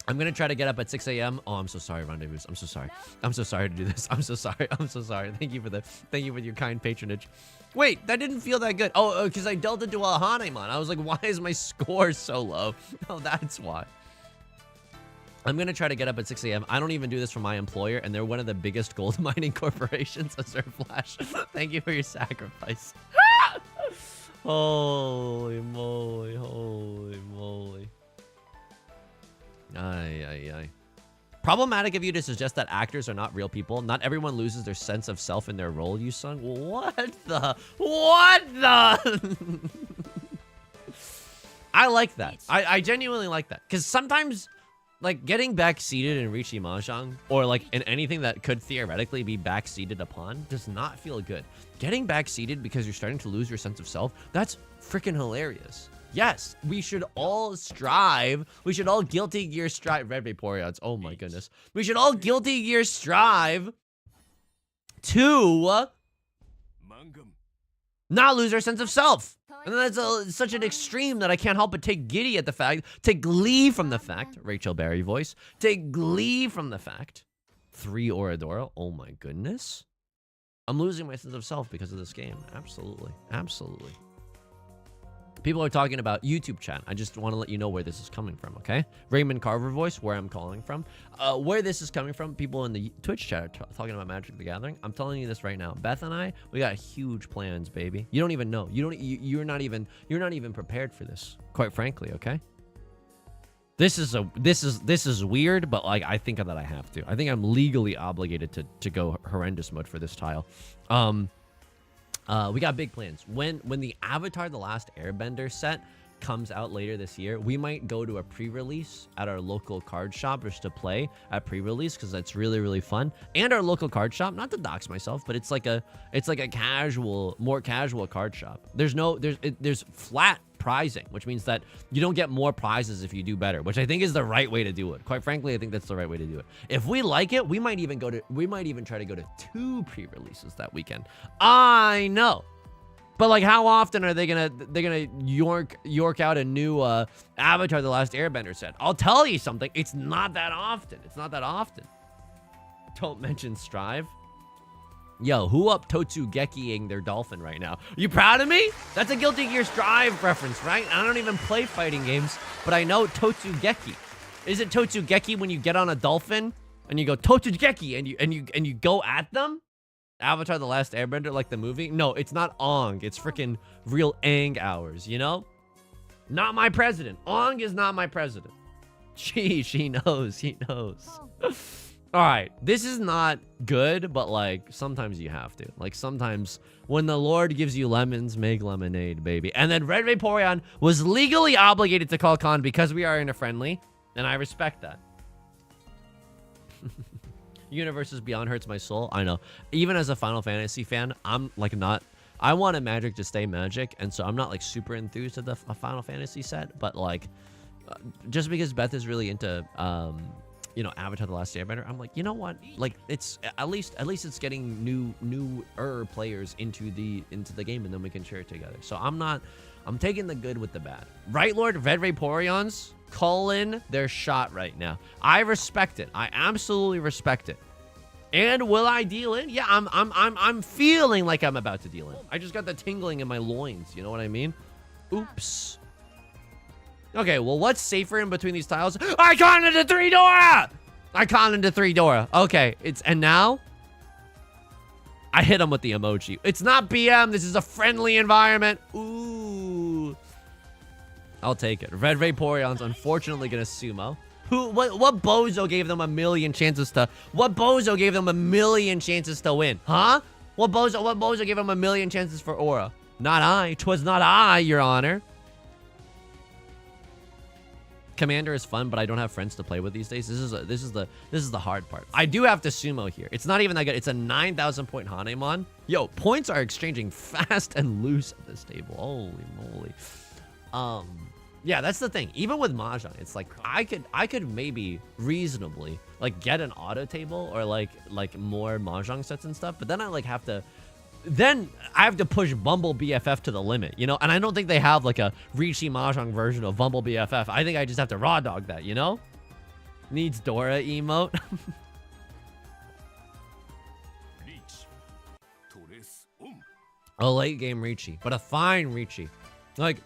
I'm going to try to get up at 6 a.m. Oh, I'm so sorry, Rendezvous. I'm so sorry. I'm so sorry to do this. I'm so sorry. I'm so sorry. Thank you for your kind patronage. Wait, that didn't feel that good. Oh, because I dealt into a Hanemon. I was like, why is my score so low? Oh, that's why. I'm going to try to get up at 6 a.m. I don't even do this for my employer, and they're one of the biggest gold mining corporations. Azure Flash. Thank you for your sacrifice. Holy moly. Holy moly. Aye. Problematic of you to suggest that actors are not real people. Not everyone loses their sense of self in their role, Yusong. What the? I like that. I genuinely like that. Because sometimes like getting backseated in Riichi Mahjong, or like in anything that could theoretically be backseated upon, does not feel good. Getting backseated because you're starting to lose your sense of self, that's freaking hilarious. Yes, we should all strive. We should all guilty gear strive. Red Vaporeons. Oh my goodness. We should all guilty gear strive to not lose our sense of self. And that's such an extreme that I can't help but take giddy at the fact, take glee from the fact, Rachel Berry voice, take glee from the fact, 3 Oradora, oh my goodness. I'm losing my sense of self because of this game. Absolutely, absolutely. People are talking about YouTube chat. I just want to let you know where this is coming from, okay? Raymond Carver voice, where I'm calling from. Where this is coming from, people in the Twitch chat are talking about Magic the Gathering. I'm telling you this right now. Beth and I, we got huge plans, baby. You don't even know. You're not even prepared for this, quite frankly, okay? This is weird, but like I think that I have to. I think I'm legally obligated to go horrendous mode for this tile. We got big plans. When the Avatar: The Last Airbender set comes out later this year, we might go to a pre-release at our local card shop just to play at pre-release because that's really, really fun. And our local card shop, not to dox myself, but it's like a casual, more casual card shop. There's flat prizing, which means that you don't get more prizes if you do better, which I think is the right way to do it. Quite frankly, I think that's the right way to do it. If we like it, we might even try to go to 2 pre-releases that weekend. I know. But like, how often are they gonna york out a new Avatar: The Last Airbender set? I'll tell you something. It's not that often. It's not that often. Don't mention Strive. Yo, who up Totsugeki-ing their dolphin right now? You proud of me? That's a Guilty Gear Strive reference, right? I don't even play fighting games, but I know Totsugeki. Is it Totsugeki when you get on a dolphin and you go Totsugeki and you go at them? Avatar: The Last Airbender, like the movie? No, it's not Ong. It's freaking real Aang hours, you know? Not my president. Ong is not my president. She knows. He knows. All right, this is not good, but like sometimes you have to. Like sometimes when the Lord gives you lemons, make lemonade, baby. And then Red Vaporeon was legally obligated to call Khan because we are in a friendly, and I respect that. Universes Beyond hurts my soul. I know. Even as a Final Fantasy fan, I'm like not. I wanted Magic to stay Magic, and so I'm not like super enthused at the Final Fantasy set. But like, just because Beth is really into you know, Avatar: The Last Airbender, I'm like, you know what? Like, it's at least it's getting newer players into the game, and then we can share it together. So I'm taking the good with the bad. Right, Lord? Red Vaporeons call in their shot right now. I respect it. I absolutely respect it. And will I deal in? Yeah, I'm feeling like I'm about to deal in. I just got the tingling in my loins. You know what I mean? Oops. Okay, well, what's safer in between these tiles? Icon into 3 Dora! Icon into 3 Dora. Okay, and now? I hit him with the emoji. It's not BM. This is a friendly environment. Ooh. I'll take it. Red Vaporeon's unfortunately gonna sumo. What bozo gave them a million chances to... What bozo gave them a million chances to win? Huh? What bozo gave them a million chances for Aura? Not I. 'Twas not I, Your Honor. Commander is fun, but I don't have friends to play with these days. This is the hard part. I do have to sumo here. It's not even that good. It's a 9,000 point Hanemon. Yo, points are exchanging fast and loose at this table. Holy moly. Yeah, that's the thing. Even with Mahjong, it's like I could maybe reasonably like get an auto table or like more Mahjong sets and stuff, but then I like have to push Bumble BFF to the limit, you know? And I don't think they have like a Riichi Mahjong version of Bumble BFF. I think I just have to raw dog that, you know? Needs Dora emote. A late game Riichi, but a fine Riichi. Like,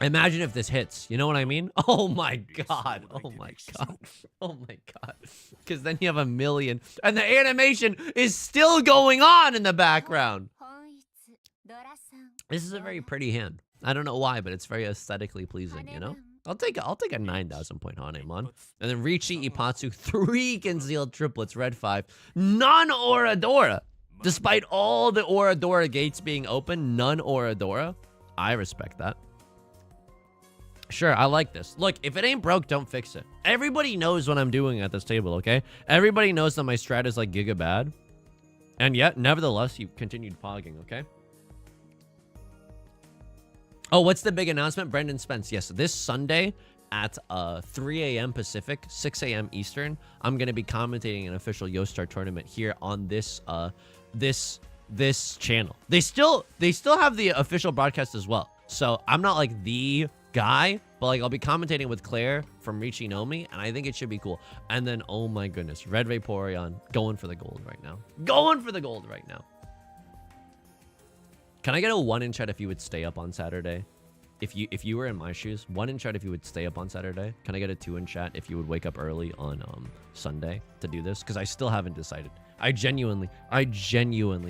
imagine if this hits, you know what I mean? Oh my god, oh my god, oh my god. Because then you have a million, and the animation is still going on in the background. This is a very pretty hand. I don't know why, but it's very aesthetically pleasing, you know? I'll take a 9,000 point Hanemon. And then Riichi, Ipatsu, 3 concealed triplets, red 5. None Oradora. Despite all the Oradora gates being open, none Oradora. I respect that. Sure, I like this. Look, if it ain't broke, don't fix it. Everybody knows what I'm doing at this table, okay? Everybody knows that my strat is like giga bad. And yet, nevertheless, you continued pogging, okay? Oh, what's the big announcement? Brendan Spence. Yes, this Sunday at 3 a.m. Pacific, 6 a.m. Eastern, I'm going to be commentating an official Yostar tournament here on this this channel. They still have the official broadcast as well. So I'm not like the guy, but like I'll be commentating with Claire from Riichi Nomi, and I think it should be cool. And then, oh my goodness, Red Vaporeon going for the gold right now. Going for the gold right now. Can I get a 1 in chat if you would stay up on Saturday? If you were in my shoes, 1 in chat if you would stay up on Saturday. Can I get a 2 in chat if you would wake up early on Sunday to do this? Because I still haven't decided. I genuinely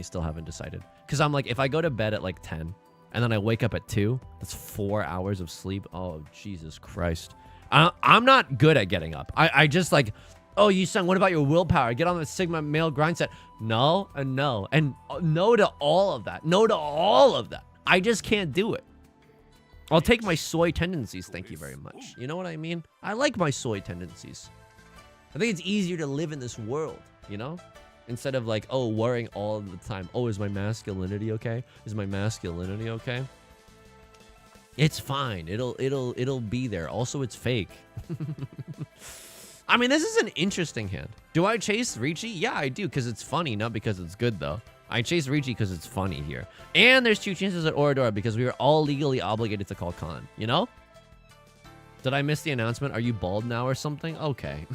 still haven't decided. Because I'm like, if I go to bed at like 10 and then I wake up at 2, that's 4 hours of sleep. Oh, Jesus Christ. I'm not good at getting up. I just like, oh, Yusong, what about your willpower? Get on the Sigma male grind set. No, and no. And no to all of that. No to all of that. I just can't do it. I'll take my soy tendencies, thank you very much. You know what I mean? I like my soy tendencies. I think it's easier to live in this world, you know? Instead of like, oh, worrying all the time. Oh, is my masculinity okay? Is my masculinity okay? It's fine. It'll be there. Also, it's fake. I mean, this is an interesting hand. Do I chase Riichi? Yeah, I do, because it's funny, not because it's good, though. I chase Riichi because it's funny here. And there's 2 chances at Oradora because we were all legally obligated to call Khan, you know? Did I miss the announcement? Are you bald now or something? Okay.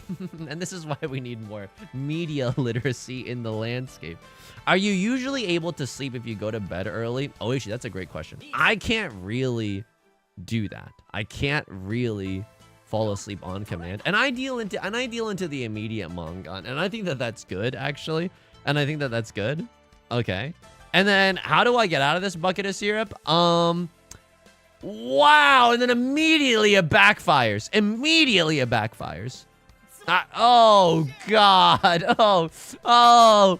And this is why we need more media literacy in the landscape. Are you usually able to sleep if you go to bed early? Oh, Oishi, that's a great question. I can't really do that. I can't really fall asleep on command. And I deal into the immediate Mongon. And I think that that's good, actually. And I think that that's good. Okay. And then how do I get out of this bucket of syrup? Wow. And then immediately it backfires. Immediately it backfires. Oh, God. Oh,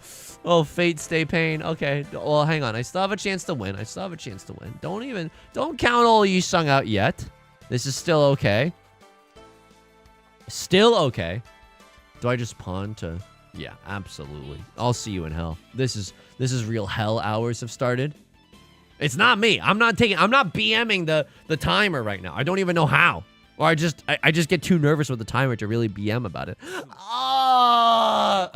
fate, stay pain. Okay. Well, hang on. I still have a chance to win. Don't count all Yusong out yet. This is still okay. Still okay. Do I just pawn to... Yeah, absolutely. I'll see you in hell. This is real hell hours have started. It's not me. I'm not BMing the timer right now. I don't even know how. Or I just get too nervous with the timer to really BM about it. Oh!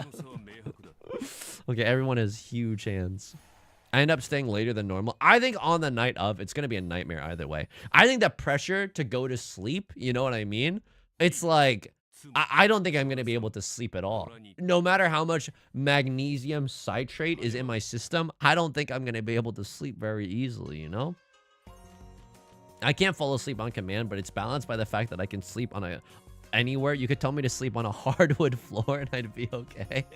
Okay, everyone has huge hands. I end up staying later than normal. I think on the night of, it's going to be a nightmare either way. I think the pressure to go to sleep, you know what I mean? It's like, I don't think I'm going to be able to sleep at all. No matter how much magnesium citrate is in my system, I don't think I'm going to be able to sleep very easily, you know? I can't fall asleep on command, but it's balanced by the fact that I can sleep on anywhere. You could tell me to sleep on a hardwood floor and I'd be okay.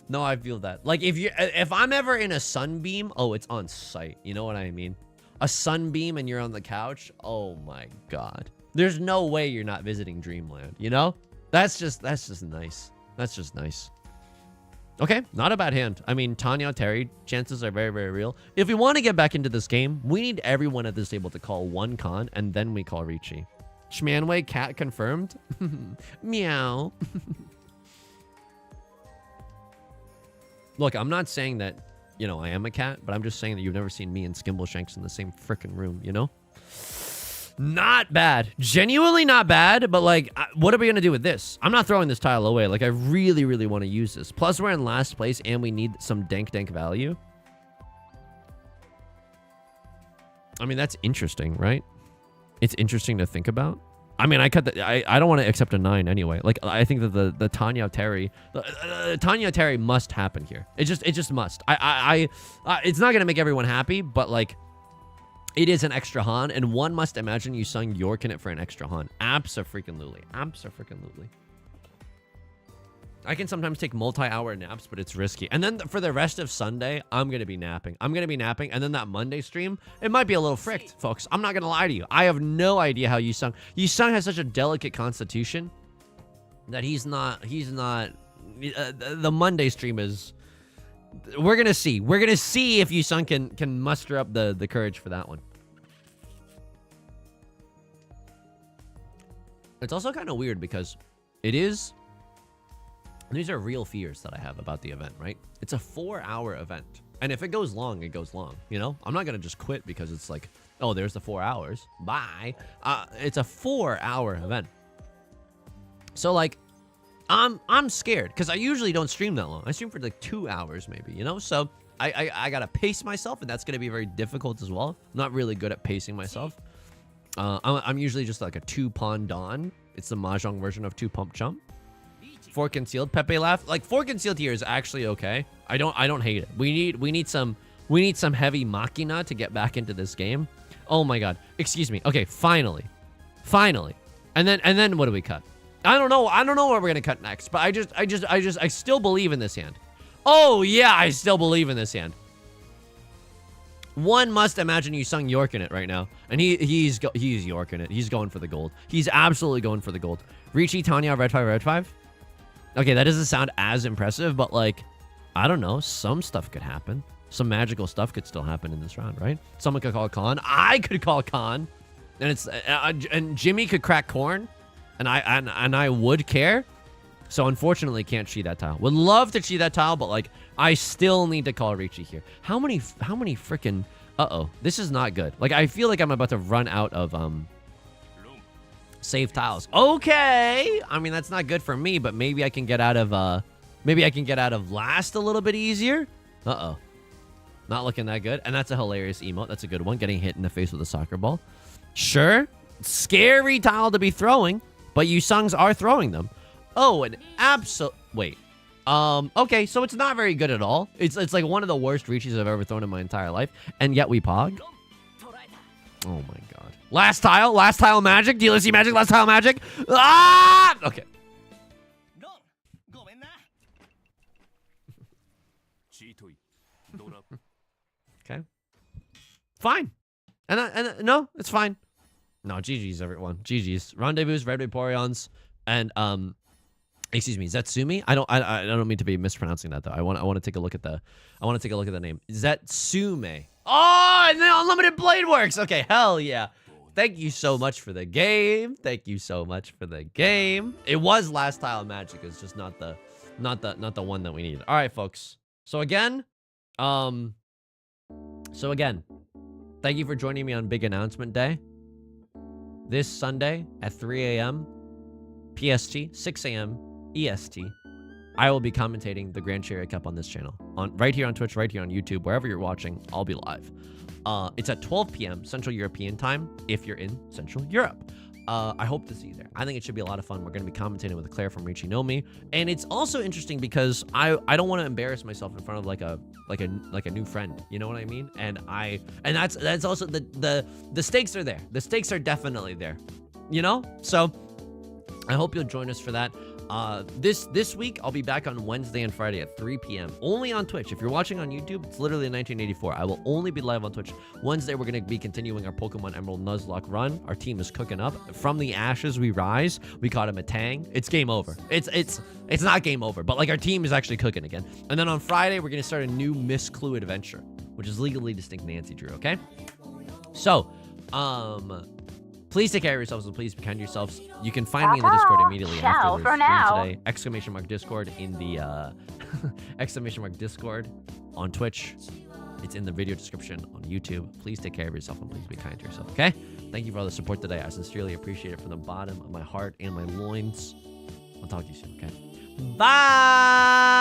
No, I feel that. Like if I'm ever in a sunbeam, oh, it's on site. You know what I mean? A sunbeam and you're on the couch. Oh my God. There's no way you're not visiting Dreamland, you know? That's just nice. That's just nice. Okay, not a bad hand. I mean, Tanya, Terry, chances are very, very real. If we want to get back into this game, we need everyone at this table to call one Khan, and then we call Riichi. Schmanway, cat confirmed. Meow. Look, I'm not saying that, you know, I am a cat, but I'm just saying that you've never seen me and Skimbleshanks in the same frickin' room, you know? Not bad. Genuinely not bad, but like, what are we going to do with this? I'm not throwing this tile away. Like, I really, really want to use this. Plus, we're in last place and we need some dank value. I mean, that's interesting, right? It's interesting to think about. I mean, I don't want to accept a 9 anyway. Like, I think that the Tanya Terry must happen here. It just must. It's not going to make everyone happy, but like, it is an extra Han, and one must imagine you sung York in it for an extra Han. Abso-freaking-lutely. Abso-freaking-lutely. I can sometimes take multi-hour naps, but it's risky. And then for the rest of Sunday, I'm going to be napping. And then that Monday stream, it might be a little fricked, folks. I'm not going to lie to you. I have no idea how Yusong has such a delicate constitution that he's not, the Monday stream is... We're going to see. We're going to see if Yusong can muster up the courage for that one. It's also kind of weird because it is. These are real fears that I have about the event, right? It's a 4-hour event. And if it goes long, it goes long, you know? I'm not going to just quit because it's like, oh, there's the 4 hours. Bye. It's a 4-hour event. So, like, I'm scared because I usually don't stream that long. I stream for like 2 hours maybe, you know? So I got to pace myself, and that's going to be very difficult as well. I'm not really good at pacing myself. I'm usually just like a 2-pawn Don. It's the Mahjong version of 2-pump chump. 4 concealed. Pepe laugh. Like 4 concealed here is actually okay. I don't hate it. We need some heavy machina to get back into this game. Oh my god. Excuse me. Okay, finally. And then what do we cut? I don't know what we're gonna cut next, but I still believe in this hand. Oh yeah, I still believe in this hand. One must imagine Yusong yorking it right now. And he's yorking it. He's going for the gold. He's absolutely going for the gold. Riichi, Tanya, red 5. Okay, that doesn't sound as impressive, but like, I don't know. Some stuff could happen. Some magical stuff could still happen in this round, right? Someone could call Khan. I could call Khan. And Jimmy could crack corn. And I would care. So unfortunately can't cheat that tile. Would love to cheat that tile, but like I still need to call Riichi here. How many freaking this is not good. Like I feel like I'm about to run out of save tiles. Okay. I mean that's not good for me, but maybe I can get out of last a little bit easier. Not looking that good. And that's a hilarious emote. That's a good one. Getting hit in the face with a soccer ball. Sure. Scary tile to be throwing, but Yusongs are throwing them. Oh, an absolute... Wait. Okay, so it's not very good at all. It's like one of the worst Riichis I've ever thrown in my entire life. And yet we pog. Oh my god. Last tile magic. Do you see magic? Last tile magic. Ah! Okay. Okay. Fine. And no, it's fine. No, GG's everyone. GG's. Rendezvous, Red Vaporeons, and excuse me, Zetsumi. I don't mean to be mispronouncing that though. I want to take a look at the name. Zetsume. Oh, and the unlimited blade works. Okay, hell yeah. Thank you so much for the game. Thank you so much for the game. It was last tile magic. It's just not the one that we need. All right, folks. So again, thank you for joining me on Big Announcement Day. This Sunday at 3 a.m. PST, 6 a.m. EST, I will be commentating the Grand Chariot Cup on this channel. Right here on Twitch, right here on YouTube, wherever you're watching, I'll be live. It's at 12 p.m. Central European time if you're in Central Europe. I hope to see you there. I think it should be a lot of fun. We're going to be commentating with Claire from Riichi No Mi. And it's also interesting because I don't want to embarrass myself in front of like a new friend. You know what I mean? And that's also the stakes are there. The stakes are definitely there. You know? So I hope you'll join us for that. This week, I'll be back on Wednesday and Friday at 3 p.m. Only on Twitch. If you're watching on YouTube, it's literally 1984. I will only be live on Twitch. Wednesday, we're going to be continuing our Pokemon Emerald Nuzlocke run. Our team is cooking up. From the ashes we rise. We caught him a Tang. It's game over. It's not game over, but like our team is actually cooking again. And then on Friday, we're going to start a new Miss Clue adventure, which is Legally Distinct Nancy Drew, okay? So, please take care of yourselves and please be kind to yourselves. You can find me in the Discord immediately after this stream today. ! Discord in the Discord on Twitch. It's in the video description on YouTube. Please take care of yourself and please be kind to yourself, okay? Thank you for all the support today. I sincerely appreciate it from the bottom of my heart and my loins. I'll talk to you soon, okay? Bye!